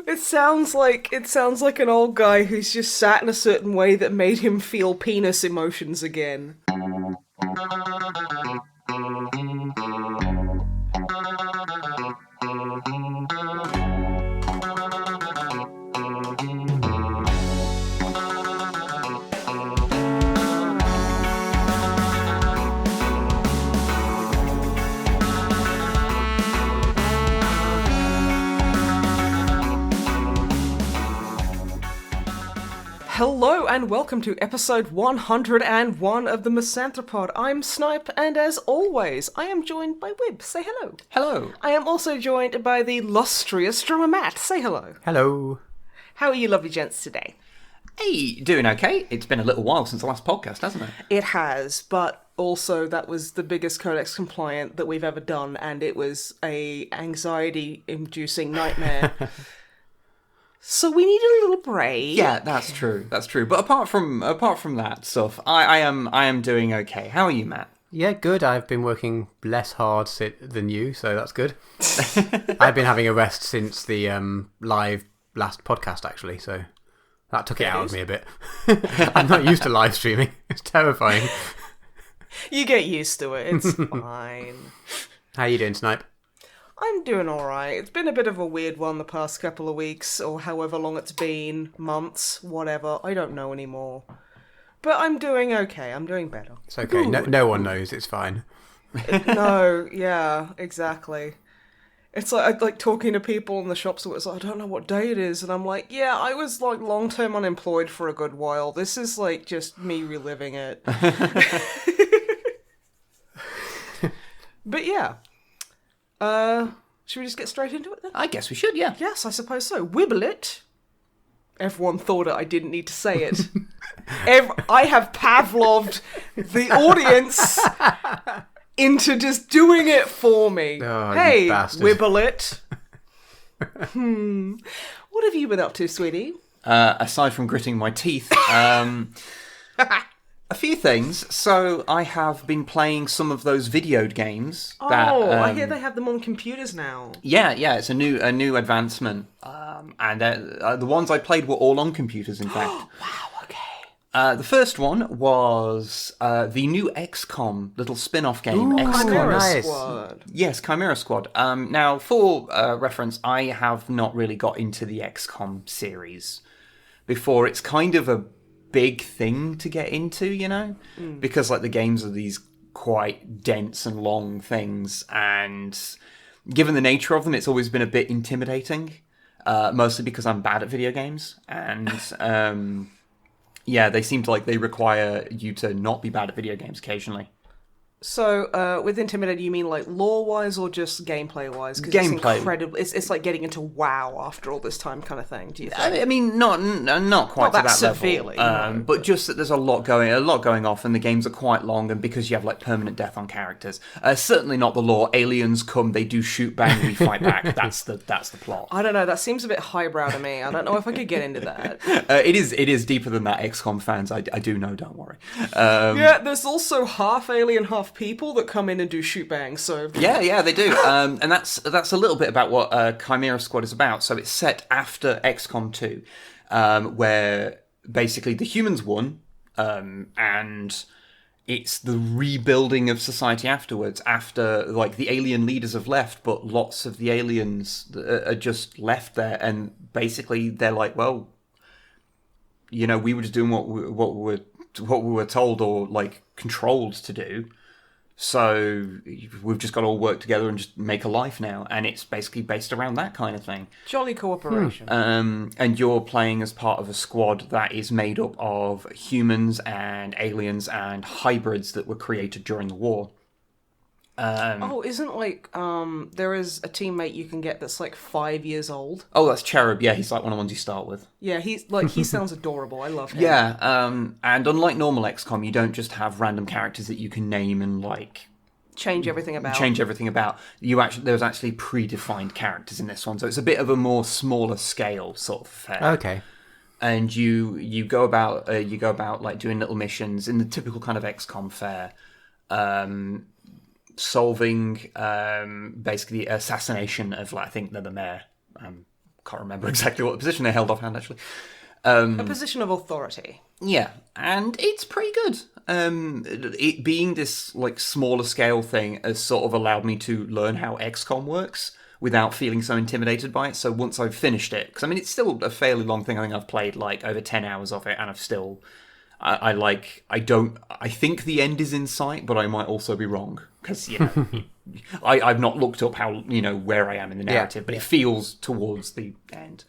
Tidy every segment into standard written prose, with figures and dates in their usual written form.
It sounds like an old guy who's just sat in a certain way that made him feel penis emotions again. Hello and welcome to episode 101 of the MisanthroPod. I'm Snipe, and as always, I am joined by Wib. Say hello. Hello. I am also joined by the lustrous drummer Matt. Say hello. Hello. How are you lovely gents today? Hey, doing okay? It's been a little while since the last podcast, hasn't it? It has, but also that was the biggest Codex compliant that we've ever done, and it was a anxiety-inducing nightmare. So we need a little break. Yeah, that's true. That's true. But apart from that stuff, I am doing okay. How are you, Matt? Yeah, good. I've been working less hard than you, so that's good. I've been having a rest since the live last podcast, actually, so that took it out of me a bit. I'm not used to live streaming. It's terrifying. You get used to it. It's fine. How you doing, Snipe? I'm doing alright. It's been a bit of a weird one the past couple of weeks, or however long it's been, months, whatever. I don't know anymore. But I'm doing okay. I'm doing better. It's okay. No one knows. It's fine. No, yeah, exactly. It's like I like talking to people in the shops where it's like, I don't know what day it is, and I'm like, yeah, I was like long-term unemployed for a good while. This is like just me reliving it. But yeah. Should we just get straight into it then? I guess we should, yeah. Yes, I suppose so. Wibble it. Everyone thought it. I didn't need to say it. I have Pavloved the audience into just doing it for me. Oh, hey, you bastard. Wibble it. What have you been up to, sweetie? Aside from gritting my teeth, a few things. So I have been playing some of those videoed games. I hear they have them on computers now. Yeah, it's a new advancement. And the ones I played were all on computers, in fact. Wow, okay. The first one was the new XCOM little spin-off game. Ooh, XCOM. Chimera nice. Squad. Yes, Chimera Squad. Now, for reference, I have not really got into the XCOM series before. It's kind of a big thing to get into, you know? Because, like, the games are these quite dense and long things, and given the nature of them, it's always been a bit intimidating, mostly because I'm bad at video games, and, yeah, they seem to, like, they require you to not be bad at video games occasionally. So, with intimidated, you mean like lore-wise or just gameplay-wise? Gameplay. It's like getting into WoW after all this time kind of thing, do you think? I mean, not quite Not to that severely, level, no, but just that there's a lot going off, and the games are quite long, and because you have like permanent death on characters, certainly not the lore. Aliens come, they do shoot, bang, we fight back. That's the plot. I don't know, that seems a bit highbrow to me. I don't know if I could get into that. It is deeper than that. XCOM fans, I do know. Don't worry. Yeah, there's also half alien, half people that come in and do shoot bang, so... Yeah, they do. And that's a little bit about what Chimera Squad is about. So it's set after XCOM 2, where basically the humans won, and it's the rebuilding of society afterwards, after, like, the alien leaders have left, but lots of the aliens are just left there, and basically they're like, well, you know, we were just doing what we were told or, like, controlled to do. So we've just got to all work together and just make a life now, and it's basically based around that kind of thing. Jolly cooperation. And you're playing as part of a squad that is made up of humans and aliens and hybrids that were created during the war. Isn't like there is a teammate you can get that's like 5 years old? Oh, that's Cherub. Yeah, he's like one of the ones you start with. Yeah, he sounds adorable. I love him. Yeah, and unlike normal XCOM, you don't just have random characters that you can name and like change everything about. There's actually predefined characters in this one, so it's a bit of a more smaller scale sort of affair. Okay. And you go about like doing little missions in the typical kind of XCOM fare. Solving basically assassination of, like, I think they're the mayor. can't remember exactly what position they held offhand, actually. A position of authority. Yeah, and it's pretty good. It being this like smaller scale thing has sort of allowed me to learn how XCOM works without feeling so intimidated by it. So once I've finished it, because I mean it's still a fairly long thing. I think I've played like over 10 hours of it, and I've still, I think the end is in sight, but I might also be wrong because I've not looked up how where I am in the narrative, but it feels towards the end.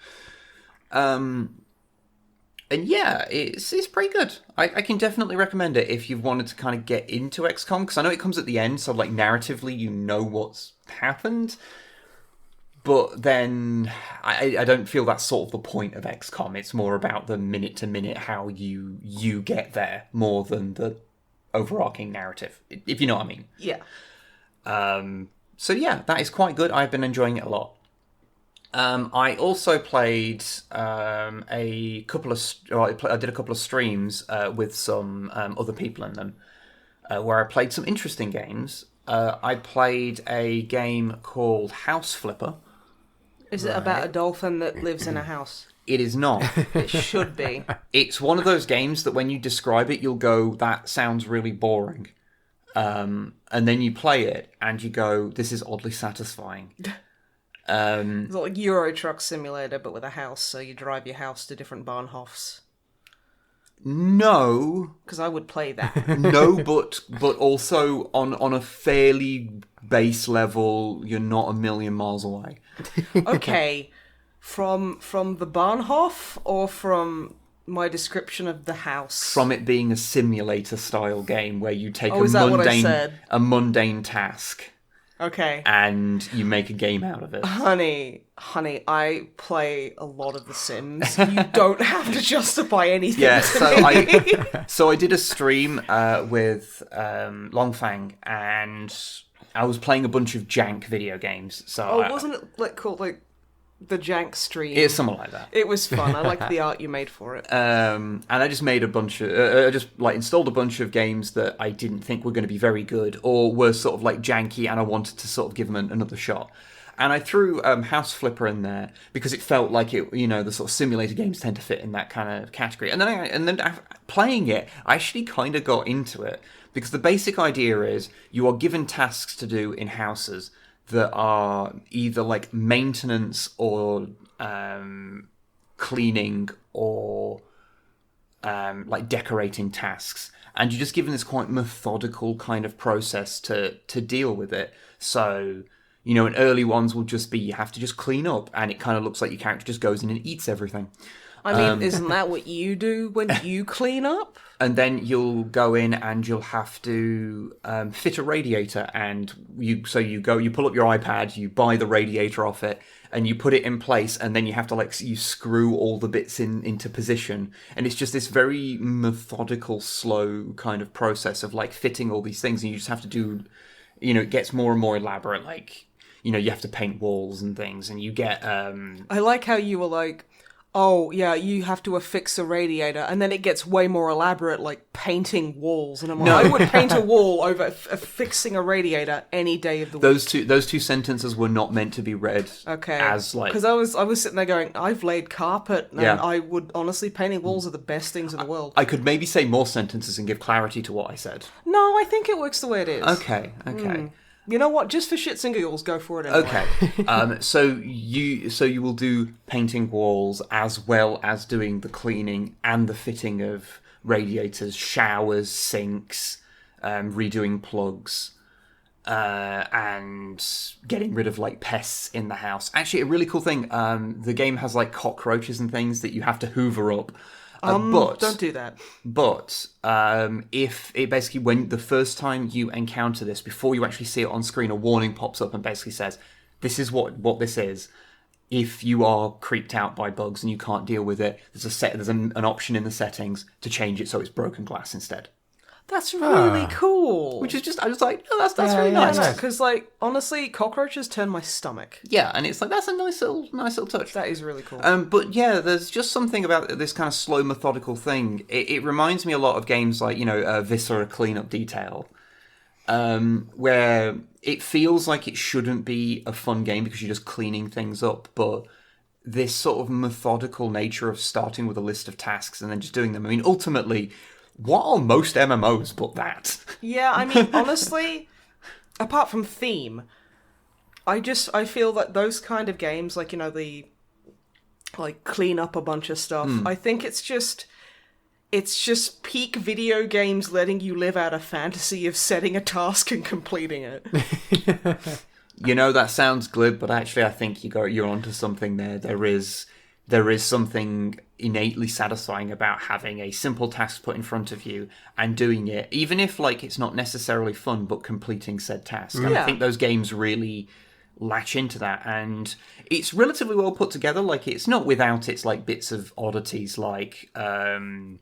And yeah, it's pretty good. I can definitely recommend it if you've wanted to kind of get into XCOM, because I know it comes at the end, so like narratively you know what's happened. But then I don't feel that's sort of the point of XCOM. It's more about the minute to minute how you get there more than the overarching narrative, if you know what I mean. Yeah. So yeah, that is quite good. I've been enjoying it a lot. I also played I did a couple of streams with some other people in them, where I played some interesting games. I played a game called House Flipper. Is it about a dolphin that lives in a house? It is not. It should be. It's one of those games that when you describe it, you'll go, that sounds really boring. And then you play it, and you go, this is oddly satisfying. It's like Euro Truck Simulator, but with a house, so you drive your house to different Bahnhofs. No. Because I would play that. No, but also on a fairly base level, you're not a million miles away. Okay. From the Bahnhof, or from my description of the house? From it being a simulator-style game where you take a mundane task. Okay. And you make a game out of it. Honey, I play a lot of The Sims. You don't have to justify anything so I did a stream with Longfang, and I was playing a bunch of jank video games. So wasn't it called the jank stream? It's something like that. It was fun. I liked the art you made for it. And I just made a bunch of, installed a bunch of games that I didn't think were going to be very good, or were sort of like janky, and I wanted to sort of give them another shot. And I threw House Flipper in there because it felt like it, the sort of simulator games tend to fit in that kind of category. And then playing it, I actually kind of got into it, because the basic idea is you are given tasks to do in houses that are either like maintenance or cleaning or like decorating tasks, and you're just given this quite methodical kind of process to deal with it. So, and early ones will just be you have to just clean up, and it kind of looks like your character just goes in and eats everything. I mean, isn't that what you do when you clean up? And then you'll go in and you'll have to fit a radiator, and you pull up your iPad, you buy the radiator off it, and you put it in place, and then you have to you screw all the bits into position, and it's just this very methodical, slow kind of process of fitting all these things, and you just have to do, it gets more and more elaborate, you have to paint walls and things, and you get. I like how you were like, oh, yeah, you have to affix a radiator, and then it gets way more elaborate, like painting walls. And I'm like, I would paint a wall over affixing a radiator any day of the week. Those two sentences were not meant to be read as because I was sitting there going, I've laid carpet, and I would honestly, painting walls are the best things in the world. I could maybe say more sentences and give clarity to what I said. No, I think it works the way it is. Okay. You know what? Just for shits and giggles, go for it anyway. Okay. So you will do painting walls as well as doing the cleaning and the fitting of radiators, showers, sinks, redoing plugs, and getting rid of pests in the house. Actually, a really cool thing. The game has cockroaches and things that you have to hoover up. But don't do that. But if it basically, when the first time you encounter this, before you actually see it on screen, a warning pops up and basically says, "This is what this is." If you are creeped out by bugs and you can't deal with it, there's an option in the settings to change it so it's broken glass instead. That's really cool. Which is just, I was like, oh, that's really nice. Because, honestly, cockroaches turn my stomach. Yeah, and it's that's a nice little touch. That is really cool. But yeah, there's just something about this kind of slow, methodical thing. It reminds me a lot of games like, Viscera Cleanup Detail, where it feels like it shouldn't be a fun game because you're just cleaning things up, but this sort of methodical nature of starting with a list of tasks and then just doing them. I mean, ultimately, what are most MMOs but that? Yeah, I mean, honestly, apart from theme, I feel that those kind of games, like, the like clean up a bunch of stuff, I think it's just peak video games letting you live out a fantasy of setting a task and completing it. That sounds glib, but actually I think you're onto something there. There is something innately satisfying about having a simple task put in front of you and doing it, even if like it's not necessarily fun, but completing said task. And I think those games really latch into that, and it's relatively well put together. Like, it's not without its like bits of oddities, like the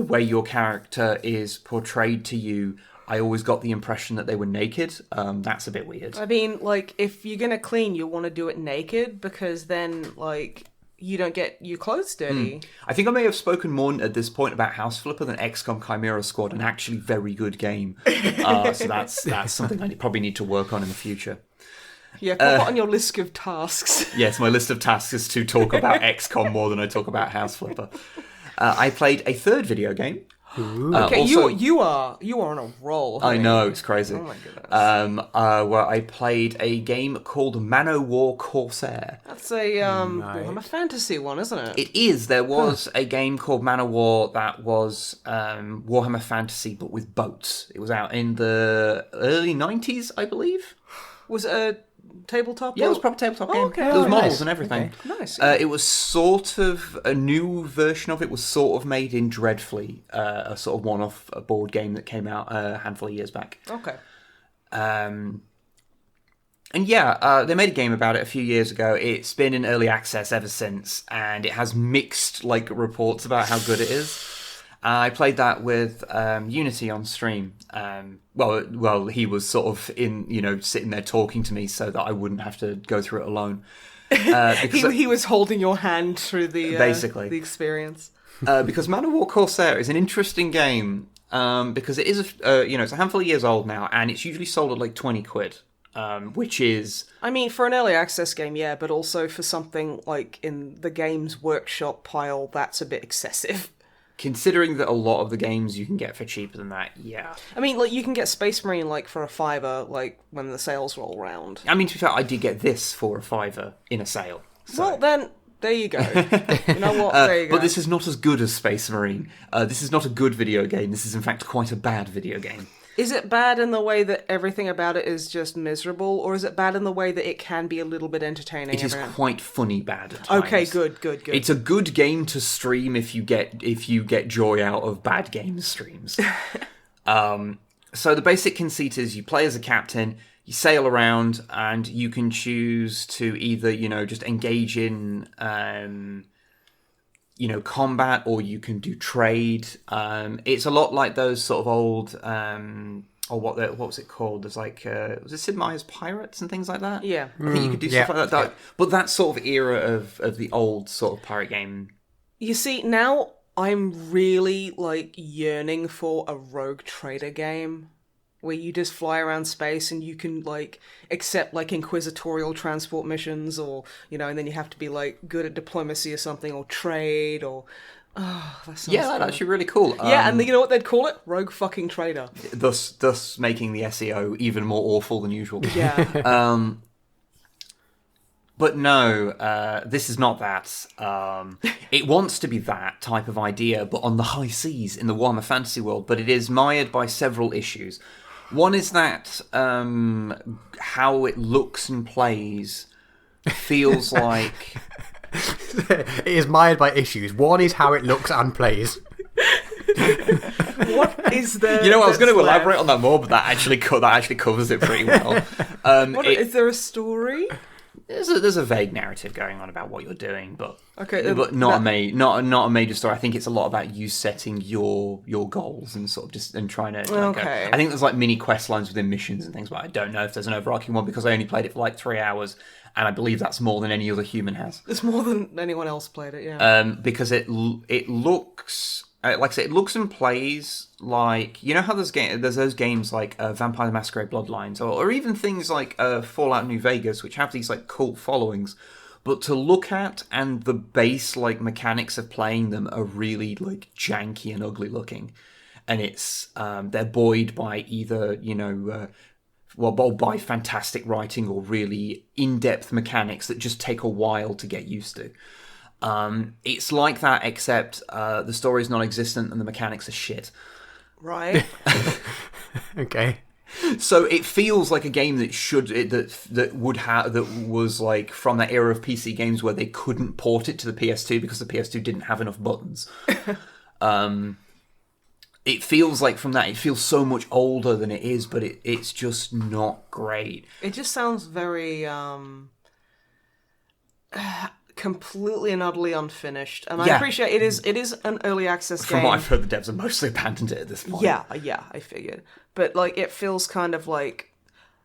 way your character is portrayed to you. I always got the impression that they were naked. That's a bit weird. I mean, like, if you're gonna clean, you want to do it naked, because then, like, you don't get your clothes dirty. I think I may have spoken more at this point about House Flipper than XCOM Chimera Squad, an actually very good game. So that's something I probably need to work on in the future. Yeah, put that on your list of tasks. Yes, my list of tasks is to talk about XCOM more than I talk about House Flipper. I played a third video game. Okay, also, you are on a roll. I know, it's crazy. Oh my goodness. Where I played a game called War Corsair. That's a Warhammer Fantasy one, isn't it? It is. There was a game called War that was Warhammer Fantasy, but with boats. It was out in the early 90s, I believe. Was it a tabletop? Yeah, it was a proper tabletop game. Okay. There was models nice. and everything. Okay. Nice. It was sort of a new version of it. Was sort of made in Dreadfleet, a sort of one-off board game that came out a handful of years back. Okay. And yeah, they made a game about it a few years ago. It's been in early access ever since, and it has mixed like reports about how good it is. I played that with Unity on stream. Well, he was sort of sitting there talking to me so that I wouldn't have to go through it alone. He was holding your hand through the basically the experience. Because War Corsair is an interesting game because it is it's a handful of years old now, and it's usually sold at like £20, which is. I mean, for an early access game, yeah, but also for something like in the Games Workshop pile, that's a bit excessive. Considering that a lot of the games you can get for cheaper than that, yeah. I mean, like, you can get Space Marine, like, for a $5, like, when the sales roll round. I mean, to be fair, I did get this for a $5 in a sale. So. Well, then, there you go. You know what? There you go. But this is not as good as Space Marine. This is not a good video game. This is, in fact, quite a bad video game. Is it bad in the way that everything about it is just miserable, or is it bad in the way that it can be a little bit entertaining? It is quite funny bad at times. Okay, good. It's a good game to stream if you get joy out of bad game streams. So the basic conceit is you play as a captain, you sail around, and you can choose to either just engage in combat, or you can do trade. It's a lot like those sort of old, what was it called? There's like, was it Sid Meier's Pirates and things like that? Yeah. I think you could do stuff like that. But that sort of era of the old sort of pirate game. You see, now I'm really, like, yearning for a rogue trader game where you just fly around space and you can, like, accept, like, inquisitorial transport missions, or, and then you have to be, like, good at diplomacy or something, or trade, or... Oh, that sounds that's actually really cool. Yeah, and you know what they'd call it? Rogue fucking trader. Thus making the SEO even more awful than usual. Yeah. But no, this is not that. It wants to be that type of idea, but on the high seas in the Warhammer Fantasy world, but it is mired by several issues. One is that how it looks and plays feels like... It is mired by issues. One is how it looks and plays. What is there? I was going to elaborate on that more, but that actually covers it pretty well. Is there a story? There's a vague narrative going on about what you're doing, but not a major story. I think it's a lot about you setting your goals and sort of just trying to. Okay. I think there's like mini quest lines within missions and things, but I don't know if there's an overarching one because I only played it for like 3 hours, and I believe that's more than any other human has. It's more than anyone else played it, yeah. Because it looks. Like I said, it looks and plays like... how there's those games like Vampire the Masquerade Bloodlines, or even things like Fallout New Vegas, which have these like cult followings. but to look at, and the base like mechanics of playing them are really like janky and ugly looking, and it's they're buoyed by either by fantastic writing or really in-depth mechanics that just take a while to get used to. It's like that, except the story is non-existent and the mechanics are shit. Right. Okay. So it feels like a game that was like from that era of PC games where they couldn't port it to the PS2 because the PS2 didn't have enough buttons. It feels like from that, it feels so much older than it is, but it's just not great. It just sounds very completely and utterly unfinished. And I appreciate it is an early access game. From what I've heard, the devs have mostly abandoned it at this point. Yeah, I figured. But like it feels kind of like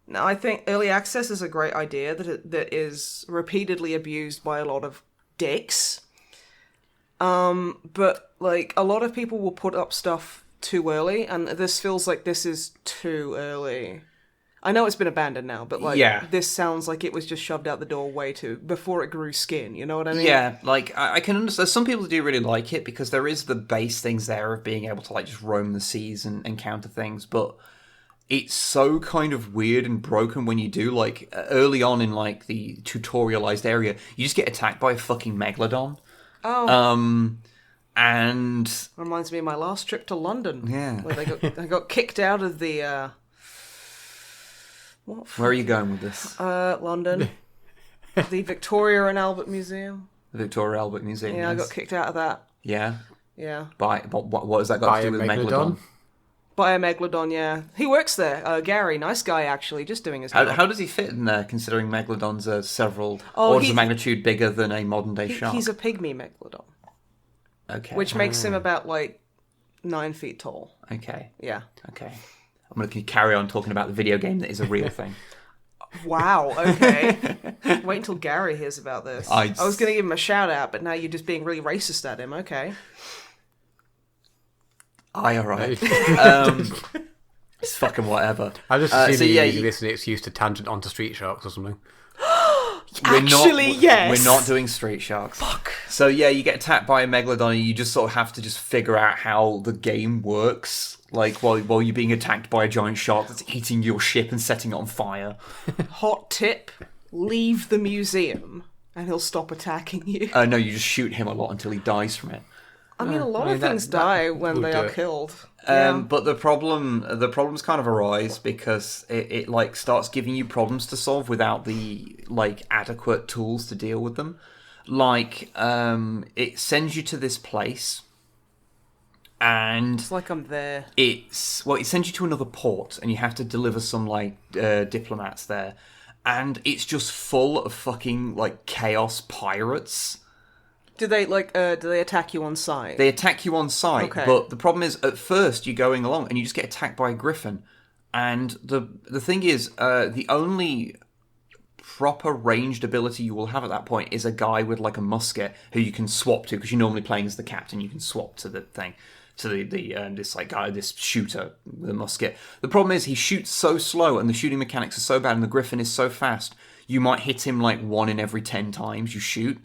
now I think early access is a great idea that is repeatedly abused by a lot of dicks. But like a lot of people will put up stuff too early, and this feels like this is too early. I know it's been abandoned now, but like this sounds like it was just shoved out the door way too before it grew skin. You know what I mean? Yeah, like I can understand. Some people do really like it because there is the base things there of being able to like just roam the seas and encounter things, but it's so kind of weird and broken when you do. Like early on in like the tutorialized area, you just get attacked by a fucking megalodon. Oh. And reminds me of my last trip to London. Yeah. Where they got kicked out of the where are you going with this? London. The Victoria and Albert Museum. The Victoria Albert Museum. Yeah, yes. I got kicked out of that. Yeah. Yeah. What has that got to do with megalodon? By a megalodon, yeah. He works there. Gary, nice guy actually, just doing his job. How does he fit in there, considering megalodons are several orders of magnitude bigger than a modern day shark? He's a pygmy megalodon. Okay. Which makes him about, 9 feet tall. Okay. Yeah. Okay. I'm going to carry on talking about the video game that is a real thing. Wow, okay. Wait until Gary hears about this. I was going to give him a shout out, but now you're just being really racist at him. Okay. Alright. It's fucking whatever. I just assumed you're using this as an excuse to tangent onto Street Sharks or something. Yes. We're not doing Street Sharks. Fuck. So yeah, you get attacked by a megalodon and you just sort of have to just figure out how the game works. Like, while you're being attacked by a giant shark that's eating your ship and setting it on fire. Hot tip, leave the museum and he'll stop attacking you. No, you just shoot him a lot until he dies from it. I mean, a lot of things die when they are killed. But the problems kind of arise because it like starts giving you problems to solve without the like adequate tools to deal with them. Like, it sends you to this place, and it's like I'm there. It sends you to another port, and you have to deliver some like diplomats there, and it's just full of fucking like chaos pirates. Do they attack you on sight? They attack you on sight, okay. But the problem is, at first you're going along and you just get attacked by a griffin. And the thing is, the only proper ranged ability you will have at that point is a guy with like a musket who you can swap to, because you're normally playing as the captain. You can swap to the thing, to this like guy, this shooter with a musket. The problem is he shoots so slow, and the shooting mechanics are so bad, and the griffin is so fast. You might hit him like 1 in every 10 times you shoot.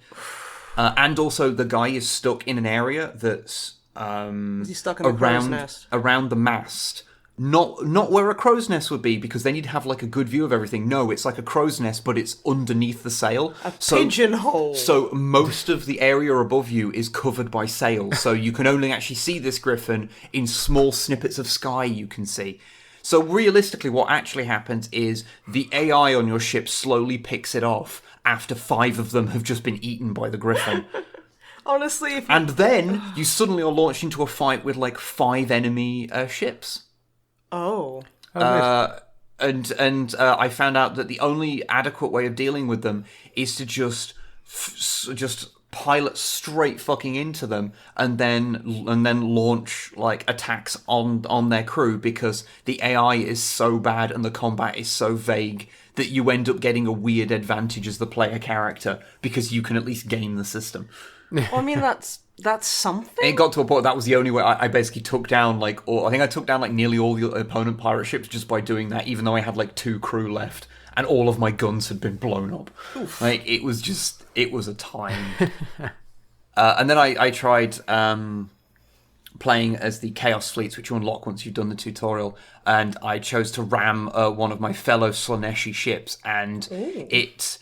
And also, the guy is stuck in an area that's is he stuck in a crow's nest? Around the mast. Not where a crow's nest would be, because then you'd have like a good view of everything. No, it's like a crow's nest, but it's underneath the sail. Pigeonhole. So most of the area above you is covered by sail, so you can only actually see this griffin in small snippets of sky you can see. So realistically, what actually happens is the AI on your ship slowly picks it off after 5 of them have just been eaten by the griffin. Honestly, and then you suddenly are launched into a fight with like 5 enemy ships. Oh. And I found out that the only adequate way of dealing with them is to just pilot straight fucking into them and then launch like attacks on their crew, because the AI is so bad and the combat is so vague that you end up getting a weird advantage as the player character, because you can at least game the system. Well, I mean, that's something. It got to a point that was the only way I basically took down I think I took down like nearly all the opponent pirate ships just by doing that, even though I had like 2 crew left. and all of my guns had been blown up. Like, it was a time. And then I tried playing as the Chaos Fleets, which you unlock once you've done the tutorial, and I chose to ram one of my fellow Slaneshi ships, and it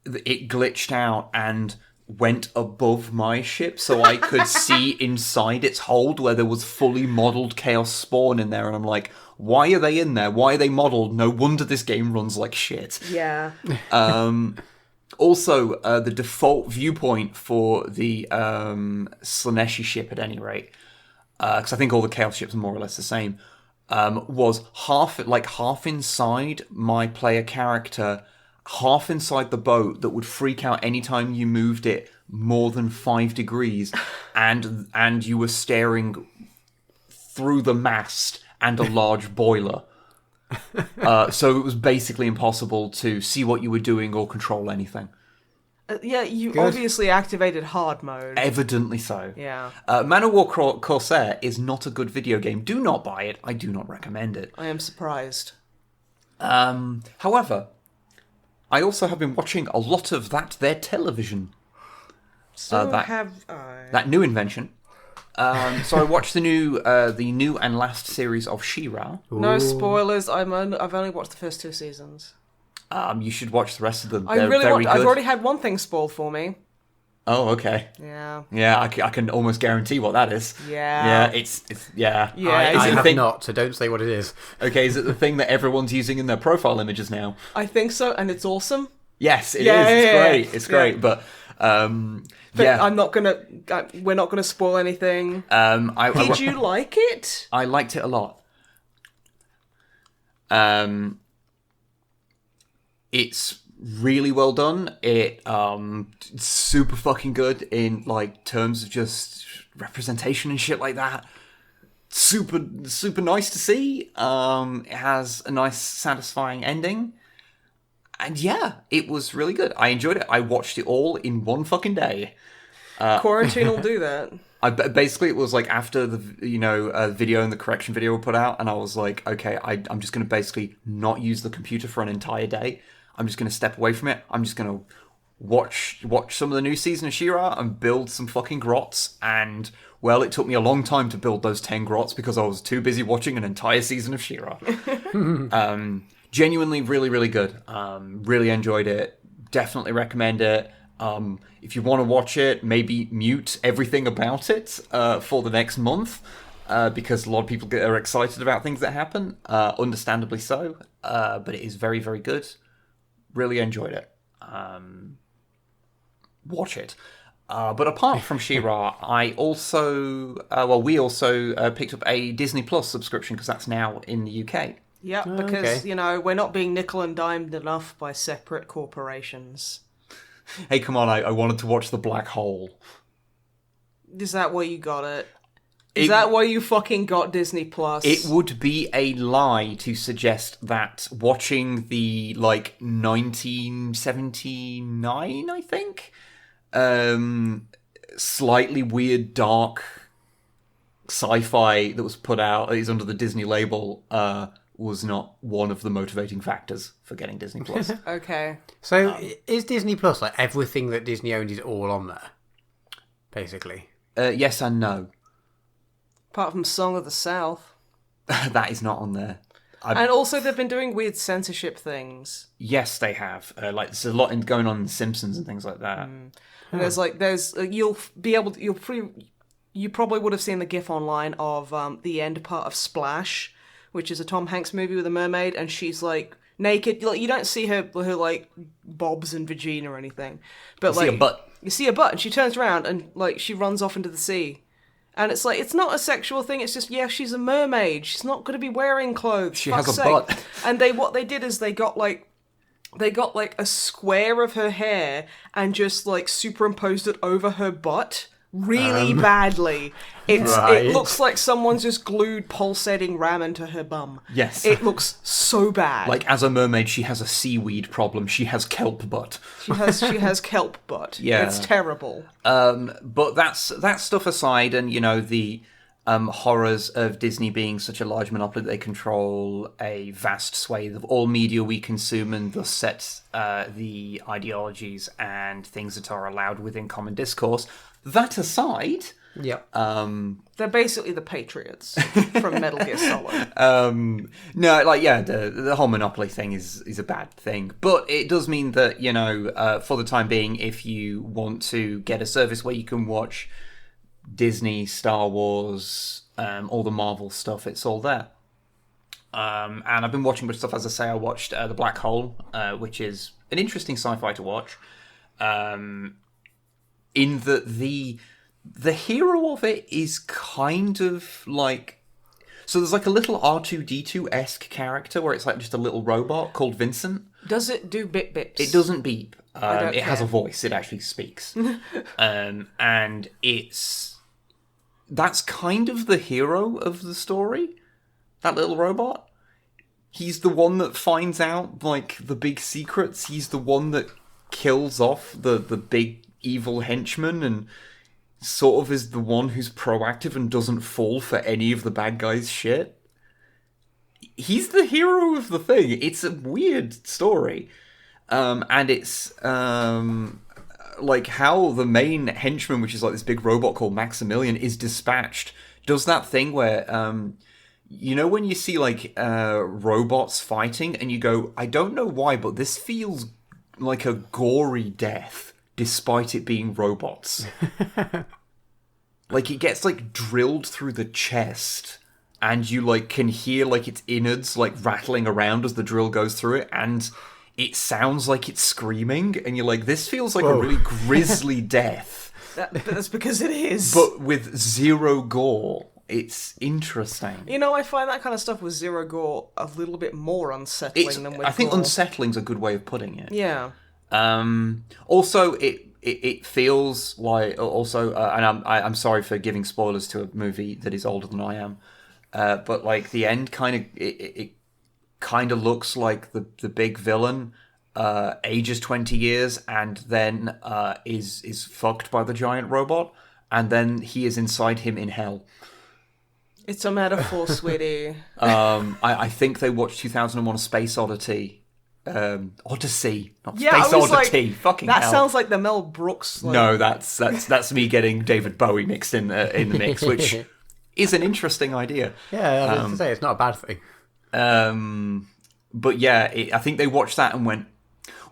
glitched out and went above my ship, so I could see inside its hold where there was fully modelled Chaos Spawn in there, and I'm like, why are they in there? Why are they modelled? No wonder this game runs like shit. Yeah. Also, the default viewpoint for the Slaneshi ship, at any rate, because I think all the Chaos ships are more or less the same, was half inside my player character, half inside the boat, that would freak out anytime you moved it more than 5 degrees, and you were staring through the mast and a large boiler. So it was basically impossible to see what you were doing or control anything. You obviously activated hard mode. Evidently so. Yeah. Man of War Corsair is not a good video game. Do not buy it. I do not recommend it. I am surprised. However, I also have been watching a lot of their television. So have I. That new invention. So I watched the new and last series of She-Ra. No spoilers. I've only watched the first 2 seasons. You should watch the rest of them. I've already had one thing spoiled for me. Oh, okay. Yeah. Yeah, I can almost guarantee what that is. Yeah. Yeah, yeah. Yeah, I have not, so don't say what it is. Okay, is it the thing that everyone's using in their profile images now? I think so, and it's awesome. Yes, it is. It's great. It's great, but yeah. We're not gonna spoil anything. Did you like it? I liked it a lot. It's really well done. It's super fucking good in like terms of just representation and shit like that. Super nice to see. It has a nice, satisfying ending. And yeah, it was really good. I enjoyed it. I watched it all in one fucking day. Quarantine will do that. Basically, it was like after the video and the correction video were put out, and I was like, okay, I'm just going to basically not use the computer for an entire day. I'm just going to step away from it. I'm just going to watch some of the new season of She-Ra and build some fucking grots. And, well, it took me a long time to build those 10 grots because I was too busy watching an entire season of She-Ra. Genuinely really, really good. Really enjoyed it. Definitely recommend it. If you want to watch it, maybe mute everything about it for the next month. Because a lot of people are excited about things that happen. Understandably so. But it is very, very good. Really enjoyed it. Watch it. But apart from She-Ra, we also picked up a Disney Plus subscription because that's now in the UK. Yeah, because, we're not being nickel and dimed enough by separate corporations. Hey, come on, I wanted to watch The Black Hole. Is that why you got it? Is that why you fucking got Disney Plus? It would be a lie to suggest that watching the, 1979, I think, slightly weird, dark sci-fi that was put out, is under the Disney label, was not one of the motivating factors for getting Disney Plus. Okay. So, is Disney Plus, everything that Disney owns is all on there? Basically. Yes and no. Apart from Song of the South. That is not on there. And also they've been doing weird censorship things. Yes, they have. There's a lot going on in The Simpsons and things like that. And you probably would have seen the GIF online of the end part of Splash, which is a Tom Hanks movie with a mermaid, and she's naked. You don't see her bobs and vagina or anything, but you see a butt. You see a butt, and she turns around and she runs off into the sea. And it's it's not a sexual thing. It's just, she's a mermaid. She's not going to be wearing clothes. She has a butt. And what they did is they got a square of her hair and just superimposed it over her butt really badly. It looks like someone's just glued pulsating ramen to her bum. Yes. It looks so bad. As a mermaid, she has a seaweed problem. She has kelp butt. She has kelp butt. Yeah. It's terrible. But that stuff aside, and the horrors of Disney being such a large monopoly that they control a vast swathe of all media we consume and thus set the ideologies and things that are allowed within common discourse. That aside... Yep. They're basically the Patriots from Metal Gear Solid. No, like, yeah, the whole monopoly thing is a bad thing. But it does mean that, you know, for the time being, if you want to get a service where you can watch Disney, Star Wars, all the Marvel stuff, it's all there. And I've been watching good stuff. As I say, I watched The Black Hole, which is an interesting sci-fi to watch. In that the hero of it is kind of like... So there's like a little R2-D2-esque character where it's like just a little robot called Vincent. Does it do bip bips? It doesn't beep. It has care. a voice. It actually speaks. And that's kind of the hero of the story. That little robot. He's the one that finds out like the big secrets. He's the one that kills off the big evil henchman and sort of is the one who's proactive and doesn't fall for any of the bad guys' shit. He's the hero of the thing. It's a weird story. And it's like how the main henchman, which is like this big robot called Maximilian, is dispatched, does that thing where, you know when you see like robots fighting and you go, I don't know why, but this feels like a gory death. Despite it being robots. Like, it gets, like, drilled through the chest, and you, like, can hear, like, its innards, like, rattling around as the drill goes through it, and it sounds like it's screaming, and you're like, this feels like a really grisly death. That's because it is. But with zero gore. It's interesting. You know, I find that kind of stuff with zero gore a little bit more unsettling than with I think gore. unsettling's a good way of putting it. Yeah. Also, it feels like and I'm sorry for giving spoilers to a movie that is older than I am, but like the end kind of it kind of looks like the big villain ages 20 years and then is fucked by the giant robot, and then he is inside him in hell. It's a metaphor, sweetie. I think they watched 2001: A Space Odyssey. Odyssey, not Yeah, Space I was Oddity. like, Fucking that hell. sounds like the Mel Brooks. Like... No, that's me getting David Bowie mixed in the mix, which is an interesting idea. Yeah, I was to say it's not a bad thing. But yeah, I think they watched that and went,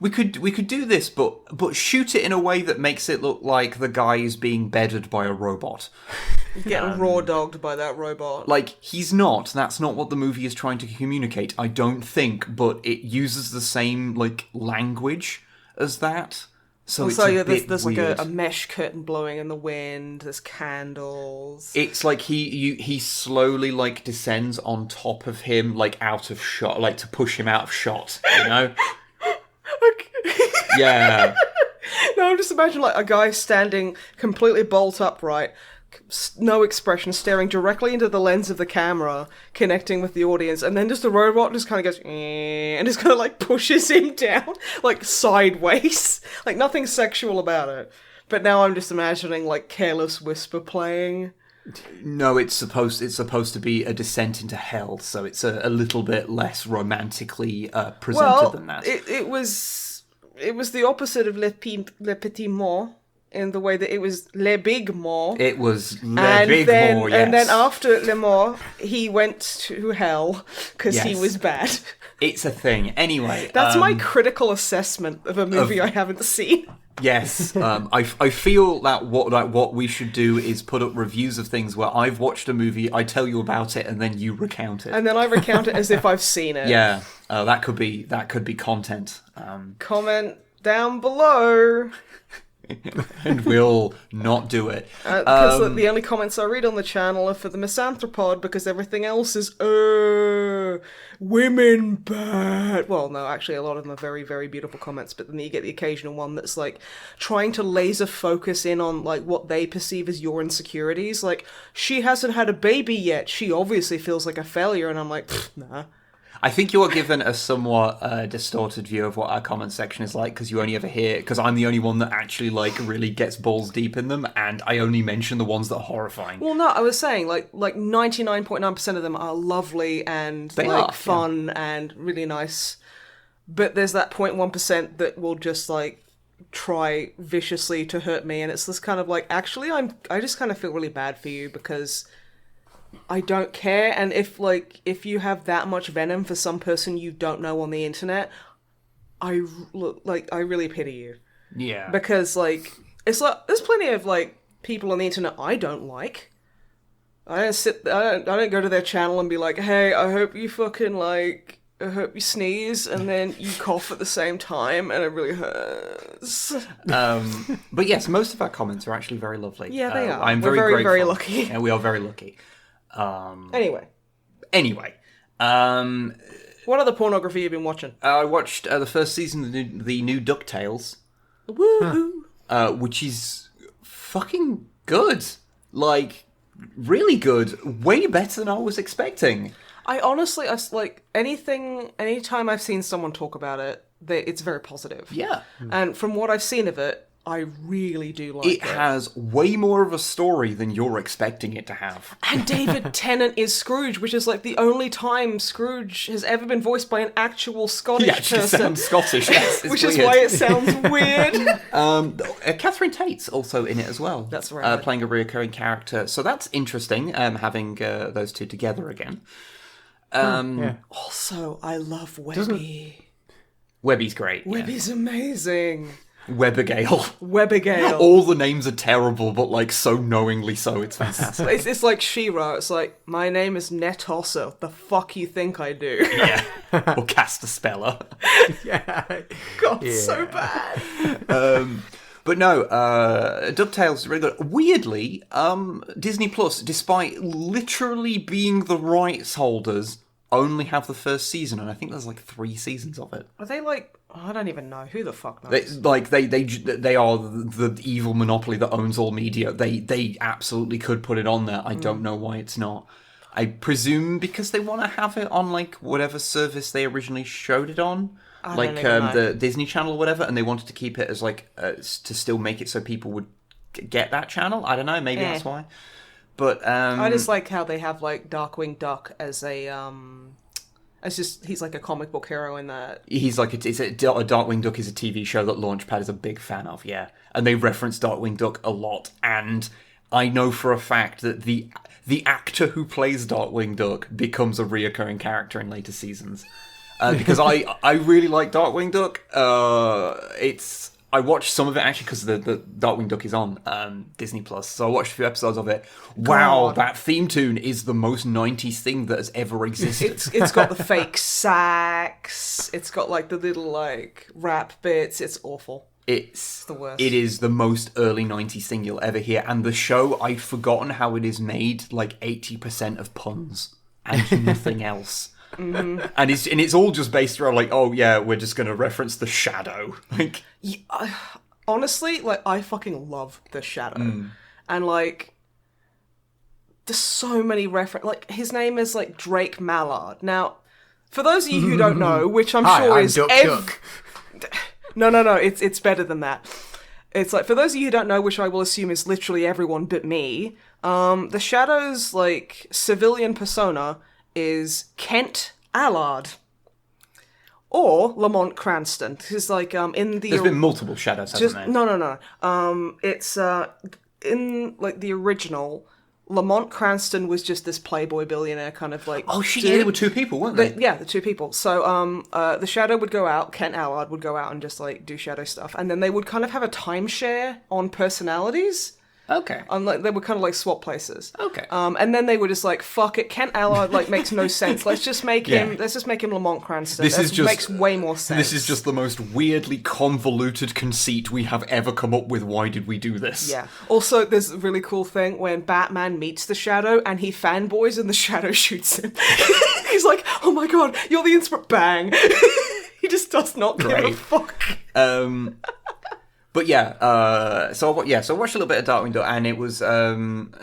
we could do this, but shoot it in a way that makes it look like the guy is being bedded by a robot. Getting raw dogged by that robot. Like, he's not. That's not what the movie is trying to communicate, I don't think, but it uses the same, like, language as that. So it's a bit there's weird. like a mesh curtain blowing in the wind, there's candles. It's like he slowly, like, descends on top of him, like, out of shot, like, to push him out of shot, you know? Yeah. No, I'm just imagining, like, a guy standing completely bolt upright, no expression, staring directly into the lens of the camera, connecting with the audience, and then just the robot just kind of goes, and just kind of like pushes him down, like sideways. Like nothing sexual about it. But now I'm just imagining like Careless Whisper playing. No, it's supposed to be a descent into hell, so it's a little bit less romantically presented than that. It was the opposite of Le Petit Mort. In the way that it was Le Big Mort. It was Le Big Mort, yes. And then after Le Mort, he went to hell because he was bad. It's a thing. Anyway. That's my critical assessment of a movie I haven't seen. Yes. I feel that what we should do is put up reviews of things where I've watched a movie, I tell you about it, and then you recount it. And then I recount it as if I've seen it. Yeah. That could be content. Comment down below. And we'll not do it. Because the only comments I read on the channel are for the MisanthroPod, because everything else is, women bad. Well, no, actually, a lot of them are very, very beautiful comments, but then you get the occasional one that's, like, trying to laser focus in on, like, what they perceive as your insecurities. Like, she hasn't had a baby yet. She obviously feels like a failure, and I'm like, nah. I think you are given a somewhat distorted view of what our comment section is like, because you only ever hear, because I'm the only one that actually like really gets balls deep in them, and I only mention the ones that are horrifying. Well, no, I was saying like 99.9% of them are lovely and They like are, fun and really nice, but there's that 0.1% that will just like try viciously to hurt me, and it's this kind of like, actually, I just kind of feel really bad for you because I don't care, and if you have that much venom for some person you don't know on the internet, I really pity you. Yeah. Because like it's like there's plenty of like people on the internet I don't like. I don't go to their channel and be like, hey, I hope you fucking like, I hope you sneeze and then you cough at the same time and it really hurts. But yes, most of our comments are actually very lovely. Yeah, they are. I'm We're very grateful. very lucky. Yeah, we are very lucky. Anyway, what other pornography have you been watching? I watched the first season of the new DuckTales, which is fucking good. Like, really good. Way better than I was expecting. I honestly, anytime I've seen someone talk about it, it's very positive. Yeah. And from what I've seen of it, I really do like it. It has way more of a story than you're expecting it to have. And David Tennant is Scrooge, which is like the only time Scrooge has ever been voiced by an actual Scottish He actually person. sounds Scottish, yes. Which is why it sounds weird. Catherine Tate's also in it as well. That's right. Playing a reoccurring character. So that's interesting, having those two together again. Also, I love Webby. Webby's great. Webby's amazing. Webbigail. All the names are terrible, but like so knowingly so, it's fantastic. It's like She-Ra. It's like, my name is Netossa. The fuck you think I do? Yeah. Or Cast a Speller. Yeah. God, so bad. But no, DuckTales is really good. Weirdly, Disney Plus, despite literally being the rights holders, only have the first season, and I think there's like 3 seasons of it. Are they like... I don't even know. Who the fuck knows? They are the evil monopoly that owns all media. They absolutely could put it on there. I don't know why it's not. I presume because they want to have it on like whatever service they originally showed it on, like the Disney Channel or whatever, and they wanted to keep it as like to still make it so people would get that channel. I don't know. Maybe that's why. But I just like how they have like Darkwing Duck as a he's like a comic book hero in that. He's like a Darkwing Duck is a TV show that Launchpad is a big fan of, yeah. And they reference Darkwing Duck a lot, and I know for a fact that the actor who plays Darkwing Duck becomes a reoccurring character in later seasons. Because I really like Darkwing Duck. I watched some of it actually because the Darkwing Duck is on Disney Plus, so I watched a few episodes of it. Wow, God. that theme tune is the most 90s thing that has ever existed. It's got the fake sax. It's got like the little like rap bits. It's awful. It's the worst. It is the most early 90s thing you'll ever hear, and the show, I'd forgotten how it is made like 80% of puns and nothing else. Mm-hmm. And it's all just based around like, oh yeah, we're just gonna reference the Shadow. Like, honestly, like I fucking love the Shadow, and like there's so many reference. Like his name is like Drake Mallard. Now, for those of you who don't know, which I'm sure I'm is Duck. No, it's better than that. It's like, for those of you who don't know, which I will assume is literally everyone but me, the Shadow's like civilian persona is Kent Allard or Lamont Cranston. Because like in the there's been multiple Shadows, hasn't there? No. It's in like the original, Lamont Cranston was just this playboy billionaire kind of like... Oh shit, yeah, there were 2 people, weren't they? Yeah, the 2 people. So the Shadow would go out, Kent Allard would go out and just like do Shadow stuff, and then they would kind of have a timeshare on personalities. Okay. Like, they would kind of like swap places. Okay. And then they were just like, fuck it, Kent Allard like makes no sense. Let's just make him Lamont Cranston. Makes way more sense. This is just the most weirdly convoluted conceit we have ever come up with. Why did we do this? Yeah. Also, there's a really cool thing when Batman meets the Shadow and he fanboys and the Shadow shoots him. He's like, oh my god, you're the bang. He just does not give a fuck. But yeah, so I watched a little bit of Darkwing Duck, and it was and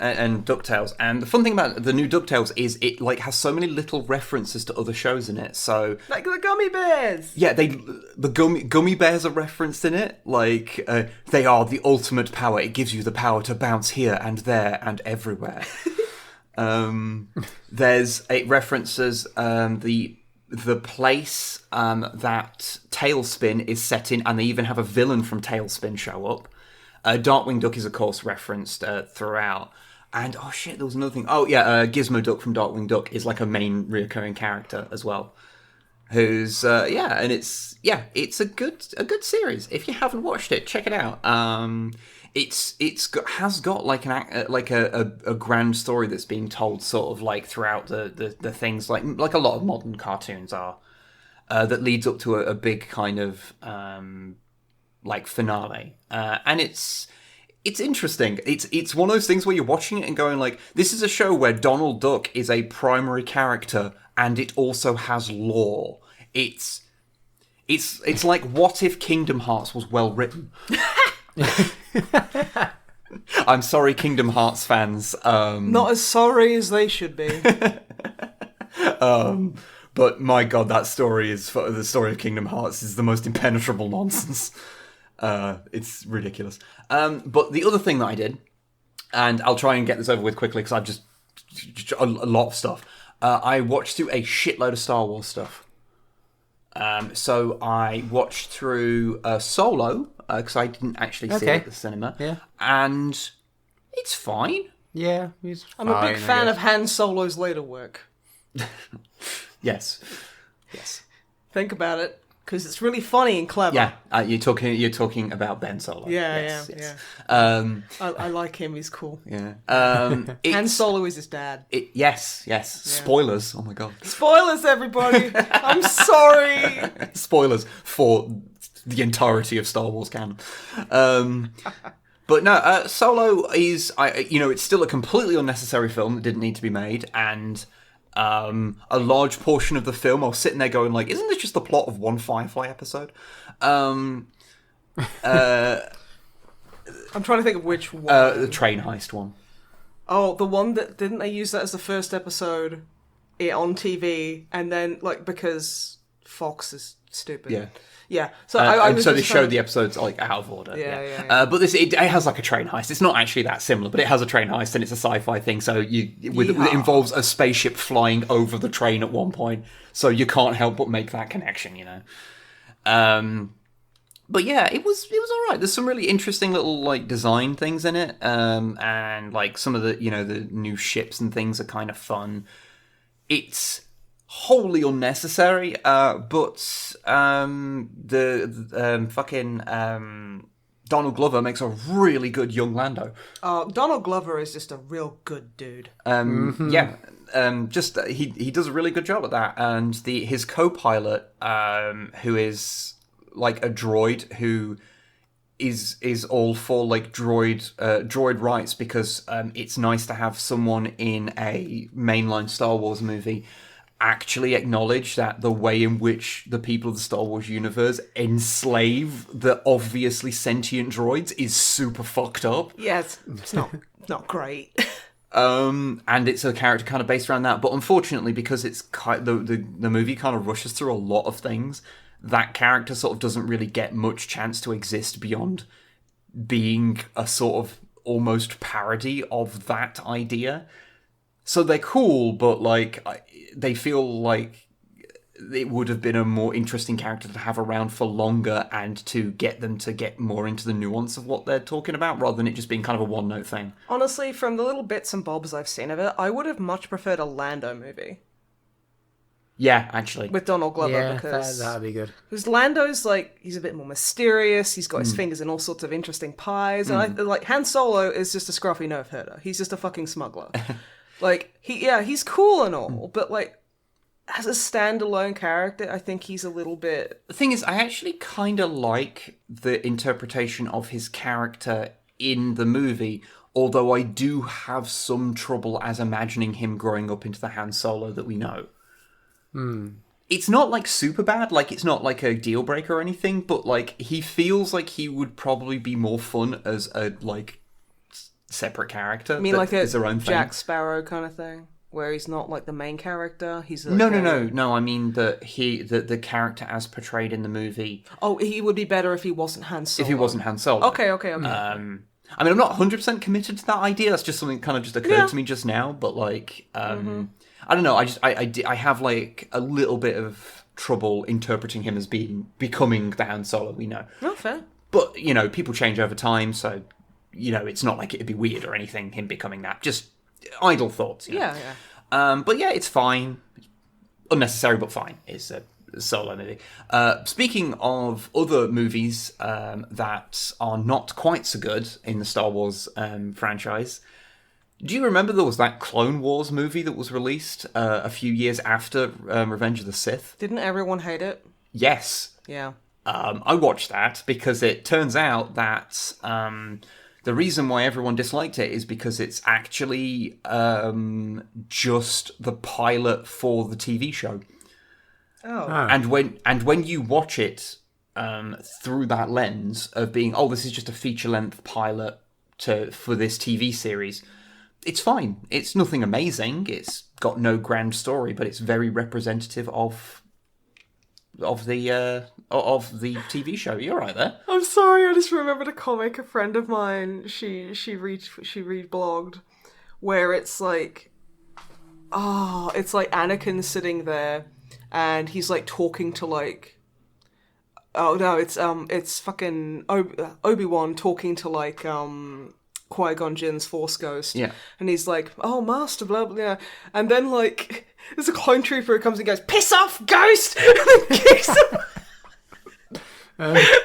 DuckTales. And the fun thing about the new DuckTales is it like has so many little references to other shows in it. So Like the gummy bears. yeah, the gummy bears are referenced in it. Like they are the ultimate power. It gives you the power to bounce here and there and everywhere. It references the place that Tailspin is set in, and they even have a villain from Tailspin show up. Darkwing Duck is, of course, referenced throughout. And, oh shit, there was another thing. Oh, yeah, Gizmo Duck from Darkwing Duck is like a main reoccurring character as well. Who's, and it's a good series. If you haven't watched it, check it out. Has got like a grand story that's being told sort of like throughout the things like a lot of modern cartoons are that leads up to a big kind of like finale, and it's interesting. It's one of those things where you're watching it and going like, this is a show where Donald Duck is a primary character and it also has lore. It's like, what if Kingdom Hearts was well written? I'm sorry, Kingdom Hearts fans. Not as sorry as they should be. But my god, the story of Kingdom Hearts is the most impenetrable nonsense. It's ridiculous. But the other thing that I did, and I'll try and get this over with quickly because I've just a lot of stuff. I watched through a shitload of Star Wars stuff. So I watched through Solo, because I didn't actually see it at the cinema. Yeah. And it's fine. Yeah, he's I'm a big fan of Han Solo's later work. Yes. Think about it, because it's really funny and clever. Yeah, you're talking about Ben Solo. Yes. I like him. He's cool. Yeah. Han Solo is his dad. Yes. Spoilers. Oh my god. Spoilers, everybody. I'm sorry. Spoilers for the entirety of Star Wars canon. But no, Solo is, it's still a completely unnecessary film that didn't need to be made, and a large portion of the film I was sitting there going like, isn't this just the plot of one Firefly episode? I'm trying to think of which one. The train heist one. Oh, the one that, didn't they use that as the first episode on TV, and then, like, because Fox is stupid. Yeah. Yeah, so I was so they just showed the episodes like out of order. Yeah. But it has like a train heist. It's not actually that similar, but it has a train heist and it's a sci-fi thing. So it involves a spaceship flying over the train at one point. So you can't help but make that connection, you know. But yeah, it was all right. There's some really interesting little like design things in it, and like some of the the new ships and things are kind of fun. It's wholly unnecessary, but the fucking Donald Glover makes a really good young Lando. Donald Glover is just a real good dude. Yeah, he does a really good job at that, and his co-pilot, who is like a droid who is all for like droid rights, because it's nice to have someone in a mainline Star Wars movie actually acknowledge that the way in which the people of the Star Wars universe enslave the obviously sentient droids is super fucked up. Yeah, it's not great. And it's a character kind of based around that, but unfortunately, because it's the movie kind of rushes through a lot of things, that character sort of doesn't really get much chance to exist beyond being a sort of almost parody of that idea. So they're cool, but like they feel like it would have been a more interesting character to have around for longer and to get them to get more into the nuance of what they're talking about, rather than it just being kind of a one-note thing. Honestly, from the little bits and bobs I've seen of it, I would have much preferred a Lando movie. Yeah, actually. With Donald Glover, yeah, because that'd be good. Because Lando's like, he's a bit more mysterious. He's got his fingers in all sorts of interesting pies, and like Han Solo is just a scruffy nerf herder. He's just a fucking smuggler. Like he's cool and all, but like as a standalone character, I think he's a little bit. The thing is, I actually kind of like the interpretation of his character in the movie, although I do have some trouble as imagining him growing up into the Han Solo that we know. it's not like super bad, like it's not like a deal breaker or anything, but like he feels like he would probably be more fun as a like separate character. I mean, like a is their own Jack thing. Sparrow kind of thing, where he's not like the main character. He's like No. I mean that the character as portrayed in the movie. Oh, he would be better if he wasn't Han Solo. If he wasn't Han Solo. Okay. I mean, I'm not 100% committed to that idea. That's just something that kind of just occurred to me just now. But like, I don't know. I have like a little bit of trouble interpreting him as becoming the Han Solo we know. Not fair. But you know, people change over time, so you know, it's not like it'd be weird or anything. Him becoming that, just idle thoughts. You know? Yeah. But yeah, it's fine. Unnecessary, but fine. It's a Solo movie. Speaking of other movies that are not quite so good in the Star Wars franchise, do you remember there was that Clone Wars movie that was released a few years after Revenge of the Sith? Didn't everyone hate it? Yes. Yeah. I watched that because it turns out that the reason why everyone disliked it is because it's actually just the pilot for the TV show. Oh. And when you watch it through that lens of being, this is just a feature-length pilot for this TV series, it's fine. It's nothing amazing. It's got no grand story, but it's very representative of the TV show. You're right there. I'm sorry, I just remembered a comic a friend of mine she blogged where it's like Anakin sitting there and he's like talking to like it's fucking Obi-Wan talking to like Qui-Gon Jinn's Force Ghost. Yeah. And he's like, "Oh, Master, blah blah," blah. And then like there's a clone trooper who comes and goes, "Piss off, Ghost!" and then kicks him.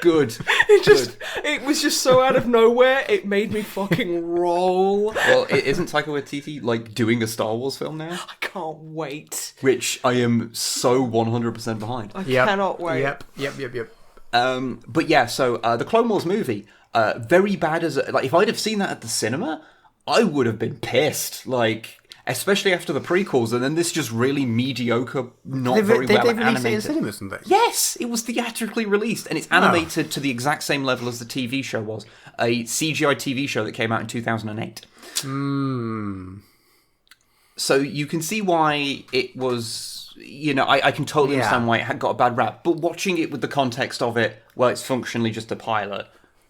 Good. It was just so out of nowhere, it made me fucking roll. Well, isn't Taika Waititi like doing a Star Wars film now? I can't wait. Which I am so 100% behind. I cannot wait. Yep. But yeah, so the Clone Wars movie, very bad as like if I'd have seen that at the cinema, I would have been pissed. Like, especially after the prequels, and then this just really mediocre, very well animated. animated. It in cinemas, didn't they? Yes, it was theatrically released, and it's animated to the exact same level as the TV show was. A CGI TV show that came out in 2008. So you can see why it was, you know, I can totally understand why it had got a bad rap. But watching it with the context of it, well, it's functionally just a pilot.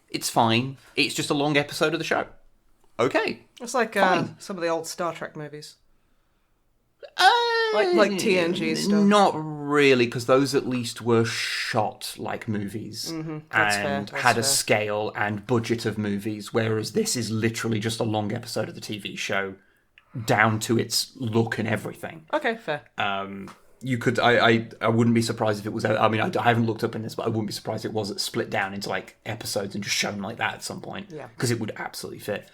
It's fine. It's just a long episode of the show. Okay. It's like some of the old Star Trek movies. Like TNG stuff. Not really, because those at least were shot like movies and had a scale and budget of movies, whereas this is literally just a long episode of the TV show, down to its look and everything. Okay, fair. You could, I wouldn't be surprised if it was. I mean, I haven't looked up in this, but I wouldn't be surprised if it was split down into like episodes and just shown like that at some point. Yeah, because it would absolutely fit.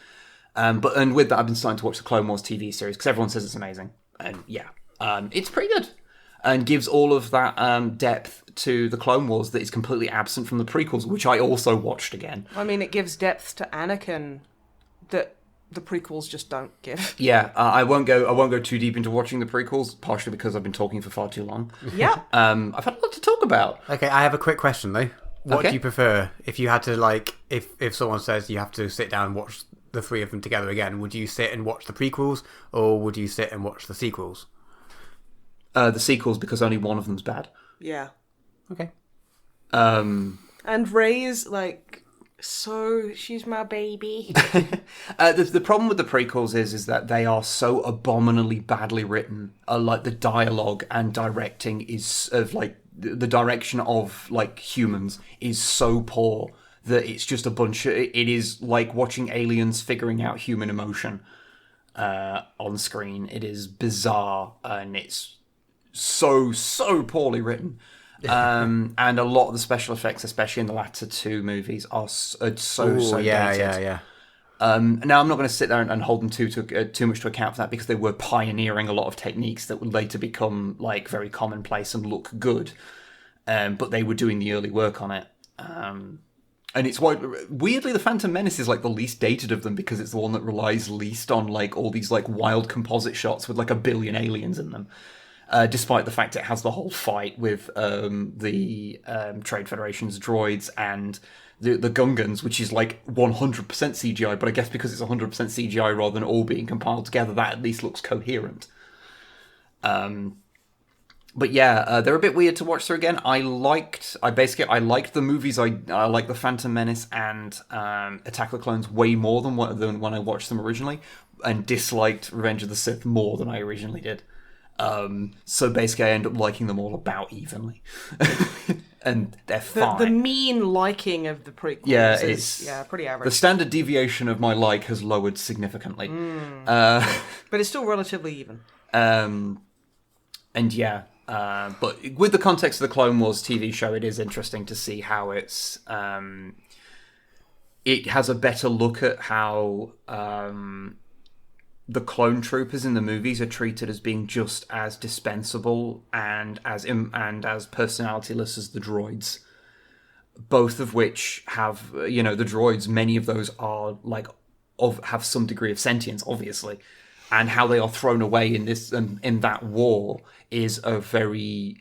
And with that, I've been starting to watch the Clone Wars TV series because everyone says it's amazing, and it's pretty good, and gives all of that depth to the Clone Wars that is completely absent from the prequels, which I also watched again. I mean, it gives depth to Anakin that the prequels just don't give. Yeah, I won't go too deep into watching the prequels, partially because I've been talking for far too long. Yeah. I've had a lot to talk about. Okay, I have a quick question though. What do you prefer? If you had to like, if someone says you have to sit down and watch the three of them together again, would you sit and watch the prequels, or would you sit and watch the sequels? The sequels, because only one of them's bad. Yeah. Okay. And Rey is like, so she's my baby. The problem with the prequels is that they are so abominably badly written. Like the dialogue and directing is of like the direction of like humans is so poor that it's just a bunch of. It is like watching aliens figuring out human emotion on screen. It is bizarre and it's so poorly written. And a lot of the special effects, especially in the latter two movies, are so dated. Yeah. Now, I'm not going to sit there and hold them too much to account for that, because they were pioneering a lot of techniques that would later become like very commonplace and look good. But they were doing the early work on it. And it's why, weirdly, the Phantom Menace is like the least dated of them, because it's the one that relies least on like all these like wild composite shots with like a billion aliens in them. despite the fact it has the whole fight with the Trade Federation's droids and the Gungans, which is like 100% CGI, but I guess because it's 100% CGI rather than all being compiled together, that at least looks coherent. But yeah, they're a bit weird to watch through again. I liked the movies. I like The Phantom Menace and Attack of the Clones way more than when I watched them originally, and disliked Revenge of the Sith more than I originally did. So basically I end up liking them all about evenly. And they're fine. The mean liking of the prequels is pretty average. The standard deviation of my like has lowered significantly. But it's still relatively even. And yeah, but with the context of the Clone Wars TV show, it is interesting to see how it has a better look at how the clone troopers in the movies are treated as being just as dispensable and as personalityless as the droids. Both of which have, the droids, many of those are have some degree of sentience, obviously. And how they are thrown away in this in that war is a very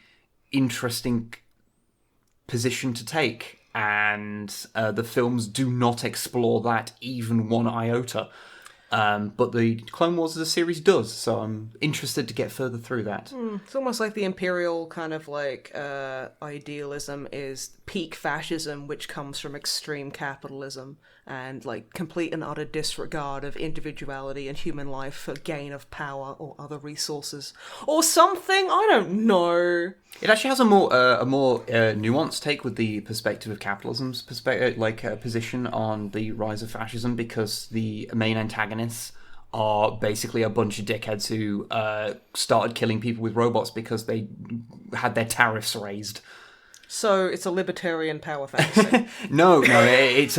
interesting position to take, and the films do not explore that even one iota. But the Clone Wars as a series does, so I'm interested to get further through that. It's almost like the Imperial kind of idealism is peak fascism, which comes from extreme capitalism and complete and utter disregard of individuality and human life for gain of power or other resources or something. I don't know. It actually has a more nuanced take with the perspective of capitalism's position on the rise of fascism, because the main antagonists are basically a bunch of dickheads who started killing people with robots because they had their tariffs raised. So it's a libertarian power fantasy. No, it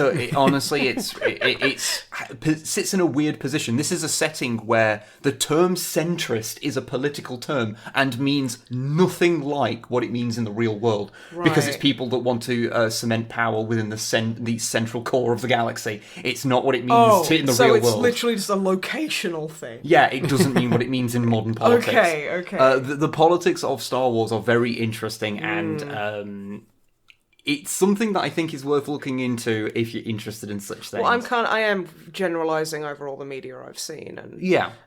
sits in a weird position. This is a setting where the term centrist is a political term and means nothing like what it means in the real world, because it's people that want to cement power within the central core of the galaxy. It's not what it means in the real world. So it's literally just a locational thing. Yeah, it doesn't mean what it means in modern politics. Okay. The politics of Star Wars are very interesting, and it's something that I think is worth looking into if you're interested in such things. Well, I am generalizing over all the media I've seen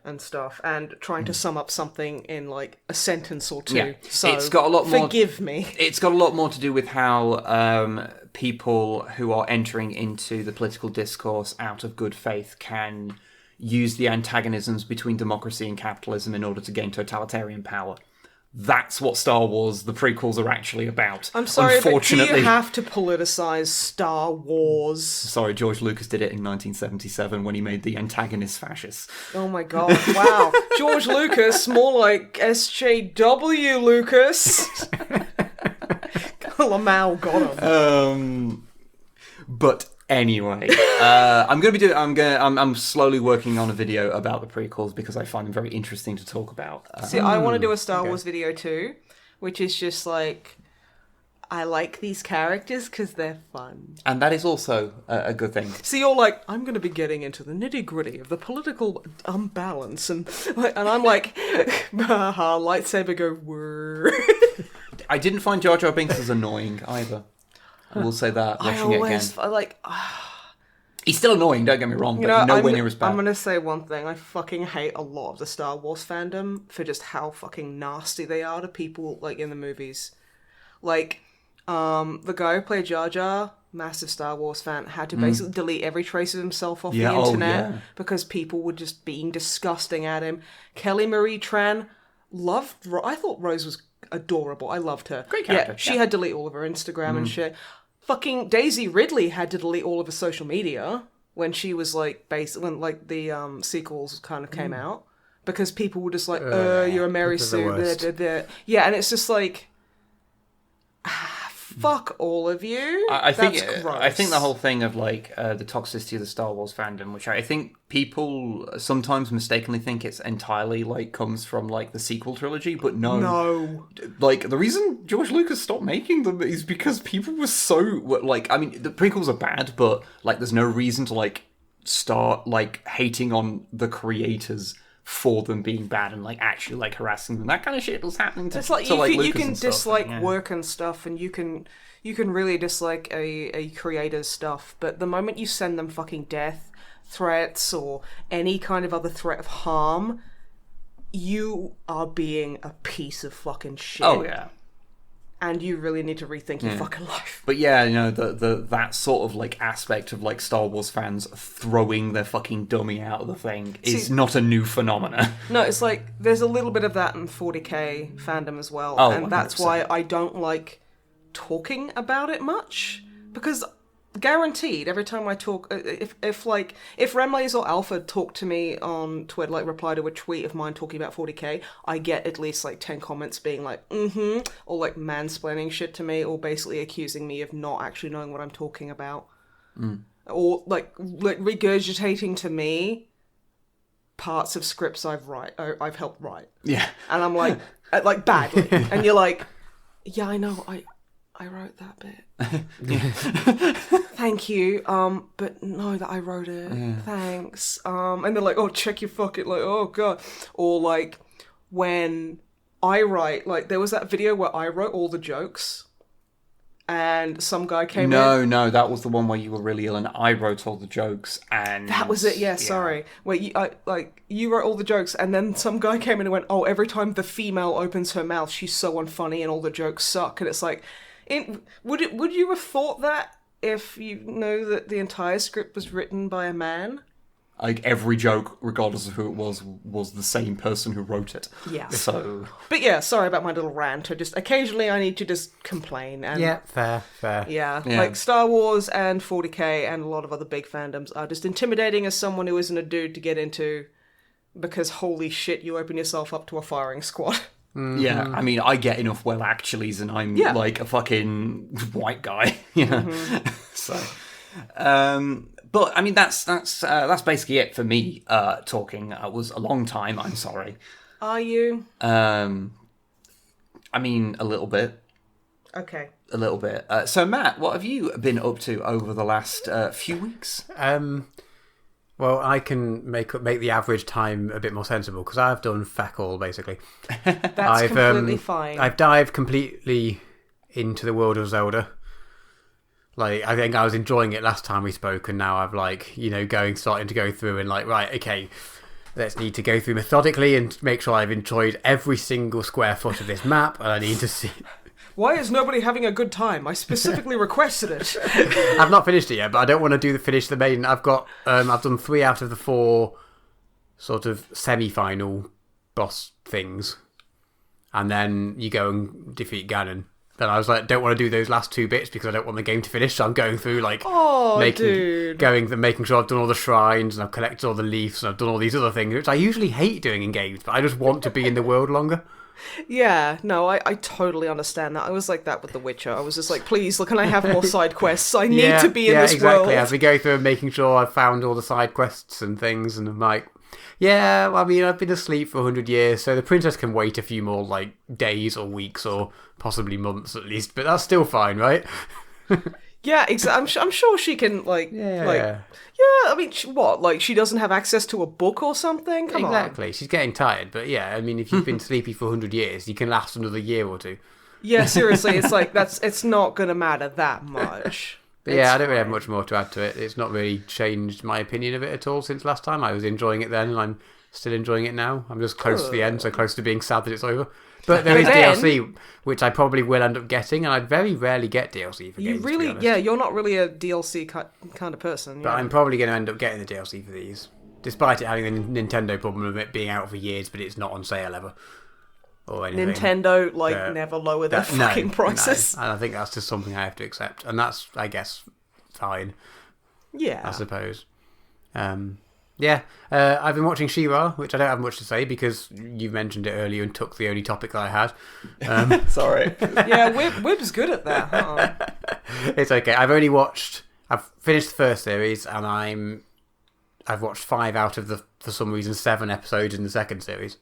and stuff, and trying to sum up something in a sentence or two. Yeah. So it's got a lot more. Forgive me. It's got a lot more to do with how people who are entering into the political discourse out of good faith can use the antagonisms between democracy and capitalism in order to gain totalitarian power. That's what Star Wars, the prequels, are actually about. I'm sorry, but do you have to politicize Star Wars? Sorry, George Lucas did it in 1977 when he made the antagonist fascists. Oh my god, wow. George Lucas, more like SJW Lucas. Lamau got him. But anyway, I'm slowly working on a video about the prequels because I find them very interesting to talk about. See, I want to do a Star Wars video too, which is just I like these characters because they're fun. And that is also a good thing. See, you're I'm going to be getting into the nitty-gritty of the political unbalance, and I'm lightsaber go, whirr. I didn't find Jar Jar Binks as annoying either. I will say that, watching it again. He's still annoying, don't get me wrong, but nowhere near as bad. I'm going to say one thing. I fucking hate a lot of the Star Wars fandom for just how fucking nasty they are to people, in the movies. The guy who played Jar Jar, massive Star Wars fan, had to basically delete every trace of himself off the internet because people were just being disgusting at him. Kelly Marie Tran, I thought Rose was adorable. I loved her. Great character. Yeah, she had to delete all of her Instagram and shit. Fucking Daisy Ridley had to delete all of her social media when she was when the sequels kind of came out, because people were just you're a Mary Sue. Yeah, and it's just fuck all of you. I think the whole thing of the toxicity of the Star Wars fandom, which I think people sometimes mistakenly think it's entirely comes from the sequel trilogy, but no. The reason George Lucas stopped making them is because people were so the prequels are bad, but there's no reason to start hating on the creators for them being bad and like actually like harassing them. That kind of shit was happening to It's like to, like, you Lucas can and stuff, dislike yeah. work and stuff, and you can really dislike a creator's stuff, but the moment you send them fucking death threats or any kind of other threat of harm, you are being a piece of fucking shit. Oh yeah. And you really need to rethink your fucking life. But yeah, you know, the that sort of like aspect of like Star Wars fans throwing their fucking dummy out of the thing is not a new phenomenon. No, it's like there's a little bit of that in 40k fandom as well, Oh, and that's 100%. why I don't like talking about it much, because guaranteed every time I talk, if Remlays or Alpha talk to me on Twitter, like reply to a tweet of mine talking about 40k, I get at least like 10 comments being like or like mansplaining shit to me, or basically accusing me of not actually knowing what I'm talking about, or like regurgitating to me parts of scripts I've helped write. Yeah. And I'm like badly, and you're like, yeah, I know, I wrote that bit. Thank you. But no, that I wrote it. Yeah. Thanks. And they're like, oh, check your fucking, like, oh god. Or like when I write, like there was that video where I wrote all the jokes, and some guy came in. No, that was the one where you were really ill and I wrote all the jokes, and That was it. Yeah, sorry. Where you wrote all the jokes, and then some guy came in and went, oh, every time the female opens her mouth, she's so unfunny, and all the jokes suck. And it's like, would you have thought that if you know that the entire script was written by a man? Like every joke, regardless of who it was the same person who wrote it. Yeah. So. But yeah, sorry about my little rant. Occasionally I need to just complain. And Yeah, fair. yeah, like Star Wars and 40k and a lot of other big fandoms are just intimidating as someone who isn't a dude to get into, because holy shit, you open yourself up to a firing squad. Mm-hmm. Yeah, I mean, I get enough well actuallys, and I'm like a fucking white guy, you know. So, but I mean, that's basically it for me. Talking was a long time. I'm sorry. Are you? I mean, a little bit. Okay. A little bit. So, Matt, what have you been up to over the last few weeks? Well, I can make the average time a bit more sensible, because I've done feck all, basically. That's completely fine. I've dived completely into the world of Zelda. Like, I think I was enjoying it last time we spoke, and now I've starting to go through and like, right, okay, let's need to go through methodically and make sure I've enjoyed every single square foot of this map, and I need to see... Why is nobody having a good time? I specifically requested it. I've not finished it yet, but I don't want to finish the main. I've done 3 out of the 4 sort of semi-final boss things, and then you go and defeat Ganon. Then I was like, don't want to do those last 2 bits because I don't want the game to finish. So I'm going through making sure I've done all the shrines and I've collected all the leaves and I've done all these other things, which I usually hate doing in games, but I just want to be in the world longer. Yeah, no, I totally understand that. I was like that with The Witcher. I was just like, please, can I have more side quests? I need to be in this world. As we go through and making sure I've found all the side quests and things, and I'm like, yeah, well, I mean, I've been asleep for 100 years, so the princess can wait a few more, like, days or weeks or possibly months at least, but that's still fine, right? Yeah, exactly. I'm sure she can, I mean, she doesn't have access to a book or something? Come on. Exactly. She's getting tired, but yeah, I mean, if you've been sleepy for 100 years, you can last another year or 2. Yeah, seriously, it's like, it's not going to matter that much. But yeah, I don't really have much more to add to it. It's not really changed my opinion of it at all since last time. I was enjoying it then, and I'm still enjoying it now. I'm just close to the end, so close to being sad that it's over. But there is DLC, which I probably will end up getting, and I very rarely get DLC for games, to be honest. Yeah, you're not really a DLC kind of person. But I'm probably going to end up getting the DLC for these, despite it having the Nintendo problem of it being out for years, but it's not on sale ever. Or anything. Nintendo, never lower their fucking prices. No. And I think that's just something I have to accept. And that's, I guess, fine. Yeah. I suppose. I've been watching She-Ra, which I don't have much to say because you mentioned it earlier and took the only topic that I had. Sorry. Yeah, Wib's good at that, huh? It's okay. I've finished the first series, and I've watched 5 out of the, for some reason, 7 episodes in the second series.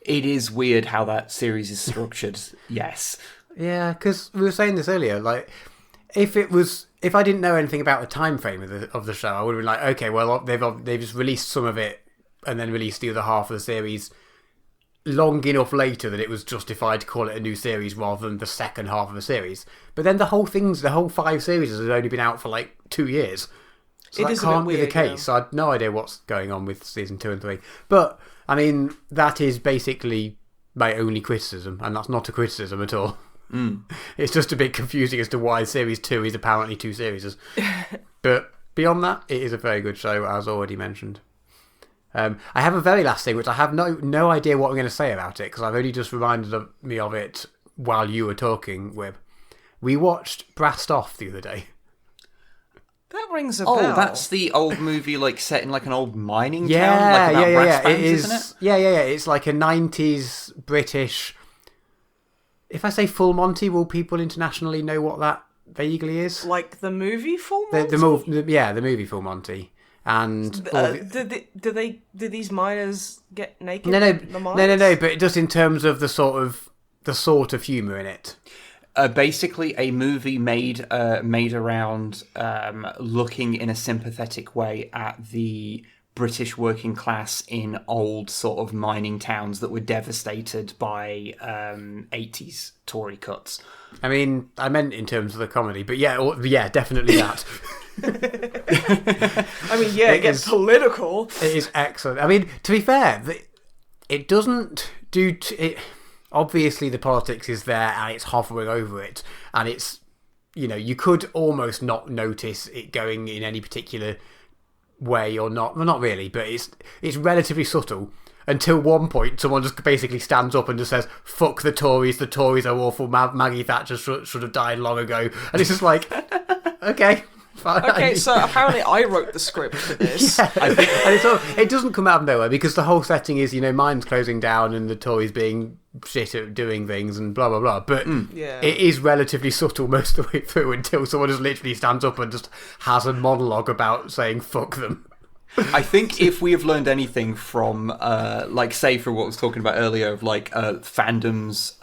It is weird how that series is structured. Yes. Yeah, because we were saying this earlier. Like, if I didn't know anything about the time frame of the show, I would have been like, okay, well, they've just released some of it and then released the other half of the series long enough later that it was justified to call it a new series rather than the second half of the series. But then the whole 5 series has only been out for like 2 years. So that can't be the case. So I had no idea what's going on with season 2 and 3. But, I mean, that is basically my only criticism, and that's not a criticism at all. It's just a bit confusing as to why series 2 is apparently 2 series. But beyond that, it is a very good show, as already mentioned. I have a very last thing, which I have no idea what I'm going to say about it, because I've only just reminded me of it while you were talking, Wib. We watched Brassed Off the other day. That rings a bell. Oh, that's the old movie, like set in like an old mining town, Yeah, like about brass bands, it is, isn't it? Yeah. It's like a 90s British. If I say Full Monty, will people internationally know what that vaguely is? Like the movie Full Monty? The movie Full Monty. And do these miners get naked? No. in the mines? No. But just in terms of the sort of humour in it. Basically, a movie made around looking in a sympathetic way at the British working class in old sort of mining towns that were devastated by 80s Tory cuts. I mean, I meant in terms of the comedy, but yeah, definitely that. I mean, yeah, it gets political. It is excellent. I mean, to be fair, it doesn't do... Obviously, the politics is there, and it's hovering over it, and it's, you could almost not notice it going in any particular way or not. Well, not really, but it's relatively subtle. Until one point, someone just basically stands up and just says, "Fuck the Tories are awful, Maggie Thatcher should have died long ago." And it's just like, okay, fine. Okay, so apparently I wrote the script for this. Yeah. And it doesn't come out of nowhere, because the whole setting is, mines closing down and the Tories being shit at doing things and blah, blah, blah. But it is relatively subtle most of the way through until someone just literally stands up and just has a monologue about saying, fuck them. I think if we have learned anything from, say, from what I was talking about earlier, of fandoms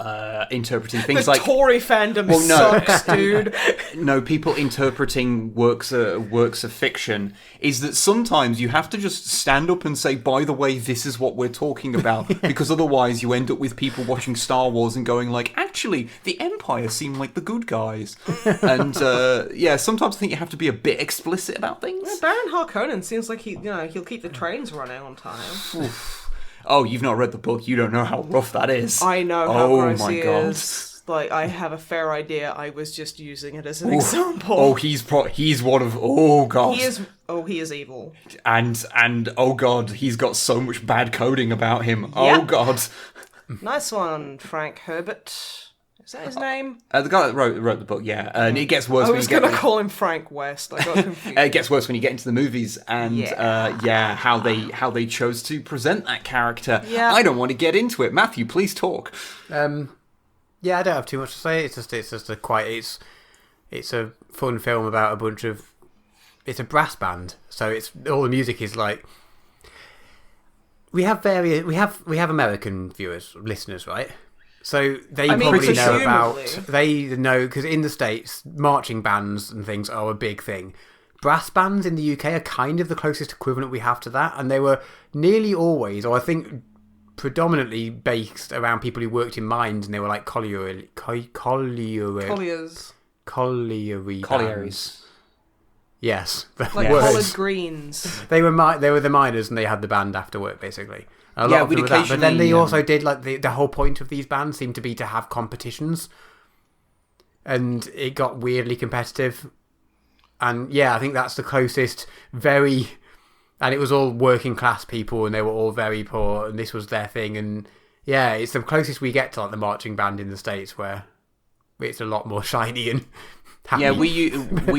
interpreting things the Tory fandom sucks, dude. No, people interpreting works of fiction, is that sometimes you have to just stand up and say, by the way, this is what we're talking about, because otherwise you end up with people watching Star Wars and going like, actually, the Empire seem like the good guys. And sometimes I think you have to be a bit explicit about things. Yeah, Baron Harkonnen seems like he'll keep the trains running on time. Oof. Oh, you've not read the book. You don't know how rough that is. I know how gross he is. Like, I have a fair idea. I was just using it as an example. Oh, he's one of... Oh, God. He is evil. And oh, God, he's got so much bad coding about him. Yep. Oh, God. Nice one, Frank Herbert. Is that his name? The guy that wrote the book, yeah. And it gets worse when you get... I was going to call him Frank West. I got confused. It gets worse when you get into the movies and, how they chose to present that character. Yeah. I don't want to get into it. Matthew, please talk. Yeah, I don't have too much to say. It's just a fun film about a bunch of... It's a brass band, so it's all the music is like... We have American listeners, right? So they probably know about... They know, because in the States, marching bands and things are a big thing. Brass bands in the UK are kind of the closest equivalent we have to that, and they were nearly always, or I think predominantly based around people who worked in mines, and they were like collieries. Yes. Like collard greens. They were the miners, and they had the band after work, basically. A lot of them were that. But then they also did, like, the whole point of these bands seemed to be to have competitions. And it got weirdly competitive. And yeah, I think that's the closest, very... And it was all working class people, and they were all very poor, and this was their thing. And yeah, it's the closest we get to, like, the marching band in the States, where it's a lot more shiny and... happy. Yeah, we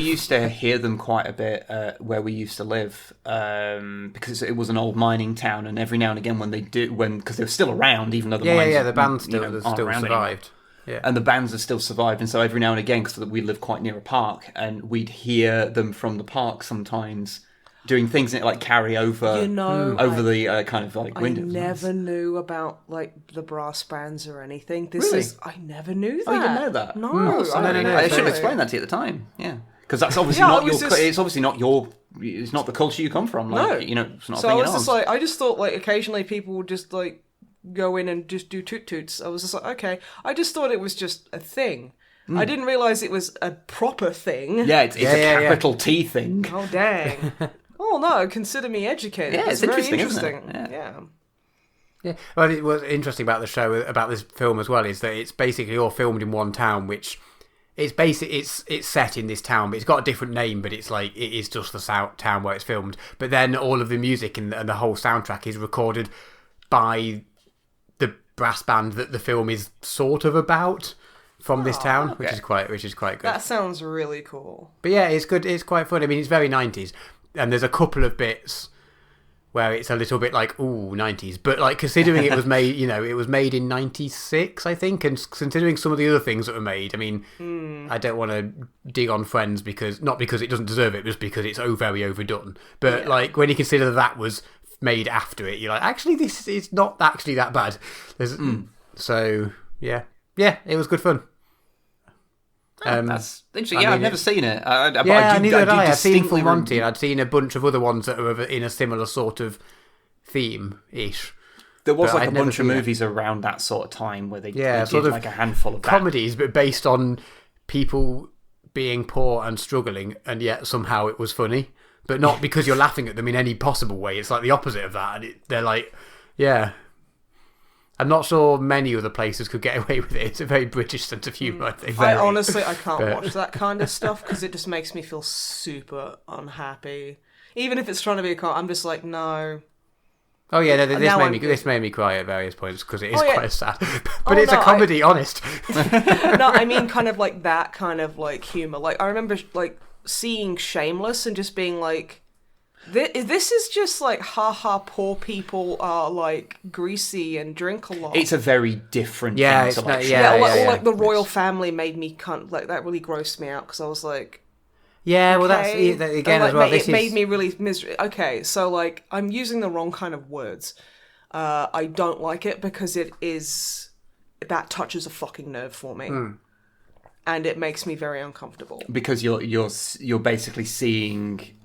used to hear them quite a bit where we used to live because it was an old mining town, and every now and again because they were still around, even though the mines the band still survived. Anymore. Yeah, and the bands have still survived, and so every now and again, because we live quite near a park, and we'd hear them from the park sometimes doing things that like carry over over the kind of like windows. I never knew about like the brass bands or anything. Really? I never knew that. Oh, you didn't know that? No. I should have explained that to you at the time. Yeah. Because that's obviously it's obviously not your. It's not the culture you come from. Like, No. you know, it's not So a I thing was in just ours. like, I just thought like occasionally people would just like go in and just do toot toots. I was just like, okay. I just thought it was just a thing. I didn't realise it was a proper thing. Yeah, it's a capital T thing. Oh dang. Oh no, consider me educated. Yeah, it's very interesting, isn't it? interesting. Yeah. Yeah. Well, it was interesting about the show, about this film as well, is that it's basically all filmed in one town, which it's set in this town, but it's got a different name, but it's like it is just the town where it's filmed. But then all of the music and the whole soundtrack is recorded by the brass band that the film is sort of about from this town, which is quite good. That sounds really cool. But yeah, it's good. It's quite fun. I mean, it's very 90s, and there's a couple of bits where it's a little bit like, ooh, 90s. But like, considering it was made, it was made in 96, I think, and considering some of the other things that were made, I mean, I don't want to dig on Friends not because it doesn't deserve it, just because it's very overdone. But like, when you consider that was made after it, you're like, actually, this is not actually that bad. So yeah, it was good fun. That's interesting. Yeah, I've never seen it. Neither had I. I'd seen distinctly Full Monty, and I'd seen a bunch of other ones that were in a similar sort of theme-ish. There was But like I'd a never bunch of seen it. movies around that sort of time where they sort did of like a handful of comedies, but based on people being poor and struggling, and yet somehow it was funny. But not because you're laughing at them in any possible way. It's like the opposite of that. And they're like, yeah. I'm not sure many other places could get away with it. It's a very British sense of humour, I think. I can't watch that kind of stuff because it just makes me feel super unhappy. Even if it's trying to be I'm just like, no. Oh yeah, no, this made me cry at various points because it is quite sad. But it's no, a comedy, honest. No, I mean kind of like that kind of like humour. Like I remember like seeing Shameless and just being like, this is just like, haha, poor people are like greasy and drink a lot. It's a very different thing it's to not, like. Or like the royal family made me like that really grossed me out because I was like, yeah, well, okay. that's again like, as well. It made me really miserable. Okay, so like I'm using the wrong kind of words. I don't like it because that touches a fucking nerve for me. And it makes me very uncomfortable. Because you're basically seeing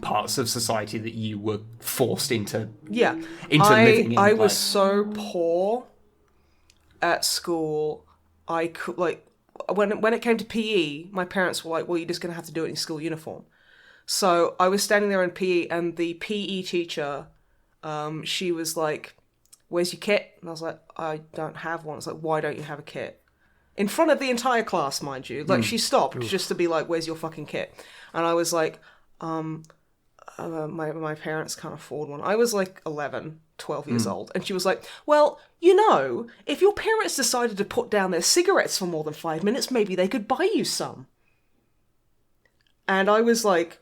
parts of society that you were forced into living in. I was so poor at school. I could like when it came to PE, my parents were like, "Well, you're just gonna have to do it in school uniform." So I was standing there in PE, and the PE teacher, she was like, "Where's your kit?" And I was like, "I don't have one." It's like, "Why don't you have a kit?" In front of the entire class, mind you. Like, she stopped just to be like, "Where's your fucking kit?" And I was like, my parents can't afford one. I was like 11, 12 years old. And she was like, "Well, if your parents decided to put down their cigarettes for more than 5 minutes, maybe they could buy you some." And I was like,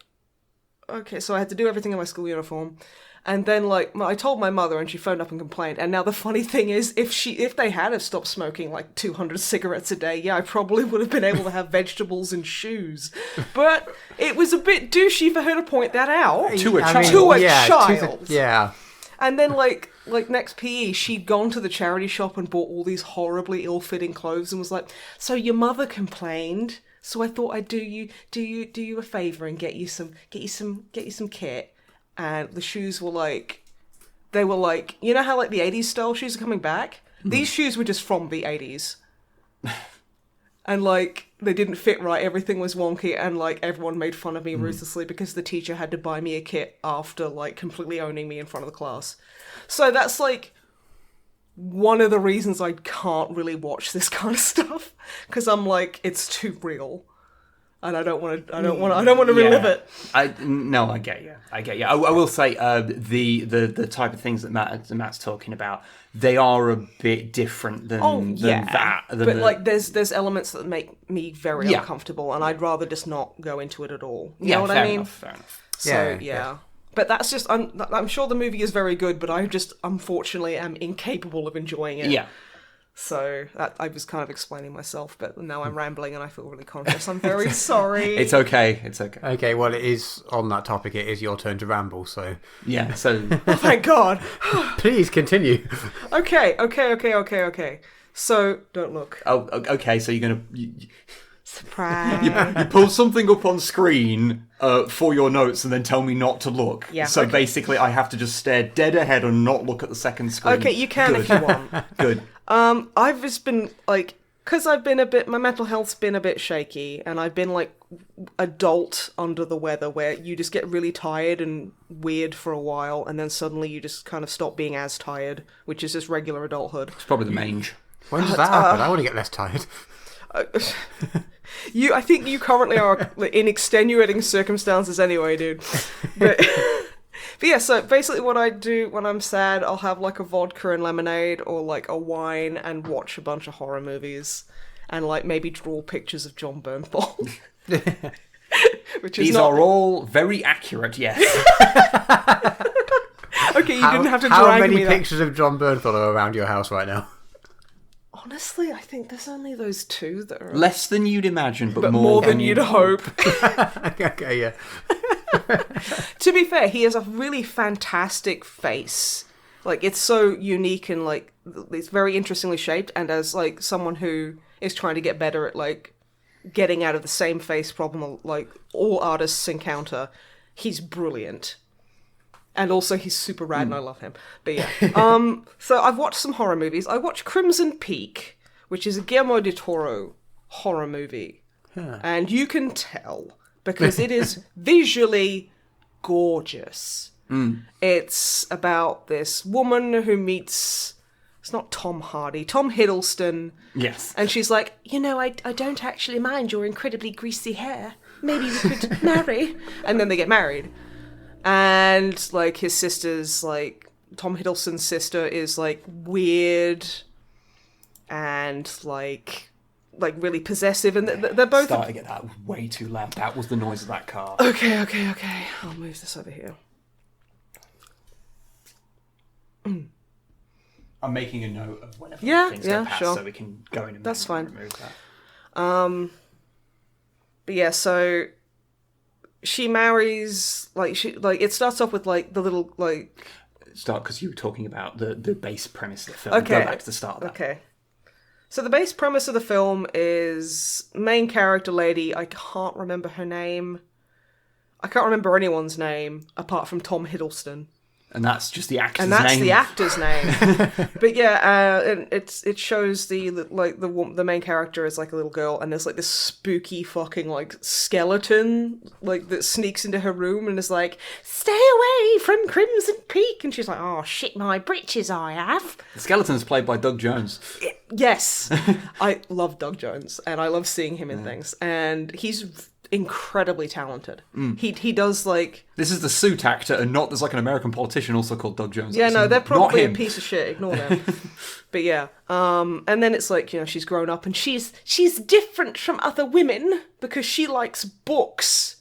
okay, so I had to do everything in my school uniform. And then, like, I told my mother, and she phoned up and complained. And now the funny thing is, if they had have stopped smoking like 200 cigarettes a day, I probably would have been able to have vegetables and shoes. But it was a bit douchey for her to point that out To a child. Yeah. And then, like next PE, she'd gone to the charity shop and bought all these horribly ill-fitting clothes and was like, "So your mother complained, so I thought I'd do you a favour and get you some kit." And the shoes were like, you know how like the 80s style shoes are coming back? These shoes were just from the 80s. And like, they didn't fit right, everything was wonky, and like, everyone made fun of me ruthlessly because the teacher had to buy me a kit after like completely owning me in front of the class. So that's like one of the reasons I can't really watch this kind of stuff, because I'm like, it's too real. And I don't want to relive it. I get you. I will say the type of things that Matt's talking about, they are a bit different than that. Like there's elements that make me very uncomfortable, and I'd rather just not go into it at all. You know what I mean? Fair enough. So yeah. But that's just I'm sure the movie is very good, but I just unfortunately am incapable of enjoying it. Yeah. So I was kind of explaining myself, but now I'm rambling and I feel really conscious. I'm very sorry. It's okay. Okay, well, it is on that topic. It is your turn to ramble, so... Yeah, so... Oh, thank God. Please continue. Okay. So, don't look. Oh, okay, so you're going to... Surprise. You pull something up on screen for your notes and then tell me not to look. Yeah, so okay. basically I have to just stare dead ahead and not look at the second screen. Okay, you can if you want. Good. I've just been, like, because my mental health's been a bit shaky, and I've been, like, adult under the weather, where you just get really tired and weird for a while, and then suddenly you just kind of stop being as tired, which is just regular adulthood. It's probably the mange. When does that happen? I want to get less tired. I think you currently are in extenuating circumstances anyway, dude. But yeah, so basically what I do when I'm sad, I'll have like a vodka and lemonade or like a wine and watch a bunch of horror movies and like maybe draw pictures of John Bernthal. Which is These are all very accurate, yes. Okay, you didn't have to How drag many me pictures of John Bernthal are around your house right now? Honestly, I think there's only those two that are... Less than you'd imagine, but more than you'd hope. Okay, yeah. To be fair, he has a really fantastic face. Like, it's so unique and, like, it's very interestingly shaped. And as, like, someone who is trying to get better at, like, getting out of the same face problem, like, all artists encounter, he's brilliant. And also, he's super rad, and I love him. But yeah. So I've watched some horror movies. I watched Crimson Peak, which is a Guillermo del Toro horror movie. Huh. And you can tell, because it is visually gorgeous. It's about this woman who meets... It's not Tom Hardy, Tom Hiddleston. Yes. And she's like, I don't actually mind your incredibly greasy hair. Maybe we could marry. And then they get married. And, like, his sister's, like, Tom Hiddleston's sister is, like, weird and, like really possessive. And they're both... Starting to get that way too loud. That was the noise of that car. Okay. I'll move this over here. I'm making a note of whenever things yeah, go past sure. so we can go in and That's fine. remove that. But yeah, so... She marries, it starts off with, like, the little, like... Start, because you were talking about the base premise of the film. Okay. Go back to the start of that. Okay. So the base premise of the film is main character lady, I can't remember her name. I can't remember anyone's name, apart from Tom Hiddleston. And that's just the actor's And name. that's the actor's name. But yeah, and it shows the main character is like a little girl, and there's like this spooky fucking like skeleton like that sneaks into her room and is like, "Stay away from Crimson Peak," and she's like, "Oh shit, my britches I have." The skeleton's played by Doug Jones. Yes, I love Doug Jones, and I love seeing him in things, and he's incredibly talented. He does like... This is the suit actor, and not there's like an American politician also called Doug Jones. Yeah, no, they're probably a him. piece of shit. Ignore them. But yeah, and then it's like, she's grown up and she's different from other women because she likes books.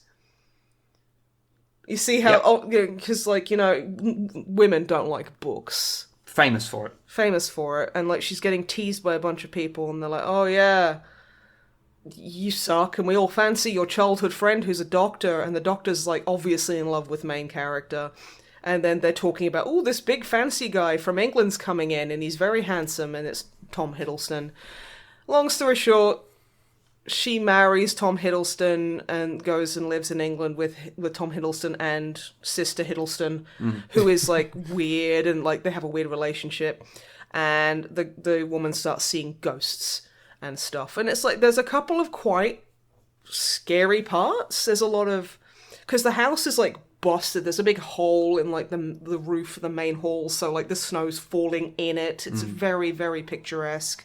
You see how? Because women don't like books. Famous for it. And like she's getting teased by a bunch of people, and they're like, "Oh yeah, you suck," and we all fancy your childhood friend who's a doctor, and the doctor's like obviously in love with main character, and then they're talking about, "Oh, this big fancy guy from England's coming in and he's very handsome," and it's Tom Hiddleston. Long story short, she marries Tom Hiddleston and goes and lives in England with Tom Hiddleston and sister Hiddleston, who is like weird, and like they have a weird relationship, and the woman starts seeing ghosts and stuff. And it's like, there's a couple of quite scary parts. There's a lot of... Because the house is, like, busted. There's a big hole in, like, the roof of the main hall, so, like, the snow's falling in it. It's very, very picturesque.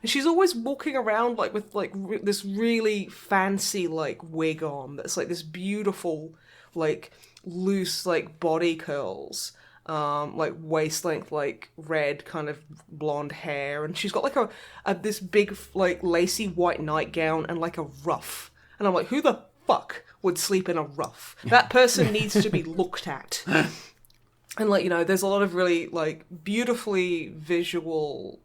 And she's always walking around, like, with, like, this really fancy, like, wig on. That's, like, this beautiful, like, loose, like, body curls. Like waist length, like red kind of blonde hair, and she's got like this big like lacy white nightgown and like a ruff, and I'm like, who the fuck would sleep in a ruff? That person needs to be looked at. And like, there's a lot of really like beautifully visually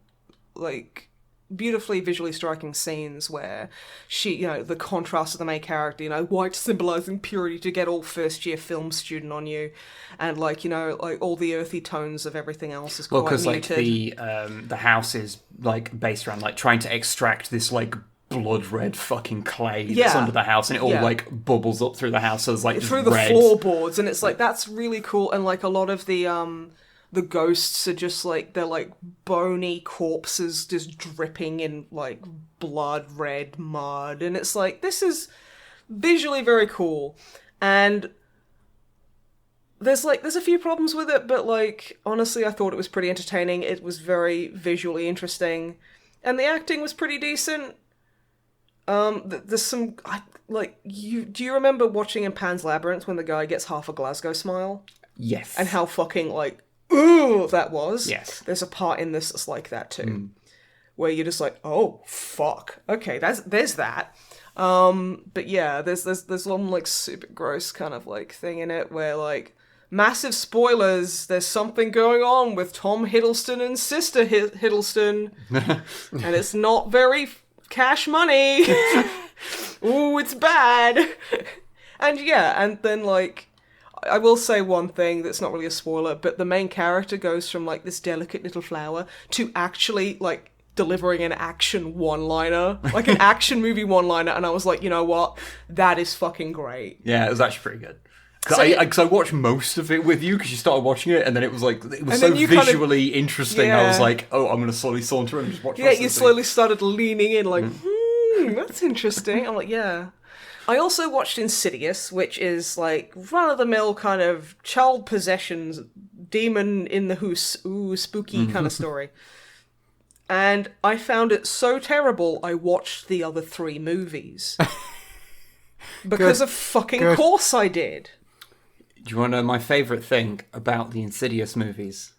striking scenes where she, the contrast of the main character, white symbolizing purity to get all first year film student on you, and like, like all the earthy tones of everything else is quite muted. Because like the house is like based around like trying to extract this like blood red fucking clay that's under the house, and it all like bubbles up through the house, so there's like just through the red. floorboards, and it's like that's really cool. And like a lot of the ghosts are just like they're like bony corpses just dripping in like blood red mud, and it's like this is visually very cool. And there's a few problems with it, but like honestly I thought it was pretty entertaining. It was very visually interesting, and the acting was pretty decent. There's some do you remember watching in Pan's Labyrinth when the guy gets half a Glasgow smile? Yes. And how fucking like ooh that was? Yes. There's a part in this that's like that too. Where you're just like, oh fuck. Okay, there's that. But yeah, there's one like super gross kind of like thing in it where like massive spoilers, there's something going on with Tom Hiddleston and Sister Hiddleston. And it's not very cash money. Ooh, it's bad. And yeah, and then like I will say one thing that's not really a spoiler, but the main character goes from like this delicate little flower to actually like delivering an action one-liner, like an action movie one-liner, and I was like, you know what? That is fucking great. Yeah, it was actually pretty good. Because I watched most of it with you, because you started watching it, and then it was like, it was so visually interesting, I was like, oh, I'm going to slowly saunter and just watch the rest of you the slowly started leaning in, like, that's interesting. I'm like, yeah. I also watched Insidious, which is like run-of-the-mill kind of child possessions, demon in the house, ooh, spooky kind of story. And I found it so terrible, I watched the other 3 movies. Because of fucking course I did. Do you want to know my favourite thing about the Insidious movies?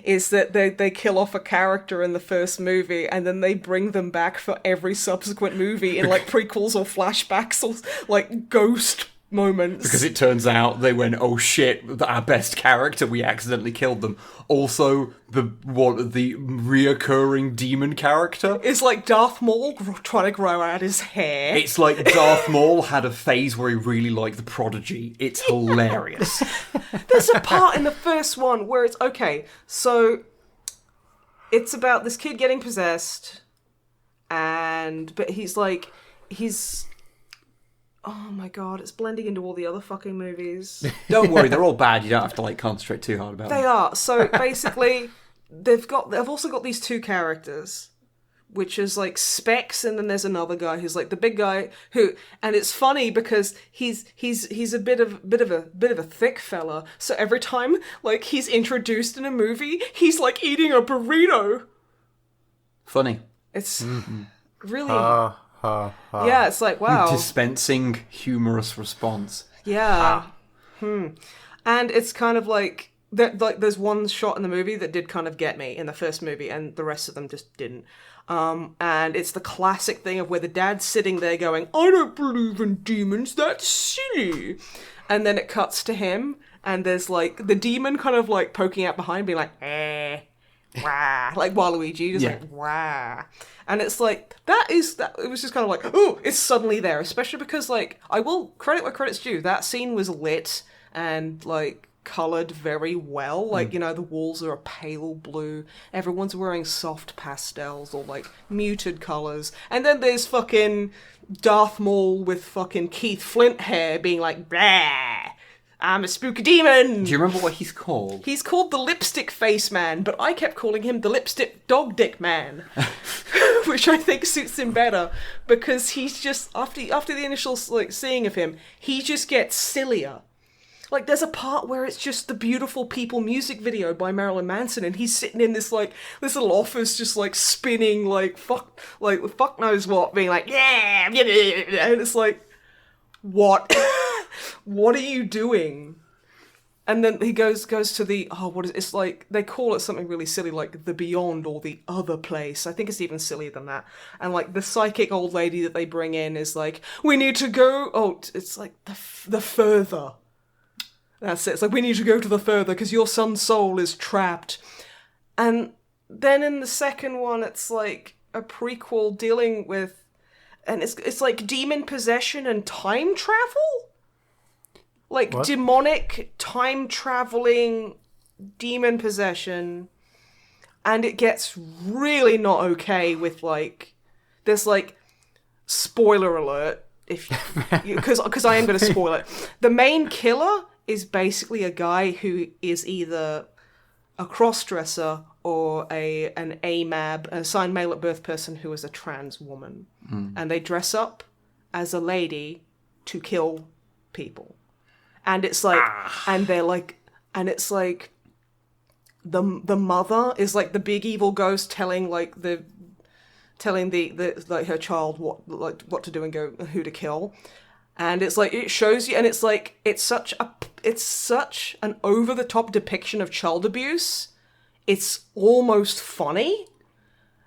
Is that they kill off a character in the first movie and then they bring them back for every subsequent movie in like prequels or flashbacks or like ghost moments. Because it turns out they went, oh shit, our best character, we accidentally killed them. Also, the reoccurring demon character is like Darth Maul trying to grow out his hair. It's like Darth Maul had a phase where he really liked the Prodigy. It's hilarious. There's a part in the first one where it's okay, so it's about this kid getting possessed, but he's oh my god, it's blending into all the other fucking movies. Don't worry, they're all bad. You don't have to like concentrate too hard about them. They are. So basically, they've also got these 2 characters, which is like Specs, and then there's another guy who's like the big guy and it's funny because he's a bit of a thick fella. So every time like he's introduced in a movie, he's like eating a burrito. Funny. It's really. Yeah, it's like, wow. Dispensing humorous response. Yeah. And it's kind of like there's one shot in the movie that did kind of get me in the first movie, and the rest of them just didn't. And it's the classic thing of where the dad's sitting there going, I don't believe in demons, that's silly. And then it cuts to him, and there's like the demon kind of like poking out behind, being like, wah, like Waluigi, just like, wah. And it's like, it was just kind of like, oh, it's suddenly there, especially because, like, I will credit where credit's due, that scene was lit and, like, coloured very well, like, you know, the walls are a pale blue, everyone's wearing soft pastels or, like, muted colours, and then there's fucking Darth Maul with fucking Keith Flint hair being like, blah, I'm a spooky demon! Do you remember what he's called? He's called the Lipstick Face Man, but I kept calling him the Lipstick Dog Dick Man. Which I think suits him better, because he's just, after the initial like seeing of him, he just gets sillier. Like, there's a part where it's just the Beautiful People music video by Marilyn Manson, and he's sitting in this little office just, like, spinning, like, fuck knows what, being like, yeah, and it's like, what? What are you doing? And then he goes to the, it's like, they call it something really silly, like the Beyond or the Other Place. I think it's even sillier than that. And like the psychic old lady that they bring in is like, we need to go, it's like the further. That's it. It's like, we need to go to the further because your son's soul is trapped. And then in the second one, it's like a prequel dealing with, and it's like demon possession and time travel? Like, what? Demonic, time-traveling, demon possession. And it gets really not okay with, like... There's, like, spoiler alert, if because I am going to spoil it. The main killer is basically a guy who is either a cross-dresser or an AMAB, an assigned male at birth person who is a trans woman. And they dress up as a lady to kill people. And it's like, and they're like, and it's like, the mother is like the big evil ghost telling the like her child what to do and who to kill. And it's like, it shows you, and it's like, it's such an over-the-top depiction of child abuse. It's almost funny.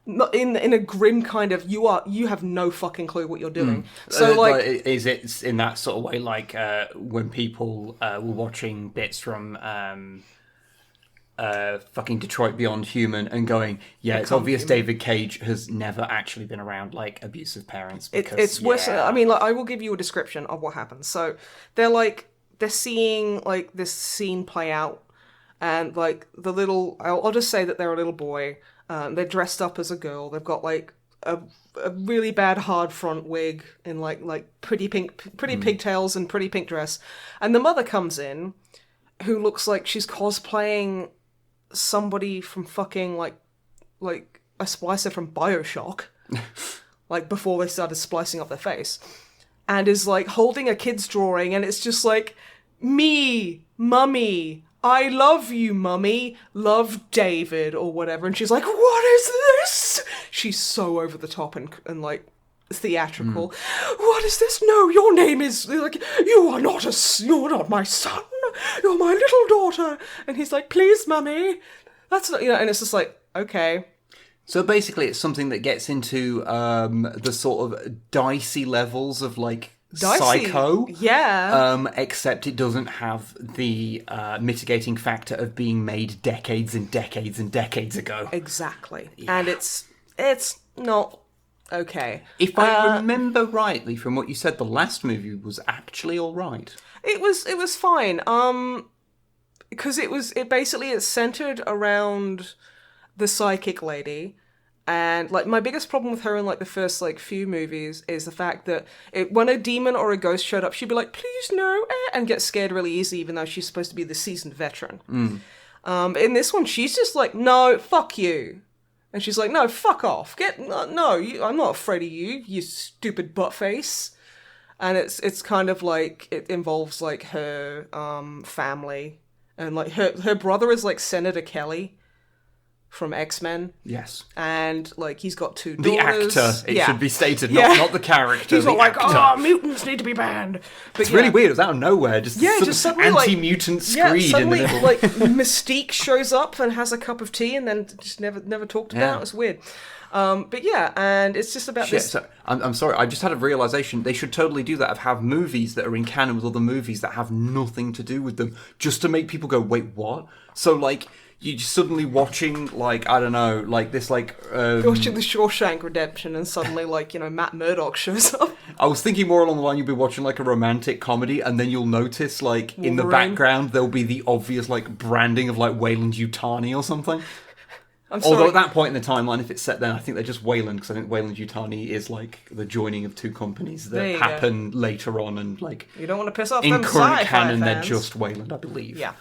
Not in a grim kind of, you have no fucking clue what you're doing. So like, is it in that sort of way, like when people were watching bits from fucking Detroit Beyond Human and going, yeah, it's obvious David Cage has never actually been around like abusive parents. Because, it's worse. I mean, like, I will give you a description of what happens. So they're seeing like this scene play out, and like I'll just say that they're a little boy. They're dressed up as a girl. They've got like a really bad hard front wig and like pretty pigtails and pretty pink dress. And the mother comes in, who looks like she's cosplaying somebody from fucking like a splicer from BioShock, like before they started splicing up their face, and is like holding a kid's drawing, and it's just like, me, mummy, I love you, mummy, love David, or whatever. And she's like, what is this? She's so over the top and like theatrical. What is this? No, your name is like, you're not my son. You're my little daughter. And he's like, please, mummy. That's not, and it's just like, okay. So basically it's something that gets into the sort of dicey levels of like Psycho. Yeah. Except it doesn't have the mitigating factor of being made decades and decades and decades ago. Exactly. Yeah. And it's not okay. If I remember rightly from what you said, the last movie was actually all right. It was fine. Because it's centered around the psychic lady. And like, my biggest problem with her in like the first like few movies is the fact that when a demon or a ghost showed up, she'd be like, please no, and get scared really easy, even though she's supposed to be the seasoned veteran. In this one, she's just like, no, fuck you. And she's like, no, fuck off. I'm not afraid of you, you stupid buttface. And it's kind of like, it involves like her family. And like her brother is like Senator Kelly from X-Men. Yes. And like, he's got two daughters. The actor, it should be stated, not the character. He's not like, mutants need to be banned. But it's really weird. It was out of nowhere. Just suddenly anti-mutant screed in the middle. Like, Mystique shows up and has a cup of tea and then just never talked about. It's weird. But yeah, and it's just about this. So, I'm sorry, I just had a realization. They should totally do that, of have movies that are in canon with other movies that have nothing to do with them, just to make people go, wait, what? So like, you're suddenly watching, like, I don't know, like this, like... You're watching The Shawshank Redemption and suddenly, like, Matt Murdock shows up. I was thinking more along the line, you'll be watching, like, a romantic comedy, and then you'll notice, like, Wolverine. In the background, there'll be the obvious, like, branding of, like, Weyland-Yutani or something. Although at that point in the timeline, if it's set then, I think they're just Weyland, because I think Weyland-Yutani is, like, the joining of two companies that happen later on, and, like... You don't want to piss off in them current sci-fi canon, fans. they're just Weyland, I believe. Yeah.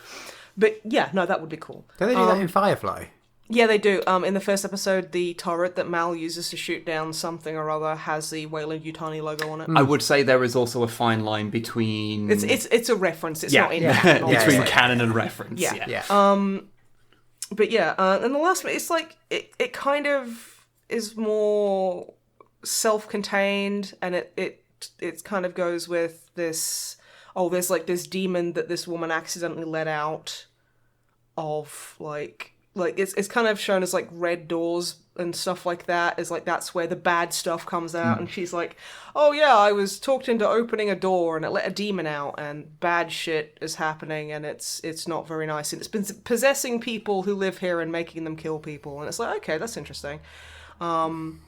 But yeah, no, that would be cool. Don't they do that in Firefly? Yeah, they do. In the first episode, the turret that Mal uses to shoot down something or other has the Weyland-Yutani logo on it. I would say there is also a fine line between... It's a reference. It's not in canon. Between canon and reference. Yeah. But yeah, and the last one, it's like, it kind of is more self-contained, and it kind of goes with this... Oh, there's like this demon that this woman accidentally let out of like it's kind of shown as like red doors and stuff like that. Is like, that's where the bad stuff comes out. And she's like, oh yeah, I was talked into opening a door and it let a demon out and bad shit is happening and it's not very nice. And it's been possessing people who live here and making them kill people. And it's like, okay, that's interesting. And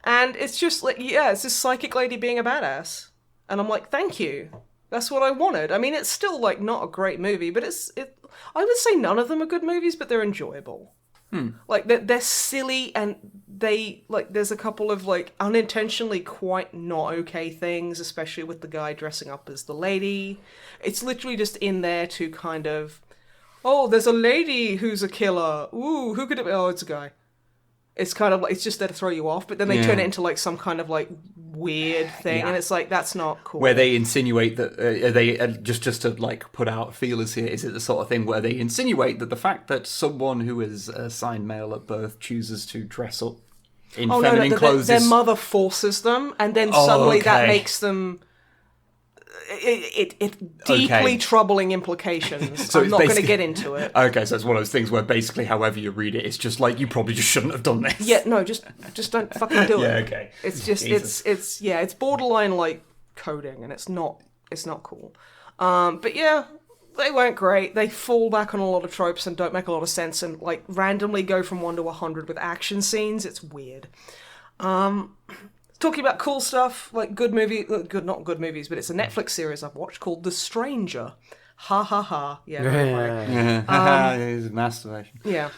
it's just like, yeah, it's this psychic lady being a badass. And I'm like, thank you. That's what I wanted. I mean, it's still, like, not a great movie, but I would say none of them are good movies, but they're enjoyable. Like they're silly, and they like there's a couple of like unintentionally quite not okay things, especially with the guy dressing up as the lady. It's literally just in there to kind of, oh, there's a lady who's a killer. Ooh, who could it be? Oh, it's a guy. It's kind of like, it's just there to throw you off, but then they turn it into like some kind of like weird thing, and it's like, that's not cool. Where they insinuate that they just to like put out feelers here, is it the sort of thing where they insinuate that the fact that someone who is assigned male at birth chooses to dress up in feminine clothes, their mother forces them, and then suddenly that makes them. It deeply troubling implications. So I'm not going to get into it. Okay, so it's one of those things where basically, however you read it, it's just like you probably just shouldn't have done this. Yeah, no, just don't fucking do it. Yeah, okay. It's just it's borderline like coding, and it's not cool. But yeah, they weren't great. They fall back on a lot of tropes and don't make a lot of sense, and like randomly go from 1 to 100 with action scenes. It's weird. Talking about cool stuff, like not good movies, but it's a Netflix series I've watched called The Stranger. Ha ha ha. Yeah, very funny. It's masturbation. Yeah.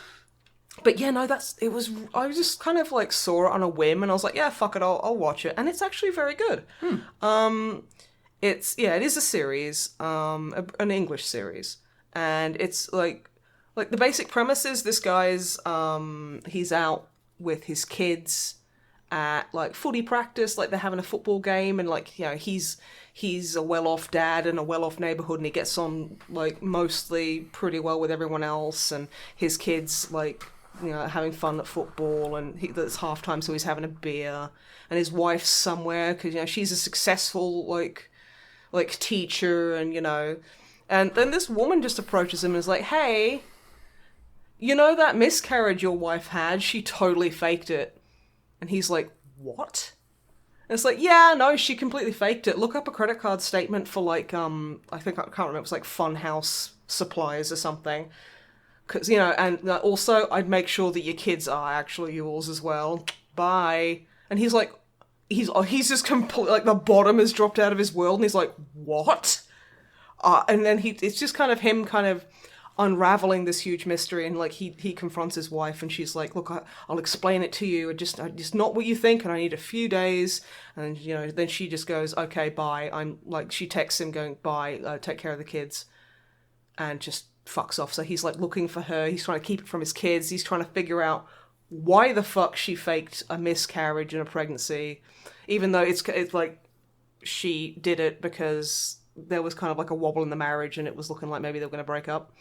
But yeah, no, I just kind of like saw it on a whim, and I was like, yeah, fuck it, I'll watch it. And it's actually very good. It is a series, an English series. And it's like the basic premise is this guy's, he's out with his kids at like footy practice, like they're having a football game, and like, you know, he's a well-off dad in a well-off neighborhood, and he gets on like mostly pretty well with everyone else, and his kids like, you know, having fun at football, and it's halftime, so he's having a beer, and his wife's somewhere because, you know, she's a successful like teacher, and, you know, and then this woman just approaches him and is like, hey, you know that miscarriage your wife had, she totally faked it. And he's like, what? And it's like, yeah, no, she completely faked it. Look up a credit card statement for like, I can't remember, it was like Funhouse Supplies or something. Because, you know, and also I'd make sure that your kids are actually yours as well. Bye. And he's like, he's just completely, like the bottom has dropped out of his world, and he's like, what? And then it's just kind of him kind of unraveling this huge mystery, and like he confronts his wife, and she's like, look, I'll explain it to you, just not what you think, and I need a few days. And, you know, then she just goes, okay, bye. I'm like, she texts him going, bye, take care of the kids, and just fucks off. So he's like looking for her, he's trying to keep it from his kids, he's trying to figure out why the fuck she faked a miscarriage and a pregnancy, even though it's like she did it because there was kind of like a wobble in the marriage, and it was looking like maybe they were going to break up.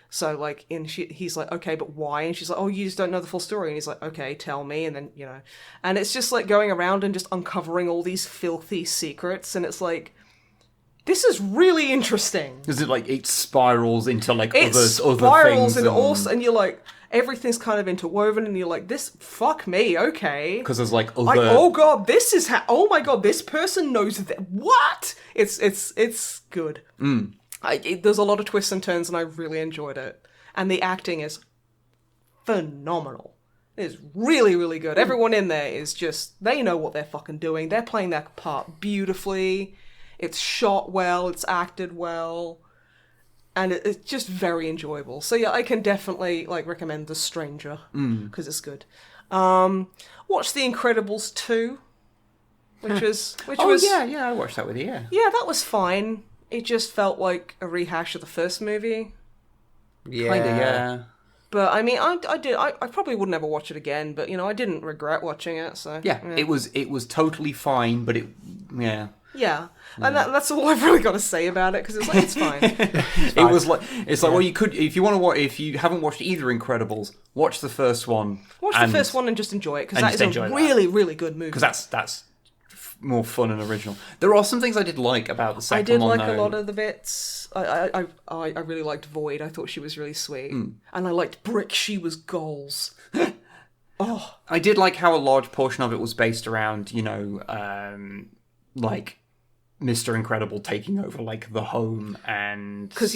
So, like, he's like, okay, but why? And she's like, oh, you just don't know the full story. And he's like, okay, tell me. And then, you know, and it's just like going around and just uncovering all these filthy secrets. And it's like, this is really interesting. Is it like it spirals into like other things? And you're like, everything's kind of interwoven, and you're like, fuck me, okay. Because there's like other... Like, oh god, this is oh my god, this person knows that. What? It's good. There's a lot of twists and turns, and I really enjoyed it. And the acting is phenomenal. It is really, really good. Everyone in there is just, they know what they're fucking doing. They're playing their part beautifully. It's shot well, it's acted well, and it's just very enjoyable. So yeah, I can definitely like recommend The Stranger, because it's good. Watch The Incredibles 2, which was... yeah, I watched that with you, yeah. Yeah, that was fine. It just felt like a rehash of the first movie. Yeah. Kinda, yeah. But I mean, I probably would never watch it again, but, you know, I didn't regret watching it, so... Yeah. It was totally fine, but yeah. Yeah, and that's all I've really got to say about it, because it's like, it's fine. Well, you could, if you want to watch, if you haven't watched either Incredibles, watch the first one. Watch the first one and just enjoy it, because that is a really, really good movie. Because that's more fun and original. There are some things I did like about the second one. I did like a lot of the bits. I really liked Void. I thought she was really sweet, and I liked Brick. She was goals. Oh, I did like how a large portion of it was based around, you know, like Mr. Incredible taking over like the home, and because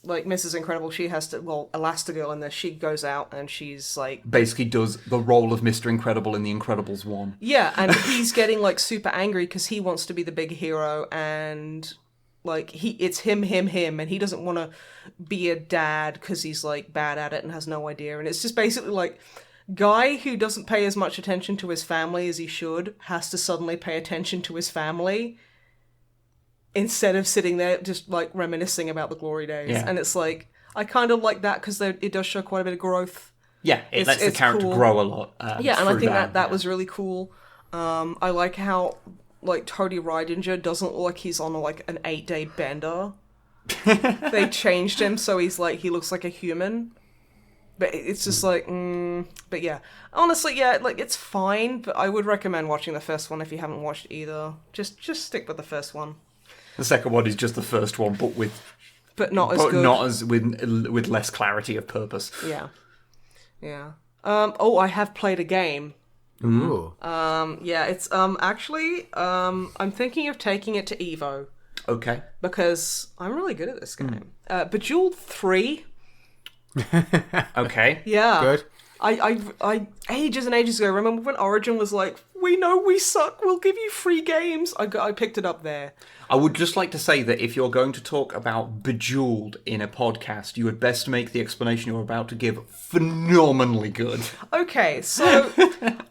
like Mrs. Incredible, she has to, Elastigirl in there, she goes out and she's like basically does the role of Mr. Incredible in The Incredibles 1. Yeah, and he's getting like super angry because he wants to be the big hero, and like it's him, and he doesn't want to be a dad because he's like bad at it and has no idea. And it's just basically like guy who doesn't pay as much attention to his family as he should has to suddenly pay attention to his family instead of sitting there just like reminiscing about the glory days. Yeah. And it's like I kind of like that because it does show quite a bit of growth. Yeah, it lets the character cool. grow a lot. Yeah, and I think that yeah. was really cool. I like how like Tony Rydinger doesn't look like he's on like an 8-day bender. They changed him so he looks like a human. But it's just like, but yeah. Honestly, yeah, like it's fine, but I would recommend watching the first one if you haven't watched either. Just stick with the first one. The second one is just the first one, but not as good. Not as with less clarity of purpose. Yeah. Yeah. I have played a game. Ooh. Yeah, it's actually I'm thinking of taking it to Evo. Okay. Because I'm really good at this game. Bejeweled 3. Okay. Yeah. Good. I ages and ages ago, remember when Origin was like, we know we suck, we'll give you free games? I picked it up there. I would just like to say that if you're going to talk about Bejeweled in a podcast, you would best make the explanation you're about to give phenomenally good. Okay, so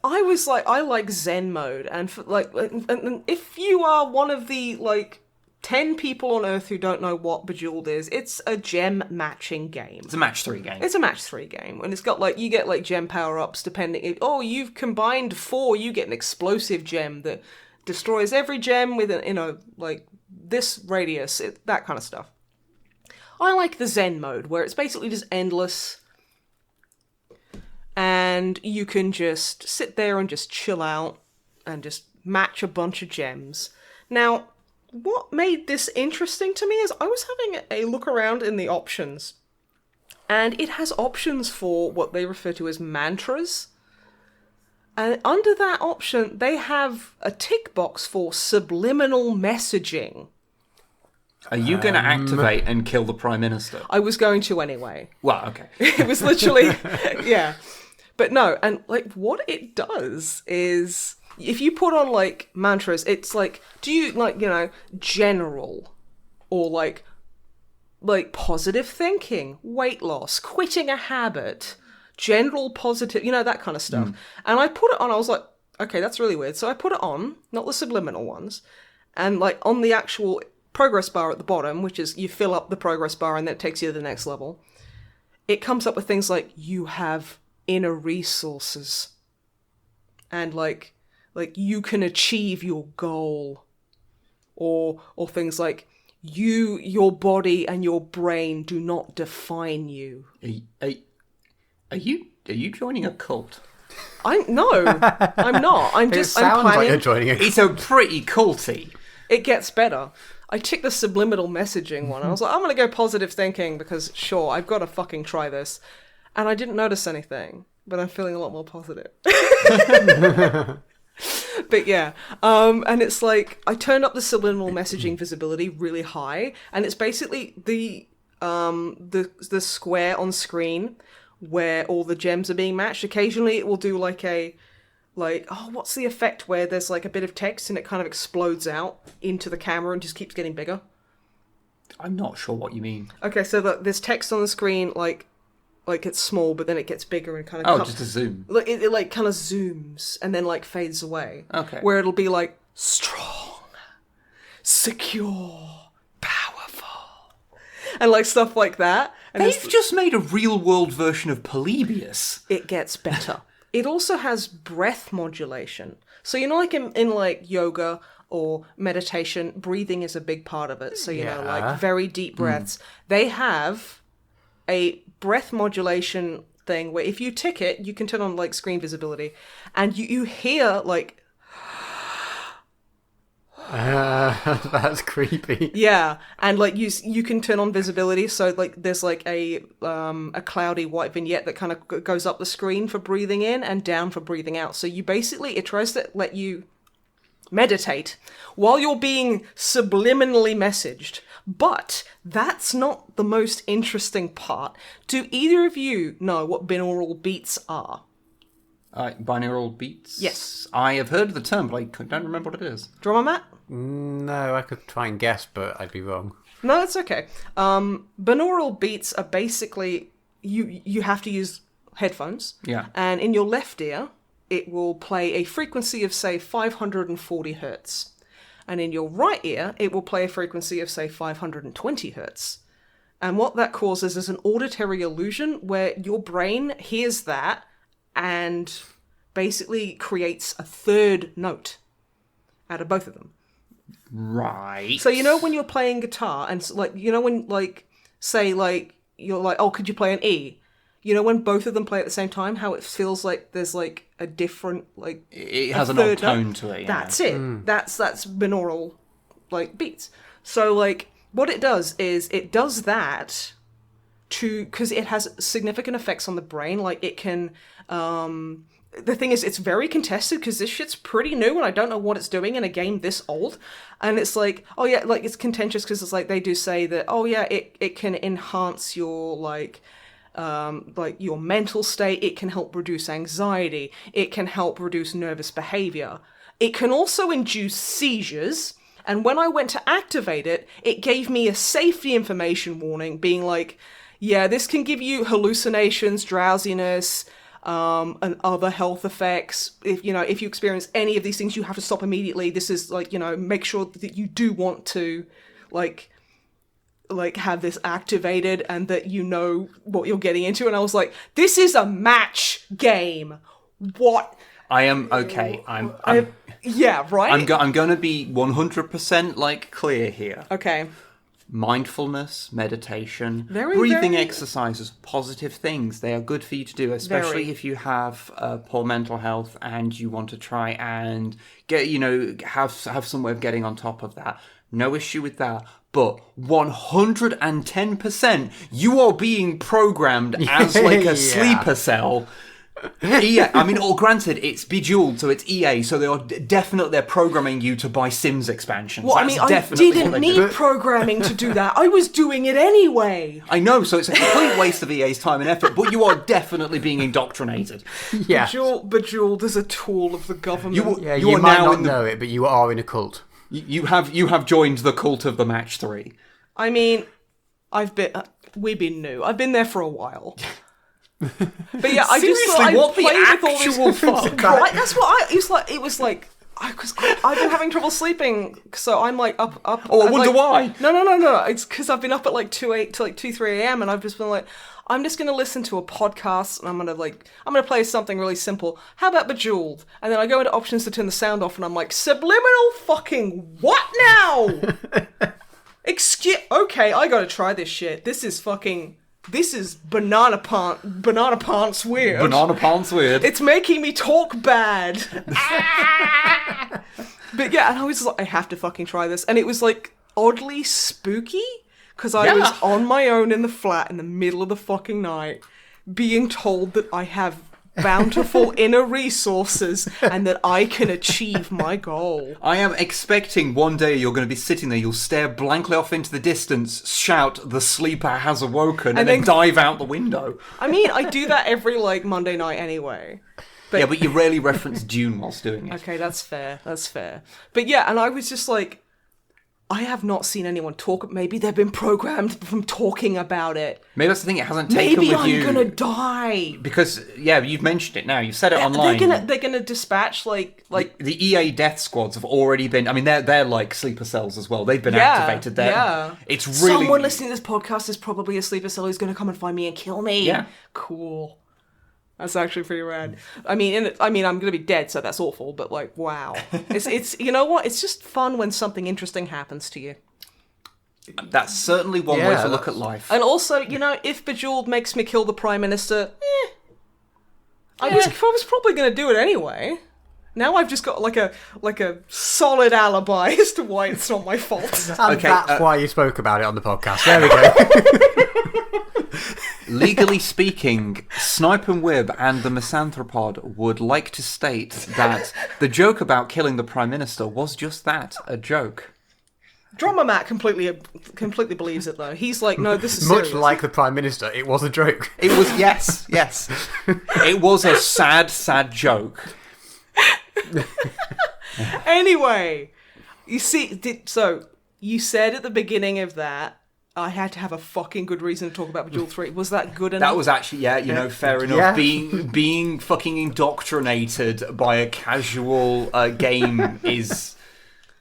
I was like, I like Zen mode, and and if you are one of the like 10 people on Earth who don't know what Bejeweled is, it's a gem matching game. It's a match 3 game. It's a match 3 game, and it's got like you get like gem power ups depending. You've combined 4, you get an explosive gem that destroys every gem within like this radius, that kind of stuff. I like the Zen mode where it's basically just endless, and you can just sit there and just chill out and just match a bunch of gems. Now, what made this interesting to me is I was having a look around in the options, and it has options for what they refer to as mantras. And under that option, they have a tick box for subliminal messaging. Are you going to activate and kill the Prime Minister? I was going to anyway. Well, okay. It was literally, yeah. But no, and like what it does is, if you put on like mantras, it's like, do you like, general or like positive thinking, weight loss, quitting a habit, general positive, that kind of stuff. And I put it on, I was like, okay, that's really weird. So I put it on, not the subliminal ones, and like on the actual progress bar at the bottom, which is you fill up the progress bar and then it takes you to the next level. It comes up with things like you have inner resources and like you can achieve your goal, or things like your body and your brain do not define you. Are you joining a cult? No, I'm not. I'm It sounds like you're joining It's a pretty culty. It gets better. I ticked the subliminal messaging one. I was like, I'm going to go positive thinking because, sure, I've got to fucking try this. And I didn't notice anything, but I'm feeling a lot more positive. But yeah, and it's like, I turned up the subliminal messaging visibility really high, and it's basically the square on screen where all the gems are being matched. Occasionally it will do what's the effect where there's like a bit of text and it kind of explodes out into the camera and just keeps getting bigger? I'm not sure what you mean. Okay, so there's text on the screen, like it's small, but then it gets bigger and kind of... just a zoom. Like it like kind of zooms and then like fades away. Okay. Where it'll be like, strong, secure, powerful, and like stuff like that. And They've just made a real-world version of Polybius. it gets better. It also has breath modulation. So, like in like yoga or meditation, breathing is a big part of it. So, like very deep breaths. They have a breath modulation thing where if you tick it, you can turn on like screen visibility and you hear like... That's creepy. Yeah, and like you can turn on visibility, so like there's like a cloudy white vignette that kind of goes up the screen for breathing in and down for breathing out. So you basically, it tries to let you meditate while you're being subliminally messaged. But that's not the most interesting part. Do either of you know what binaural beats are? Binaural beats? Yes. I have heard of the term, but I don't remember what it is. Drummer Matt? No, I could try and guess, but I'd be wrong. No, that's okay. Binaural beats are basically you have to use headphones. Yeah. And in your left ear, it will play a frequency of, say, 540 hertz. And in your right ear, it will play a frequency of, say, 520 hertz. And what that causes is an auditory illusion where your brain hears that and basically creates a third note out of both of them. Right. So, you know, when you're playing guitar and, like, you know, when, like, say, like, you're like, oh, could you play an E? You know, when both of them play at the same time, how it feels like there's, like, a different, like... It has an odd tone to it, yeah. That's it. That's binaural, like, beats. So, like, what it does is it does that because it has significant effects on the brain. Like, it can... the thing is, it's very contested because this shit's pretty new and I don't know what it's doing in a game this old. And it's like, oh yeah, like, it's contentious because it's like, they do say that, oh yeah, it can enhance your, like your mental state. It can help reduce anxiety. It can help reduce nervous behavior. It can also induce seizures. And when I went to activate it, it gave me a safety information warning being like, yeah, this can give you hallucinations, drowsiness, and other health effects. If you experience any of these things, you have to stop immediately. This is like, make sure that you do want to like have this activated and that you know what you're getting into. And I was like, this is a match game. What? I am okay. Yeah, right? I'm going to be 100% like clear here. Okay. Mindfulness, meditation, Very, breathing very... exercises, positive things. They are good for you to do, especially if you have poor mental health and you want to try and get, have some way of getting on top of that. No issue with that. But 110%, you are being programmed as like a sleeper cell. EA, I mean, or granted, it's Bejeweled, so it's EA, so they're programming you to buy Sims expansions. Well, I mean, I didn't need programming to do that. I was doing it anyway. I know, so it's a complete waste of EA's time and effort, but you are definitely being indoctrinated. Yeah. Bejeweled is a tool of the government. You might not know it, but you are in a cult. You have joined the cult of the match 3. I mean, we've been new. I've been there for a while. But yeah, I just thought I'd play with all this fuck. Right? That's what it was like. Because I've been having trouble sleeping, so I'm like up. Oh, I wonder why. No. It's because I've been up at like 2-3 a.m. and I've just been like, I'm just gonna listen to a podcast and I'm gonna play something really simple. How about Bejeweled? And then I go into options to turn the sound off and I'm like, subliminal fucking what now? Okay, I gotta try this shit. This is banana pants weird. Banana pants weird. It's making me talk bad. But yeah, and I was like, I have to fucking try this. And it was like oddly spooky because I was on my own in the flat in the middle of the fucking night being told that I have bountiful inner resources and that I can achieve my goal. I am expecting one day you're going to be sitting there, you'll stare blankly off into the distance, shout, "The sleeper has awoken," and then dive out the window. I mean, I do that every, Monday night anyway. But... Yeah, but you rarely reference Dune whilst doing it. Okay, that's fair. But yeah, and I was just like, I have not seen anyone talk. Maybe they've been programmed from talking about it. Maybe that's the thing. It hasn't taken with you. Maybe I'm gonna die. Because you've mentioned it now. You've said it online. They're gonna dispatch like the EA death squads have already been. I mean, they're like sleeper cells as well. They've been activated there. Yeah. It's really someone listening to this podcast is probably a sleeper cell who's gonna come and find me and kill me. Yeah. Cool. That's actually pretty rad. I mean, I'm gonna be dead, so that's awful. But wow, it's you know what? It's just fun when something interesting happens to you. That's certainly one way to look at life. And also, if Bejeweled makes me kill the Prime Minister, I was probably going to do it anyway. Now I've just got like a solid alibi as to why it's not my fault. And that's why you spoke about it on the podcast. There we go. Legally speaking, Snipe and Wib and the MisanthroPod would like to state that the joke about killing the Prime Minister was just that, a joke. Drummer Matt completely believes it though. He's like, no, this is Much serious. like the Prime Minister, it was a joke. It was, yes. It was a sad joke. Anyway, you see, so you said at the beginning of that, I had to have a fucking good reason to talk about Bejeweled 3. Was that good enough? That was actually, fair enough. Yeah. Being fucking indoctrinated by a casual game is,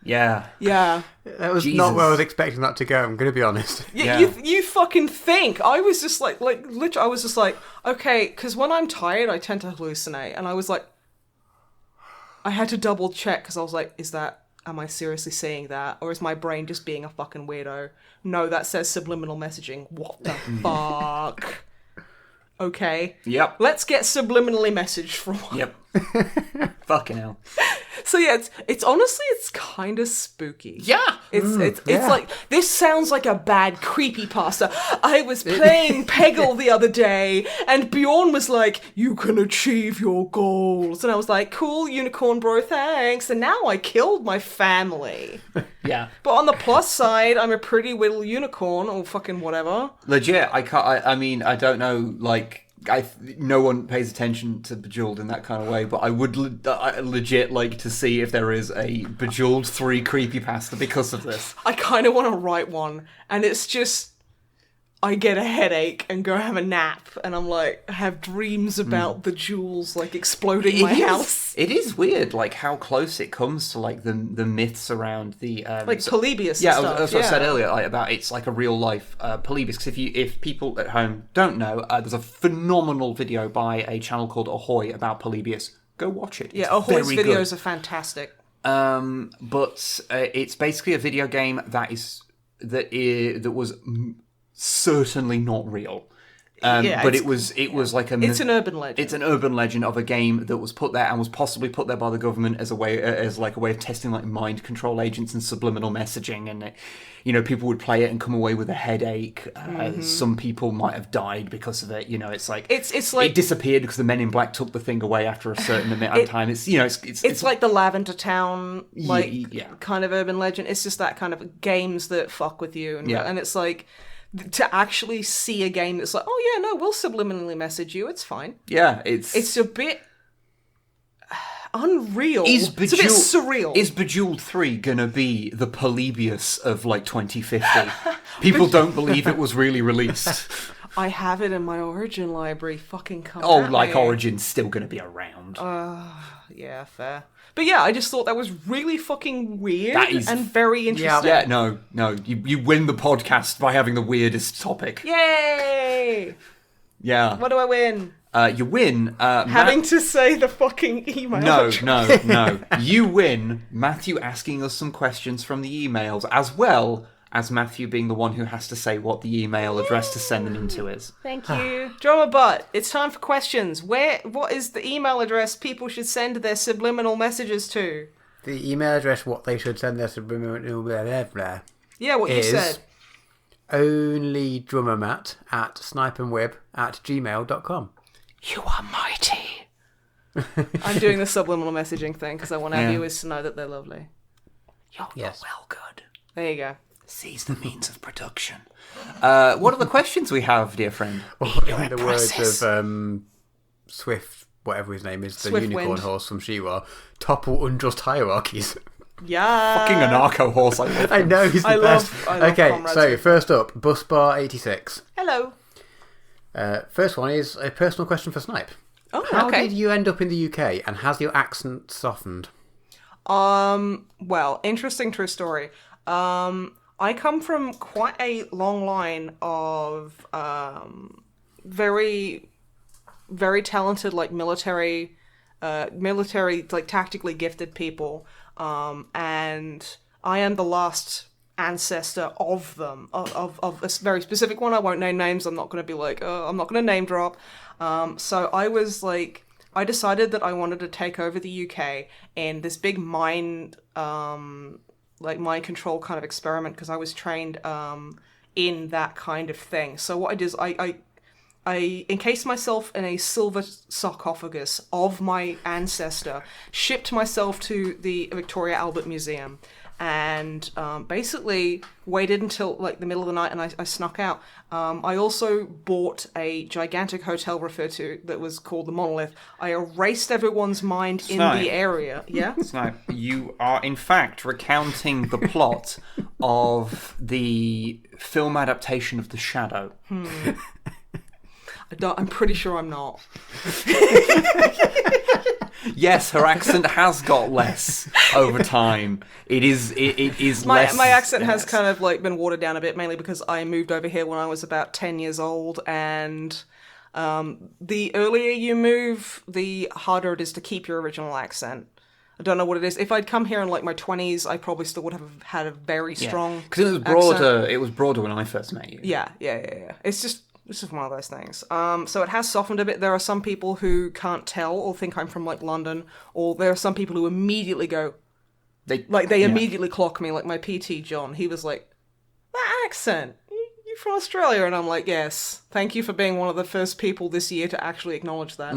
Yeah. That was Jesus. not where I was expecting that to go, I'm going to be honest. Yeah. You fucking think. I was just like literally, I was just like, okay, because when I'm tired, I tend to hallucinate. And I was like, I had to double check because I was like, am I seriously seeing that? Or is my brain just being a fucking weirdo? No, that says subliminal messaging. What the fuck? Okay. Yep. Let's get subliminally messaged for a while. Yep. Fucking hell. So yeah, it's honestly, it's kind of spooky. Yeah. It's yeah. like, this sounds like a bad creepypasta. I was playing Peggle the other day, and Bjorn was like, you can achieve your goals. And I was like, cool, unicorn bro, thanks. And now I killed my family. Yeah. But on the plus side, I'm a pretty little unicorn, or fucking whatever. Legit, I can't. I mean, I don't know. Like, no one pays attention to Bejeweled in that kind of way, but I would legit like to see if there is a Bejeweled 3 creepypasta because of this. I kind of want to write one, and it's just, I get a headache and go have a nap, and I'm like, I have dreams about the jewels like exploding my house. It is weird, like how close it comes to like the myths around the Like Polybius Yeah, and stuff. that's what I said earlier, like, about it's like a real life Polybius. Because if people at home don't know, there's a phenomenal video by a channel called Ahoy about Polybius. Go watch it. Yeah, It's Ahoy's very videos good. are fantastic. But it's basically a video game that was certainly not real. Yeah, but it was like It's an urban legend. It's an urban legend of a game that was put there and was possibly put there by the government as a way of testing like mind control agents and subliminal messaging, and people would play it and come away with a headache. Some people might have died because of it. It's like it disappeared because the Men in Black took the thing away after a certain amount of time. It's like the Lavender Town yeah. kind of urban legend. It's just that kind of games that fuck with you, and it's like, to actually see a game that's like, oh yeah, no, we'll subliminally message you, it's fine. Yeah, It's a bit unreal. It's a bit surreal. Is Bejeweled 3 gonna be the Polybius of like 2050? People don't believe it was really released. I have it in my Origin library. Fucking come at like me. Origin's still gonna be around. Yeah, fair. But yeah, I just thought that was really fucking weird That is- and very interesting. Yeah, no, you win the podcast by having the weirdest topic. Yay! Yeah. What do I win? You win. Having to say the fucking email. No. You win Matthew asking us some questions from the emails, as well as Matthew being the one who has to say what the email address to send them into is. Thank you. Drama Butt, it's time for questions. What is the email address people should send their subliminal messages to? The email address, what they should send their subliminal blah, Yeah, what you is said. onlydrummermatt at snipeandweb@gmail.com. You are mighty. I'm doing the subliminal messaging thing because I want our viewers to know that they're lovely. You're well good. There you go. Seize the means of production. What are the questions we have, dear friend? In the words of Swift, whatever his name is, the Swift unicorn Wind. horse from She-Ra, topple unjust hierarchies. Yeah. Fucking anarcho horse. I love I him. know, he's the I best. love Okay, Comrade so Swift. first up, Busbar86. Hello. First one is a personal question for Snipe. Oh, How okay. did you end up in the UK, and has your accent softened? Well, interesting true story. I come from quite a long line of very, very talented, like military, like tactically gifted people, and I am the last ancestor of them, of a very specific one. I won't name names. I'm not going to be like, I'm not going to name drop. So I was like, I decided that I wanted to take over the UK in this big mind control kind of experiment, because I was trained in that kind of thing. So what I did is I encased myself in a silver sarcophagus of my ancestor, shipped myself to the Victoria Albert Museum, and basically waited until like the middle of the night, and I snuck out. I also bought a gigantic hotel referred to that was called the Monolith. I erased everyone's mind in the area. Yeah? Snipe, you are in fact recounting the plot of the film adaptation of The Shadow. I'm pretty sure I'm not. Yes, her accent has got less over time. It is less. My accent has kind of like been watered down a bit, mainly because I moved over here when I was about 10 years old, and the earlier you move, the harder it is to keep your original accent. I don't know what it is. If I'd come here in like my 20s, I probably still would have had a very strong because it was broader. Accent. It was broader when I first met you. Yeah. It's just one of those things. So it has softened a bit. There are some people who can't tell or think I'm from like London, or there are some people who immediately go, they immediately clock me. Like my PT John, he was like, that accent. You from Australia? And I'm like, yes. Thank you for being one of the first people this year to actually acknowledge that.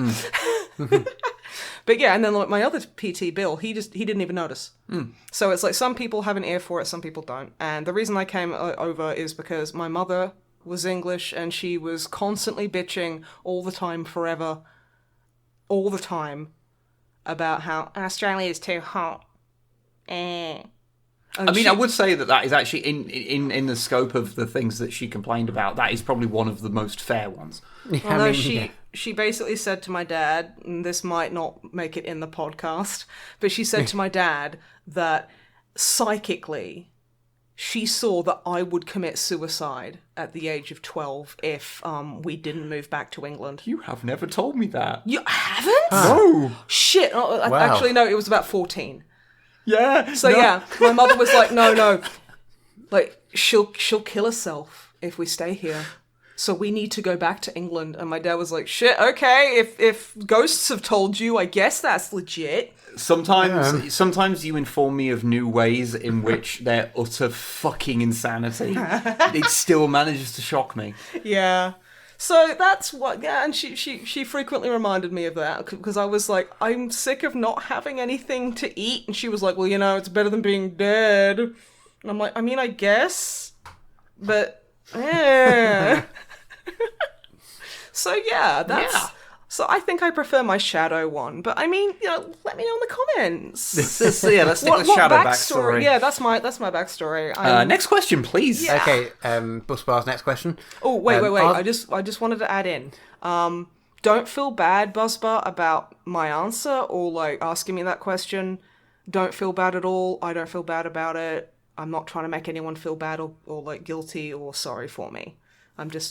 But yeah, and then like my other PT, Bill, he didn't even notice. So it's like some people have an ear for it, some people don't. And the reason I came over is because my mother was English and she was constantly bitching all the time, forever, all the time, about how Australia is too hot. I would say that is actually in the scope of the things that she complained about. That is probably one of the most fair ones. Although she basically said to my dad, and this might not make it in the podcast, but she said to my dad that psychically she saw that I would commit suicide at the age of 12 if we didn't move back to England. You have never told me that. You haven't? No. Shit. Wow. Actually, no, it was about 14. Yeah. So yeah, my mother was like, no. Like, she'll kill herself if we stay here. So we need to go back to England. And my dad was like, shit, okay, if ghosts have told you, I guess that's legit. Sometimes you inform me of new ways in which they're utter fucking insanity. It still manages to shock me. Yeah. So that's what, yeah, and she frequently reminded me of that, because I was like, I'm sick of not having anything to eat. And she was like, well, it's better than being dead. And I'm like, I mean, I guess, but, yeah. So yeah, so I think I prefer my shadow one, but I mean, let me know in the comments. Let's stick with shadow backstory. Yeah, that's my backstory. Next question, please. Yeah. Okay, Busbar's next question. Oh, wait. I just wanted to add in. Don't feel bad, Buzzbar, about my answer or like asking me that question. Don't feel bad at all. I don't feel bad about it. I'm not trying to make anyone feel bad or like guilty or sorry for me.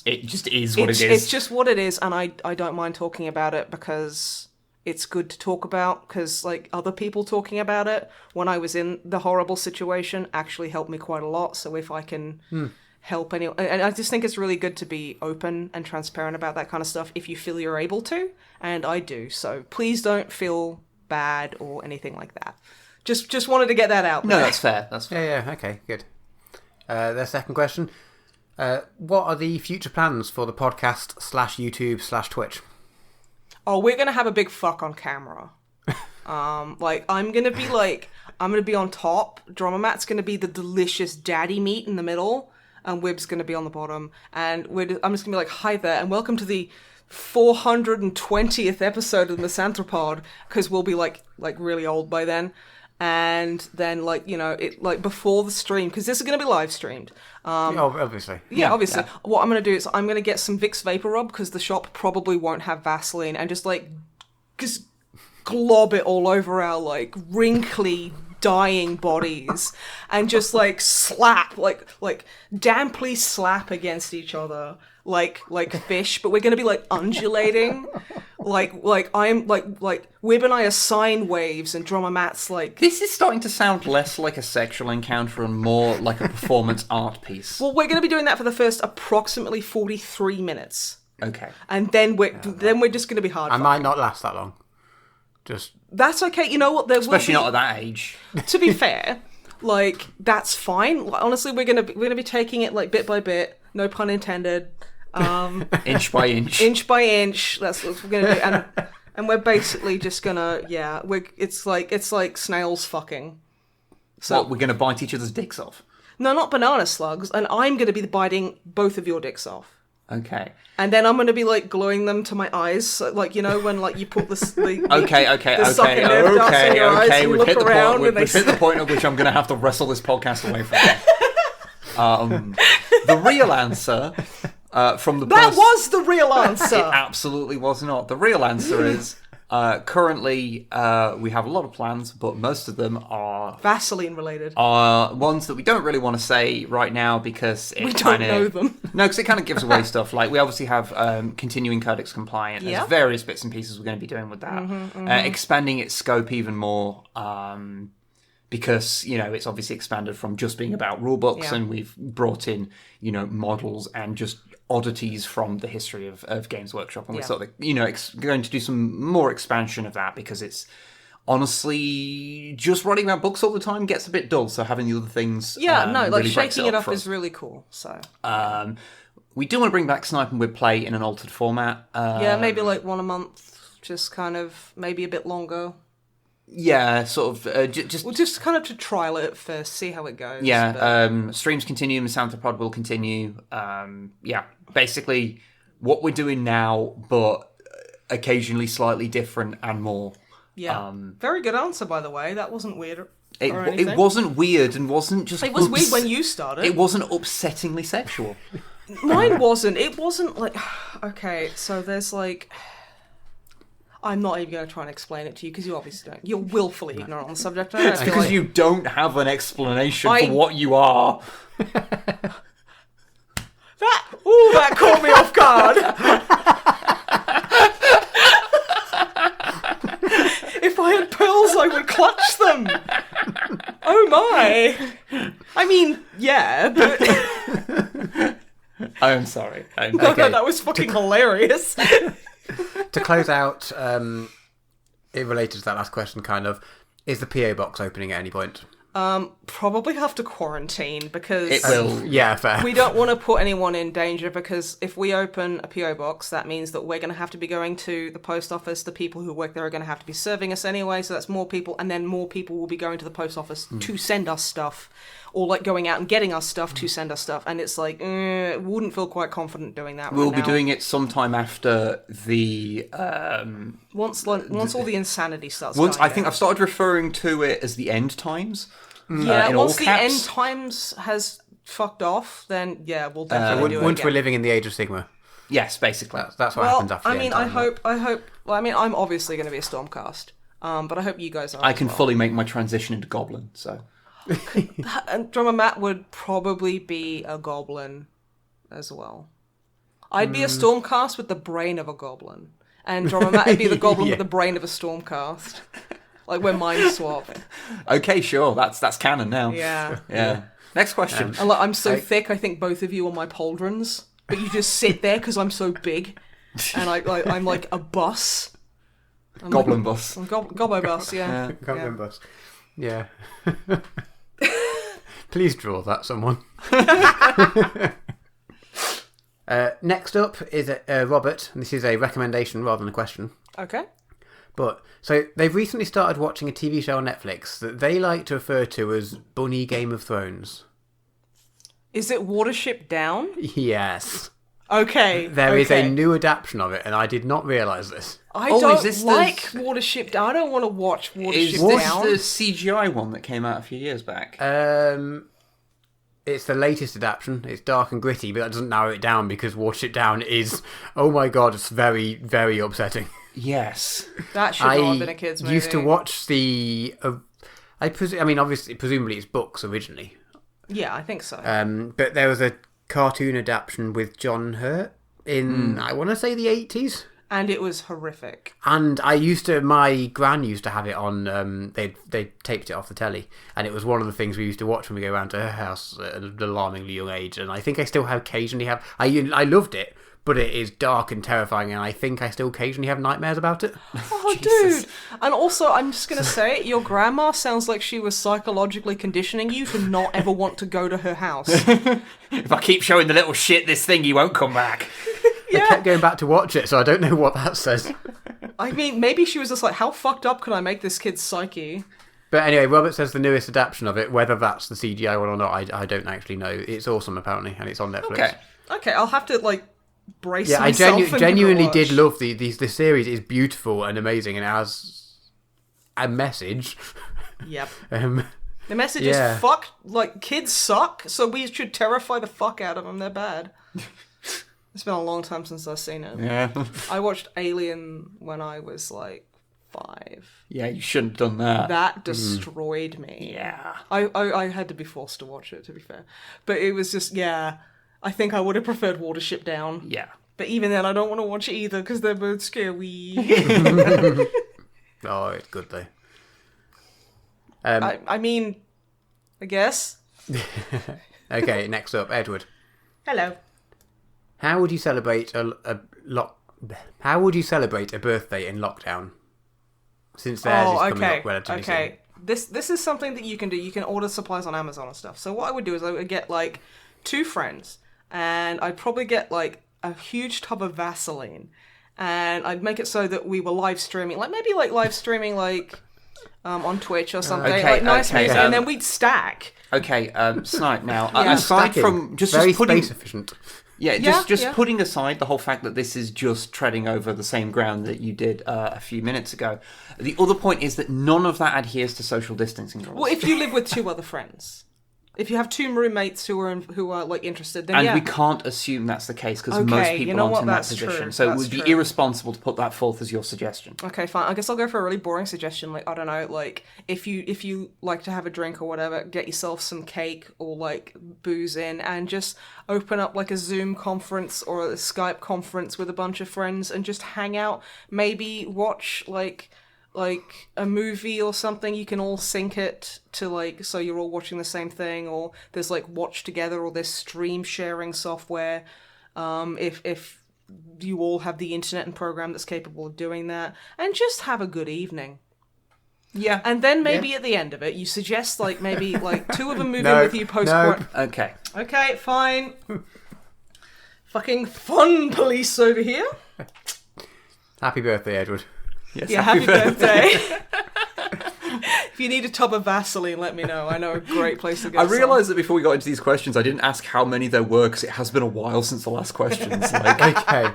It just is what it is. It's just what it is, and I don't mind talking about it because it's good to talk about, because like other people talking about it when I was in the horrible situation actually helped me quite a lot. So if I can help anyone, and I just think it's really good to be open and transparent about that kind of stuff if you feel you're able to, and I do. So please don't feel bad or anything like that. Just wanted to get that out there. No, that's fair. Yeah, okay, good. The second question. What are the future plans for the podcast /YouTube/Twitch? Oh, we're going to have a big fuck on camera. I'm going to be on top. Drama Matt's going to be the delicious daddy meat in the middle, and Wib's going to be on the bottom. And I'm just going to be like, hi there, and welcome to the 420th episode of the MisanthroPod, because we'll be like really old by then. And then, before the stream, because this is going to be live streamed. Obviously. Yeah, obviously. Yeah. What I'm going to do is I'm going to get some Vicks Vapor Rub, because the shop probably won't have Vaseline, and just glob it all over our, wrinkly, dying bodies, and just, slap, damply slap against each other, like fish, but we're going to be, undulating. Wib and I are sine waves, and Drummer Matt's This is starting to sound less like a sexual encounter and more like a performance art piece. Well, we're going to be doing that for the first approximately 43 minutes. Okay. And then we're just going to be hard. I might not last that long. That's okay. You know what? Especially not at that age. To be fair, that's fine. Honestly, we're gonna be taking it bit by bit. No pun intended. Inch by inch. Inch by inch. That's what we're gonna do. And we're basically just gonna it's like snails fucking. So we're going to bite each other's dicks off. No, not banana slugs, and I'm going to be biting both of your dicks off. Okay. And then I'm going to be, like, gluing them to my eyes, so, like, you know, when, like, you put the Okay. We've hit the point at which I'm going to have to wrestle this podcast away from you. The real answer from the That was the real answer! It absolutely was not. The real answer is currently we have a lot of plans, but most of them are Vaseline related. Are ones that we don't really want to say right now because we don't know them. No, because it kind of gives away stuff. Like we obviously have continuing Codex compliant. There's various bits and pieces we're going to be doing with that, expanding its scope even more. Because, you know, it's obviously expanded from just being about rulebooks, and we've brought in, you know, models and just oddities from the history of Games Workshop, and we're sort of, you know, going to do some more expansion of that, because it's honestly just writing about books all the time gets a bit dull, so having the other things really shaking it up is really cool. So we do want to bring back Snipe and Whip play in an altered format. Maybe like one a month, just kind of maybe a bit longer. Yeah, sort of just kind of to trial it first, see how it goes. Yeah, streams continue, MisanthroPod will continue. Basically what we're doing now, but occasionally slightly different and more. Yeah, very good answer, by the way. That wasn't weird. It wasn't weird and wasn't just... It was weird when you started. It wasn't upsettingly sexual. Mine wasn't. It wasn't like... Okay, so there's like... I'm not even going to try and explain it to you because you obviously don't. You're willfully ignorant on the subject. Because you don't have an explanation for what you are. That caught me off guard. If I had pearls, I would clutch them. Oh my. I mean, yeah, but... I'm sorry. No, that was fucking hilarious. To close out, it related to that last question, kind of, is the PO box opening at any point? Probably have to quarantine because it will. Yeah, fair. We don't want to put anyone in danger because if we open a PO box, that means that we're going to have to be going to the post office. The people who work there are going to have to be serving us anyway, so that's more people, and then more people will be going to the post office to send us stuff, or like going out and getting us stuff to send us stuff. And it's like, wouldn't feel quite confident doing that. We'll right be now. doing it sometime after the once all the insanity starts. I think I've started referring to it as the end times. Yeah, once the end times has fucked off, then yeah, we'll definitely do it once again. we're living in the age of Sigma. Yes, basically. That's what happens after the end I hope. Well, I mean, I'm obviously going to be a Stormcast, but I hope you guys are. I can fully make my transition into Goblin, so. And Drummer Matt would probably be a Goblin as well. I'd be a Stormcast with the brain of a Goblin, and Drummer Matt would be the Goblin with the brain of a Stormcast. Like we're mind swap. Okay, sure. That's canon now. Yeah. Next question. I'm so thick. I think both of you are my pauldrons, but you just sit there because I'm so big, and I'm like a bus. Goblin bus. Gobbo bus. Yeah. Goblin bus. Yeah. Please draw that, someone. Next up is Robert, and this is a recommendation rather than a question. Okay. But, so, they've recently started watching a TV show on Netflix that they like to refer to as Bunny Game of Thrones. Is it Watership Down? Yes. Okay. There is a new adaptation of it, and I did not realise this. I don't like Watership Down. I don't want to watch Watership Down. Is this the CGI one that came out a few years back? It's the latest adaptation. It's dark and gritty, but that doesn't narrow it down because Watership Down is, oh my god, it's very, very upsetting. Yes. That should not have been a kid's movie. I used to watch the... obviously, presumably it's books originally. Yeah, I think so. But there was a cartoon adaptation with John Hurt in, I want to say, the 80s. And it was horrific. And my gran used to have it on, they taped it off the telly. And it was one of the things we used to watch when we go around to her house at an alarmingly young age. And I think I still occasionally have, I loved it. But it is dark and terrifying, and I think I still occasionally have nightmares about it. Oh, dude. And also, I'm just going to say it, your grandma sounds like she was psychologically conditioning you to not ever want to go to her house. If I keep showing the little shit this thing, you won't come back. Yeah. I kept going back to watch it, so I don't know what that says. I mean, maybe she was just like, how fucked up can I make this kid's psyche? But anyway, Robert says the newest adaptation of it, whether that's the CGI one or not, I don't actually know. It's awesome, apparently, and it's on Netflix. Okay, I'll have to, like, brace Yeah, myself I and genuinely give it a did watch. love this series. It's beautiful and amazing, and it has a message. Yep. Um, The message Yeah. is fuck, like, kids suck, so we should terrify the fuck out of them. They're bad. It's been a long time since I've seen it. Yeah. I watched Alien when I was, like, 5. Yeah, you shouldn't have done that. That destroyed me. Yeah. I had to be forced to watch it, to be fair. But it was just, yeah, I think I would have preferred Watership Down. Yeah. But even then, I don't want to watch it either, because they're both scary. oh, it's good, though. I mean, I guess. Okay, next up, Edward. Hello. How would you celebrate How would you celebrate a birthday in lockdown? Since theirs is coming up relatively soon. This is something that you can do. You can order supplies on Amazon and stuff. So what I would do is I would get, like, 2 friends, and I'd probably get, like, a huge tub of Vaseline, and I'd make it so that we were live streaming, like, maybe, like, live streaming, like, on Twitch or something, like, nice music, and then we'd stack. Okay, Snipe, now, Yeah. aside Stacking. from just Very putting... space efficient. Yeah, Yeah, just yeah. putting aside the whole fact that this is just treading over the same ground that you did a few minutes ago. The other point is that none of that adheres to social distancing rules. Well, if you live with 2 other friends. If you have 2 roommates who are like, interested, then and yeah. we can't assume that's the case because Okay, most people you know aren't what? in that That's position. true. So it That's would be true. irresponsible to put that forth as your suggestion. Okay, fine. I guess I'll go for a really boring suggestion. Like, I don't know, like, if you like to have a drink or whatever, get yourself some cake or, like, booze in and just open up, like, a Zoom conference or a Skype conference with a bunch of friends and just hang out. Maybe watch, like a movie or something. You can all sync it to, like, so you're all watching the same thing, or there's, like, watch together, or there's stream sharing software. If you all have the internet and program that's capable of doing that, and just have a good evening. Yeah. And then maybe at the end of it, you suggest, like, maybe, like, 2 of them move in Nope, with you post nope. Okay. Okay, fine. Fucking fun police over here. Happy birthday, Edward. Yes, Yeah, happy birthday. If you need a tub of Vaseline, let me know. I know a great place to get I some. realised that before we got into these questions, I didn't ask how many there were because it has been a while since the last questions. Like, Okay.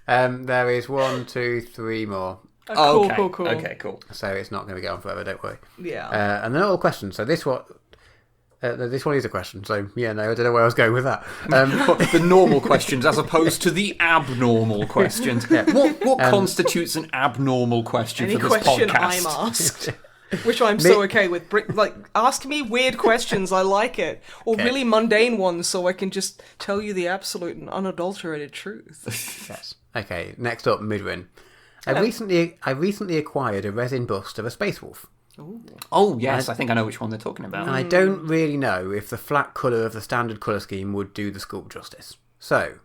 There is 1, 2, 3 more. Oh, okay. cool. Okay, cool. So it's not going to go on forever, don't worry. Yeah. And they're not all questions. So this one is a question. So yeah, no, I don't know where I was going with that. The normal questions as opposed to the abnormal questions. What constitutes an abnormal question Any for this question podcast? I'm asked. Which I'm so okay with. Like, ask me weird questions, I like it. Or really mundane ones so I can just tell you the absolute and unadulterated truth. Yes. Okay. Next up, Midwin. I recently acquired a resin bust of a space wolf, Oh, yes, I think I know which one they're talking about. and I don't really know if the flat colour of the standard colour scheme would do the sculpt justice. So,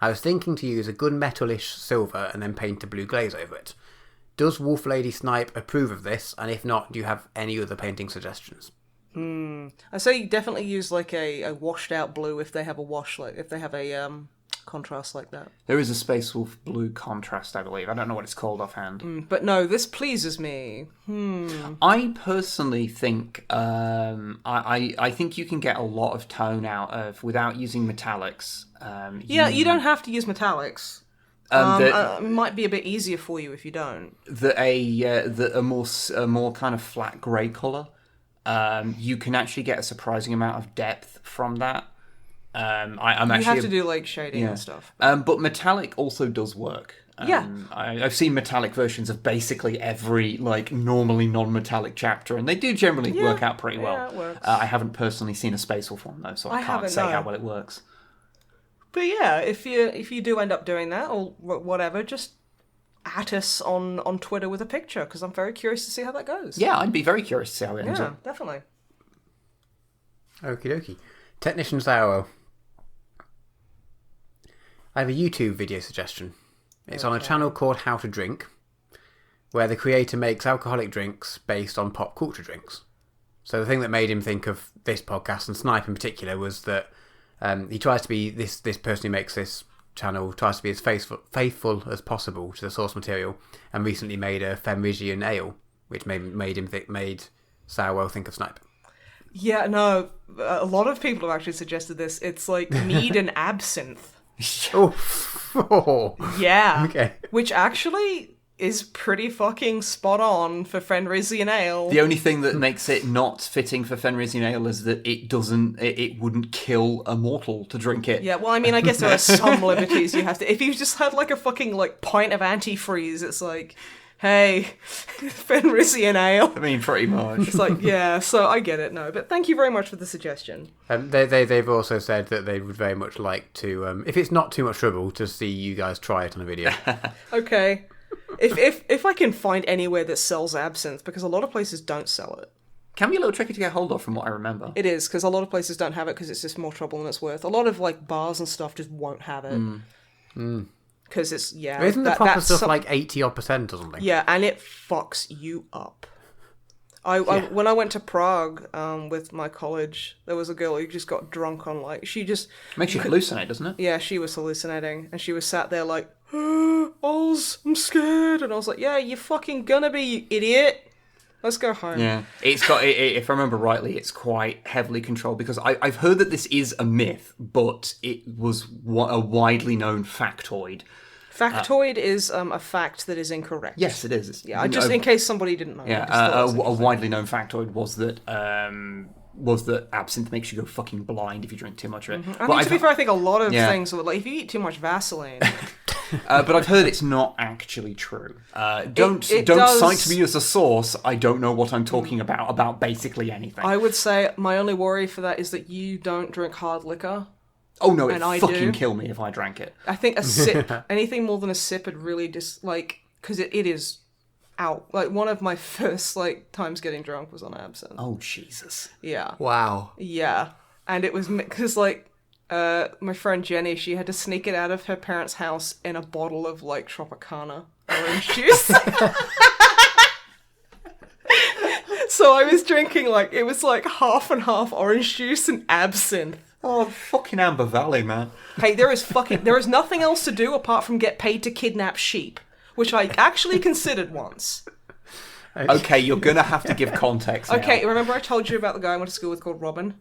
I was thinking to use a good metalish silver and then paint a blue glaze over it. Does Wolf Lady Snipe approve of this? And if not, do you have any other painting suggestions? I say you definitely use, like, a washed out blue if they have a wash, like, if they have a contrast like that. There is a Space Wolf blue contrast, I believe. I don't know what it's called offhand. But no, this pleases me. I personally think I think you can get a lot of tone out of without using metallics. Yeah, you don't have to use metallics. It might be a bit easier for you if you don't. A more kind of flat grey colour. You can actually get a surprising amount of depth from that. I'm You actually have to do, like, shading and stuff. but metallic also does work. Yeah. I've seen metallic versions of basically every, like, normally non-metallic chapter, and they do generally work out pretty well. Yeah, it works. I haven't personally seen a Space Wolf one, though, so I can't haven't, say no. how well it works. But yeah, if you do end up doing that or whatever, just at us on Twitter with a picture, because I'm very curious to see how that goes. Yeah, I'd be very curious to see how it ends Yeah, up. definitely. Okie dokie. Technician Sour. I have a YouTube video suggestion. It's on a channel called How to Drink, where the creator makes alcoholic drinks based on pop culture drinks. So the thing that made him think of this podcast, and Snipe in particular, was that he tries to be, this person who makes this channel tries to be as faithful as possible to the source material, and recently made a Fenrisian ale, which made Sourwell think of Snipe? Yeah, no, a lot of people have actually suggested this. It's like mead and absinthe. Oh. Yeah. Okay. Which actually is pretty fucking spot on for Fenrisian Ale. The only thing that makes it not fitting for Fenrisian Ale is that it wouldn't kill a mortal to drink it. Yeah, well, I mean, I guess there are some liberties you have to... If you just had, like, a fucking, like, pint of antifreeze, it's like, hey, Fenrisian Ale. I mean, pretty much. It's like, yeah, so I get it, no. But thank you very much for the suggestion. They've also said that they would very much like to, if it's not too much trouble, to see you guys try it on a video. Okay. If I can find anywhere that sells absinthe, because a lot of places don't sell it. Can be a little tricky to get hold of, from what I remember. It is, because a lot of places don't have it because it's just more trouble than it's worth. A lot of, like, bars and stuff just won't have it. Because it's, yeah... Isn't the proper stuff like 80% or something? Yeah, and it fucks you up. When I went to Prague with my college, there was a girl who just got drunk on, like... She just... Makes you hallucinate, doesn't it? Yeah, she was hallucinating. And she was sat there like, Oz, I'm scared. And I was like, yeah, you're fucking gonna be, you idiot. Let's go home. Yeah. It's got, if I remember rightly, it's quite heavily controlled, because I've heard that this is a myth, but it was a widely known factoid. Factoid is a fact that is incorrect. Yes, it is. Yeah, just in case somebody didn't know. Yeah, a widely known factoid was that absinthe makes you go fucking blind if you drink too much of it. Mm-hmm. I mean, to be fair, I think a lot of things are like, if you eat too much Vaseline... but I've heard it's not actually true. Don't cite me as a source. I don't know what I'm talking about basically anything. I would say my only worry for that is that you don't drink hard liquor. Oh no, it'd fucking kill me if I drank it. I think a sip, anything more than a sip, would really just, like, because it is out. Like, one of my first, like, times getting drunk was on absinthe. Oh, Jesus. Yeah. Wow. Yeah. And it was, because, like, my friend Jenny, she had to sneak it out of her parents' house in a bottle of, like, Tropicana orange juice. So I was drinking, like, it was, like, half and half orange juice and absinthe. Oh, fucking Amber Valley, man. Hey, there is nothing else to do apart from get paid to kidnap sheep, which I actually considered once. Okay, you're gonna have to give context now. Okay, remember I told you about the guy I went to school with called Robin?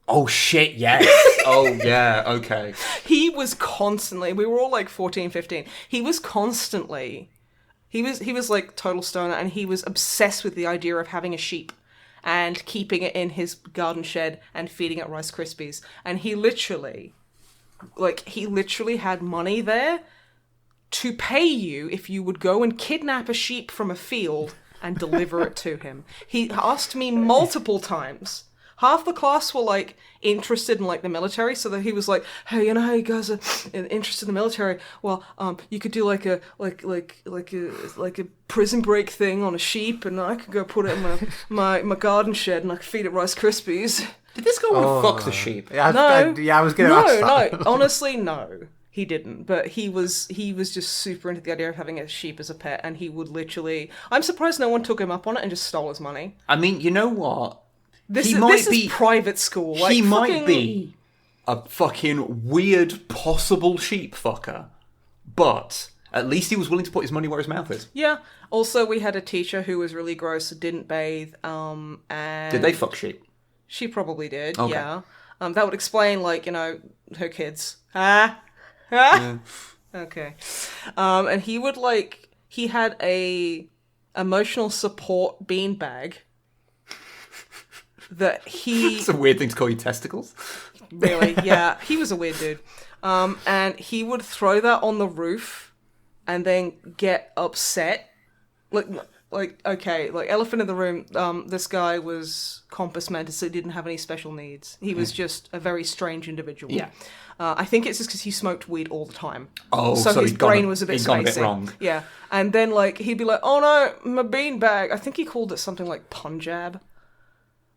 Oh shit, yes. Oh yeah, okay. He was constantly, we were all like 14, 15. He was like total stoner, and he was obsessed with the idea of having a sheep and keeping it in his garden shed and feeding it Rice Krispies. And he literally had money there to pay you if you would go and kidnap a sheep from a field and deliver it to him. He asked me multiple times. Half the class were, like, interested in, like, the military, so that he was like, hey, you know how you guys are interested in the military? Well, you could do, like a prison break thing on a sheep, and I could go put it in my garden shed, and I could feed it Rice Krispies. Did this go and fuck the sheep? Yeah, I was going to ask that. No, honestly, no. He didn't, but he was just super into the idea of having a sheep as a pet, and he would literally... I'm surprised no one took him up on it and just stole his money. I mean, you know what? This is private school. Like, he might be a fucking weird possible sheep fucker, but at least he was willing to put his money where his mouth is. Yeah. Also, we had a teacher who was really gross, didn't bathe, and... Did they fuck sheep? She probably did, okay. Yeah. That would explain, like, you know, her kids. Yeah. Okay. And he would, like... He had a emotional support beanbag that he... It's a weird thing to call your testicles. Really, yeah. He was a weird dude. And he would throw that on the roof and then get upset. Like okay, like, elephant in the room, this guy was compass mentis, so he didn't have any special needs. He was just a very strange individual. Yeah. I think it's just because he smoked weed all the time. Oh, so his brain was a bit spacey. He'd gone a bit wrong. Yeah. And then, like, he'd be like, oh no, my beanbag. I think he called it something like Punjab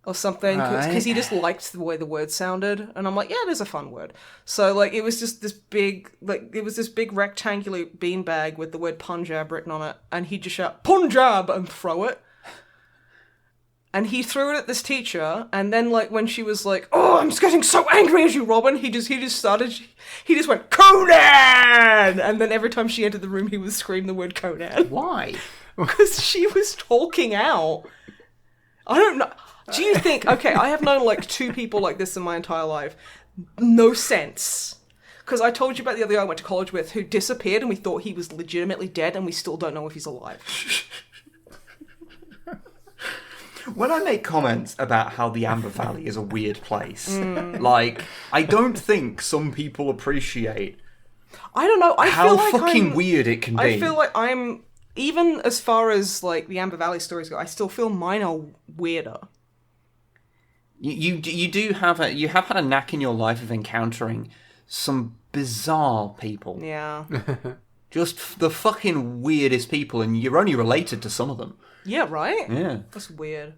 or something, because he just liked the way the word sounded, and I'm like, yeah, it is a fun word. So, like, it was just this big, like, it was this big rectangular beanbag with the word Punjab written on it, and he'd just shout, Punjab, and throw it. And he threw it at this teacher, and then, like, when she was like, oh, I'm just getting so angry at you, Robin, he just went, Conan! And then every time she entered the room, he would scream the word Conan. Why? Because she was talking out. I don't know. Do you think... Okay, I have known, like, 2 people like this in my entire life. No sense. Because I told you about the other guy I went to college with who disappeared and we thought he was legitimately dead and we still don't know if he's alive. When I make comments about how the Amber Valley is a weird place, like, I don't think some people appreciate I don't know. I how feel like fucking weird it can be. I feel like I'm... Even as far as, like, the Amber Valley stories go, I still feel mine are weirder. You have had a knack in your life of encountering some bizarre people. Yeah. Just the fucking weirdest people, and you're only related to some of them. Yeah, right? Yeah. That's weird.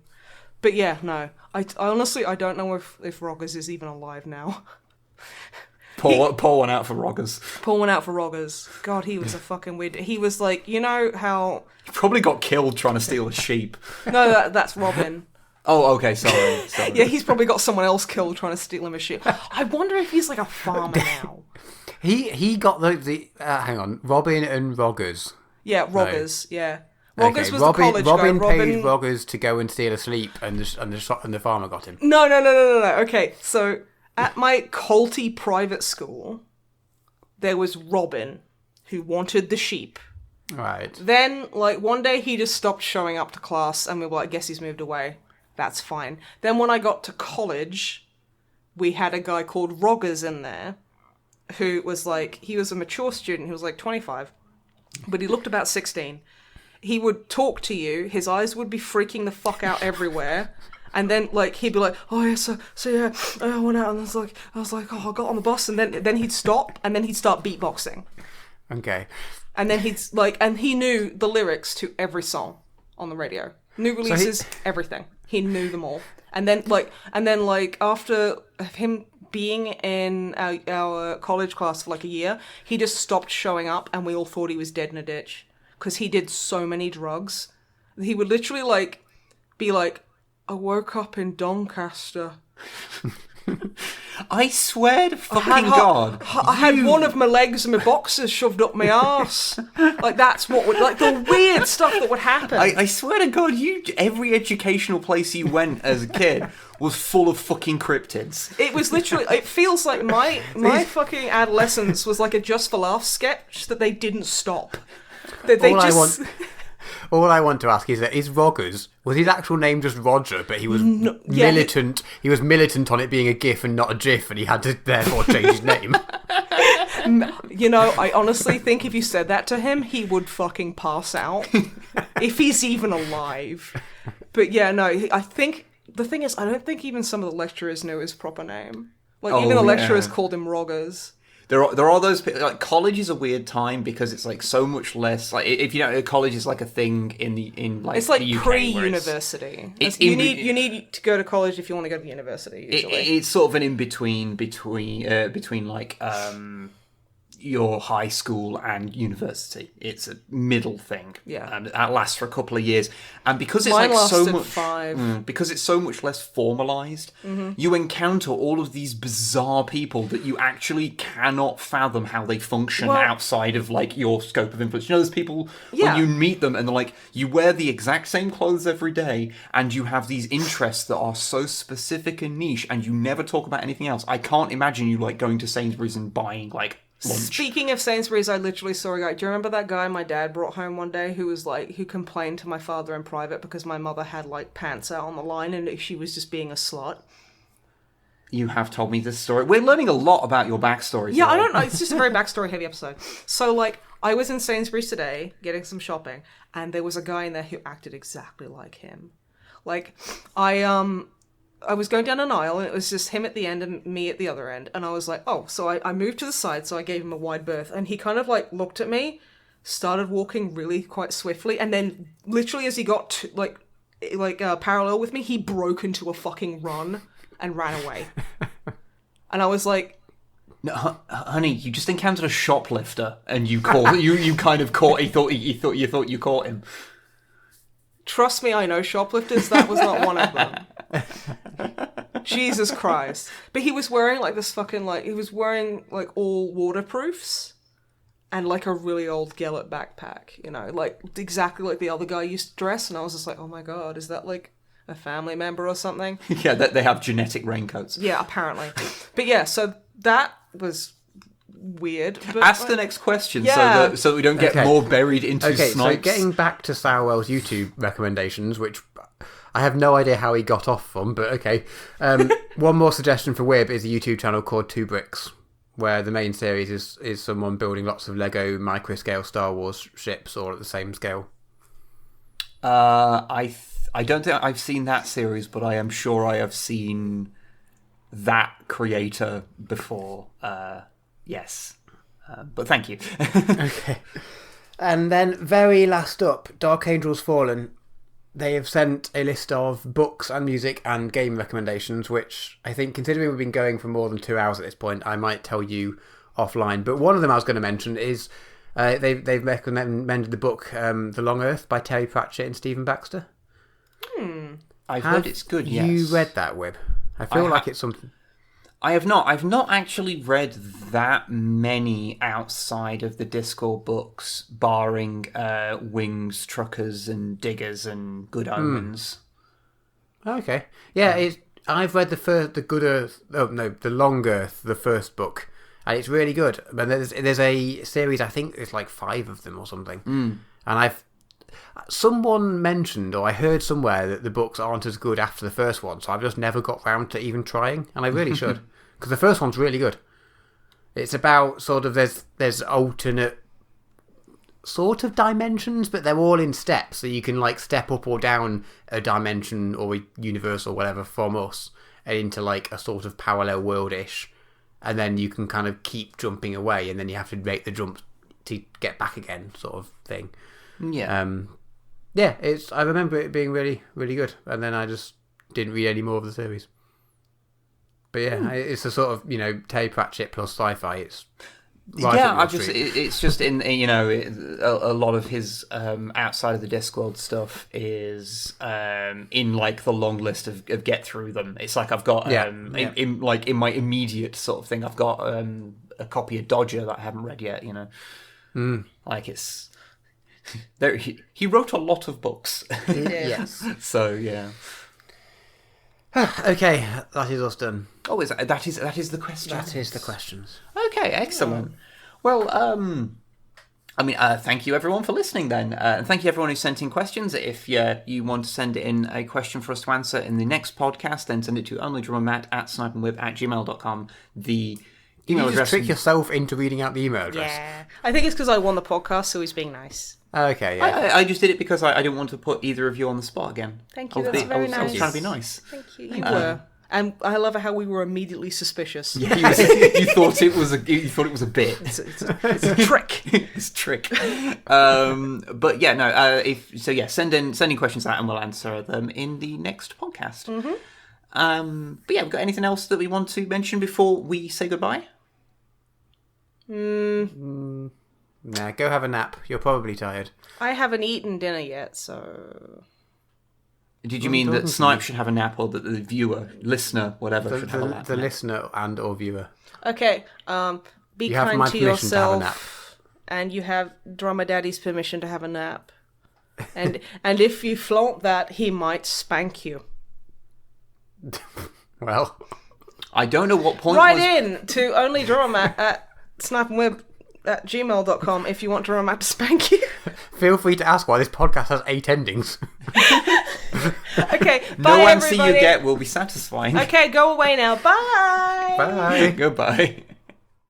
But yeah, no. I honestly, I don't know if Roggers is even alive now. Pour one out for Roggers. Pour one out for Roggers. God, he was a fucking weird... He was like, you know how... He probably got killed trying to steal a sheep. No, that's Robin. Oh, okay, sorry. Yeah, he's probably got someone else killed trying to steal him a sheep. I wonder if he's like a farmer now. He got the hang on, Robin and Roggers. Yeah, Roggers, yeah. Roggers Okay, was Robin, the college Robin guy. paid Roggers to go and steal a sleep, and the farmer got him. No. Okay, so at my culty private school, there was Robin, who wanted the sheep. Right. Then, like, one day he just stopped showing up to class, and we were like, I guess he's moved away. That's fine. Then when I got to college, we had a guy called Roggers in there, who was like, he was a mature student, he was like 25, but he looked about 16. He would talk to you, his eyes would be freaking the fuck out everywhere, and then, like, he'd be like, oh yeah, so yeah, I went out, and I was like, oh, I got on the bus, and then he'd stop, and then he'd start beatboxing. Okay. And then and he knew the lyrics to every song on the radio. New releases, everything. He knew them all. And then after him being in our college class for like a year, he just stopped showing up, and we all thought he was dead in a ditch because he did so many drugs. He would literally like be like, I woke up in Doncaster. I swear to fucking God. I had one of my legs and my boxers shoved up my arse. Like, that's what would, like, the weird stuff that would happen. I swear to God, every educational place you went as a kid was full of fucking cryptids. It was literally, it feels like my fucking adolescence was like a Just for Laughs sketch that they didn't stop. All I want to ask is Roggers, was his actual name just Roger, but he was militant? He was militant on it being a GIF and not a GIF, and he had to therefore change his name. You know, I honestly think if you said that to him, he would fucking pass out. If he's even alive. But yeah, no, I think, the thing is, I don't think even some of the lecturers knew his proper name. Like, even the lecturers called him Roggers. There are those, like, college is a weird time because it's like so much less, like, if you know, college is like a thing in it's like the UK, pre-university. You need to go to college if you want to go to university. Usually. It's sort of an in between like your high school and university. It's a middle thing. Yeah, and that lasts for a couple of years. And because it's because it's so much less formalized, you encounter all of these bizarre people that you actually cannot fathom how they function outside of like your scope of influence. You know, there's people when you meet them and they're like, you wear the exact same clothes every day, and you have these interests that are so specific and niche, and you never talk about anything else. I can't imagine you like going to Sainsbury's and buying like lunch. Speaking of Sainsbury's, I literally saw a guy. Do you remember that guy my dad brought home one day who complained to my father in private because my mother had like pants out on the line and she was just being a slut? You have told me this story. We're learning a lot about your backstory. Yeah, today. I don't know. It's just a very backstory heavy episode. So like, I was in Sainsbury's today getting some shopping, and there was a guy in there who acted exactly like him. Like, I was going down an aisle, and it was just him at the end and me at the other end. And I was like, oh, so I moved to the side, so I gave him a wide berth. And he kind of, like, looked at me, started walking really quite swiftly, and then literally as he got to, parallel with me, he broke into a fucking run and ran away. And I was like... No, honey, you just encountered a shoplifter, and you kind of caught... You thought you caught him. Trust me, I know shoplifters. That was not one of them. Jesus Christ. But he was wearing like this fucking all waterproofs and like a really old Gellert backpack, you know, like exactly like the other guy used to dress. And I was just like, oh my God, is that like a family member or something. Yeah, that they have genetic raincoats. Yeah, apparently. But yeah, so that was weird. But Ask the next question Yeah. so we don't get more buried into Okay, Snipes. so getting back to Sowell's YouTube recommendations, which I have no idea how he got off from, but okay. One more suggestion for Wib is a YouTube channel called Two Bricks, where the main series is someone building lots of Lego micro-scale Star Wars ships all at the same scale. I don't think I've seen that series, but I am sure I have seen that creator before. Yes. But thank you. Okay. And then very last up, Dark Angels Fallen. They have sent a list of books and music and game recommendations, which I think, considering we've been going for more than 2 hours at this point, I might tell you offline. But one of them I was going to mention is they've recommended the book The Long Earth by Terry Pratchett and Stephen Baxter. I've heard it's good, yes. You read that, Wib? I feel like it's something... I have not. I've not actually read that many outside of the Discord books, barring Wings, Truckers, and Diggers, and Good Omens. Okay. Yeah, I've read The Long Earth, the first book, and it's really good. But there's a series, I think there's like 5 of them or something. And someone mentioned, or I heard somewhere, that the books aren't as good after the first one, so I've just never got round to even trying, and I really should, because the first one's really good. It's about sort of there's alternate sort of dimensions, but they're all in steps, so you can like step up or down a dimension or a universe or whatever from us and into like a sort of parallel world-ish, and then you can kind of keep jumping away, and then you have to make the jump to get back again, sort of thing. Yeah. Yeah, I remember it being really, really good, and then I just didn't read any more of the series. But yeah, it's a sort of, Terry Pratchett plus sci-fi. It's right up your street. It's just in a lot of his outside of the Discworld stuff is in like the long list of get through them. It's like I've got in my immediate sort of thing, I've got a copy of Dodger that I haven't read yet. Like it's. There, he wrote a lot of books. Yes. So yeah. Okay, that is us done. Oh, that is the question. That is the questions. Okay, excellent. Well, thank you everyone for listening then. And thank you everyone who sent in questions. If you want to send in a question for us to answer in the next podcast, then send it to onlydrummermatt@snipeandwhip@gmail.com. The email you address. Just trick yourself into reading out the email address. Yeah. I think it's because I won the podcast, so he's being nice. Okay, yeah. I just did it because I didn't want to put either of you on the spot again. Thank you, that's very nice. I was trying to be nice. Thank you. You were. And I love how we were immediately suspicious. Yeah, you thought it was a bit. It's a trick. It's a trick. But yeah, no. Send in questions out and we'll answer them in the next podcast. But yeah, we've got anything else that we want to mention before we say goodbye? Nah, go have a nap. You're probably tired. I haven't eaten dinner yet, so... Did you mean that Snipe should have a nap, or that the viewer, listener, whatever, should have a nap? The listener and or viewer. Okay, be you have kind my to permission to have a nap. yourself, and you have Drummer Daddy's permission to have a nap. And if you flaunt that, he might spank you. Well... I don't know what point Write in to onlydrummer at snipeandwhip@gmail.com if you want Drummer Matt to spank you. Feel free to ask why this podcast has 8 endings. Okay, No bye answer everybody. you get will be satisfying. Okay, go away now. Bye. Bye. Goodbye.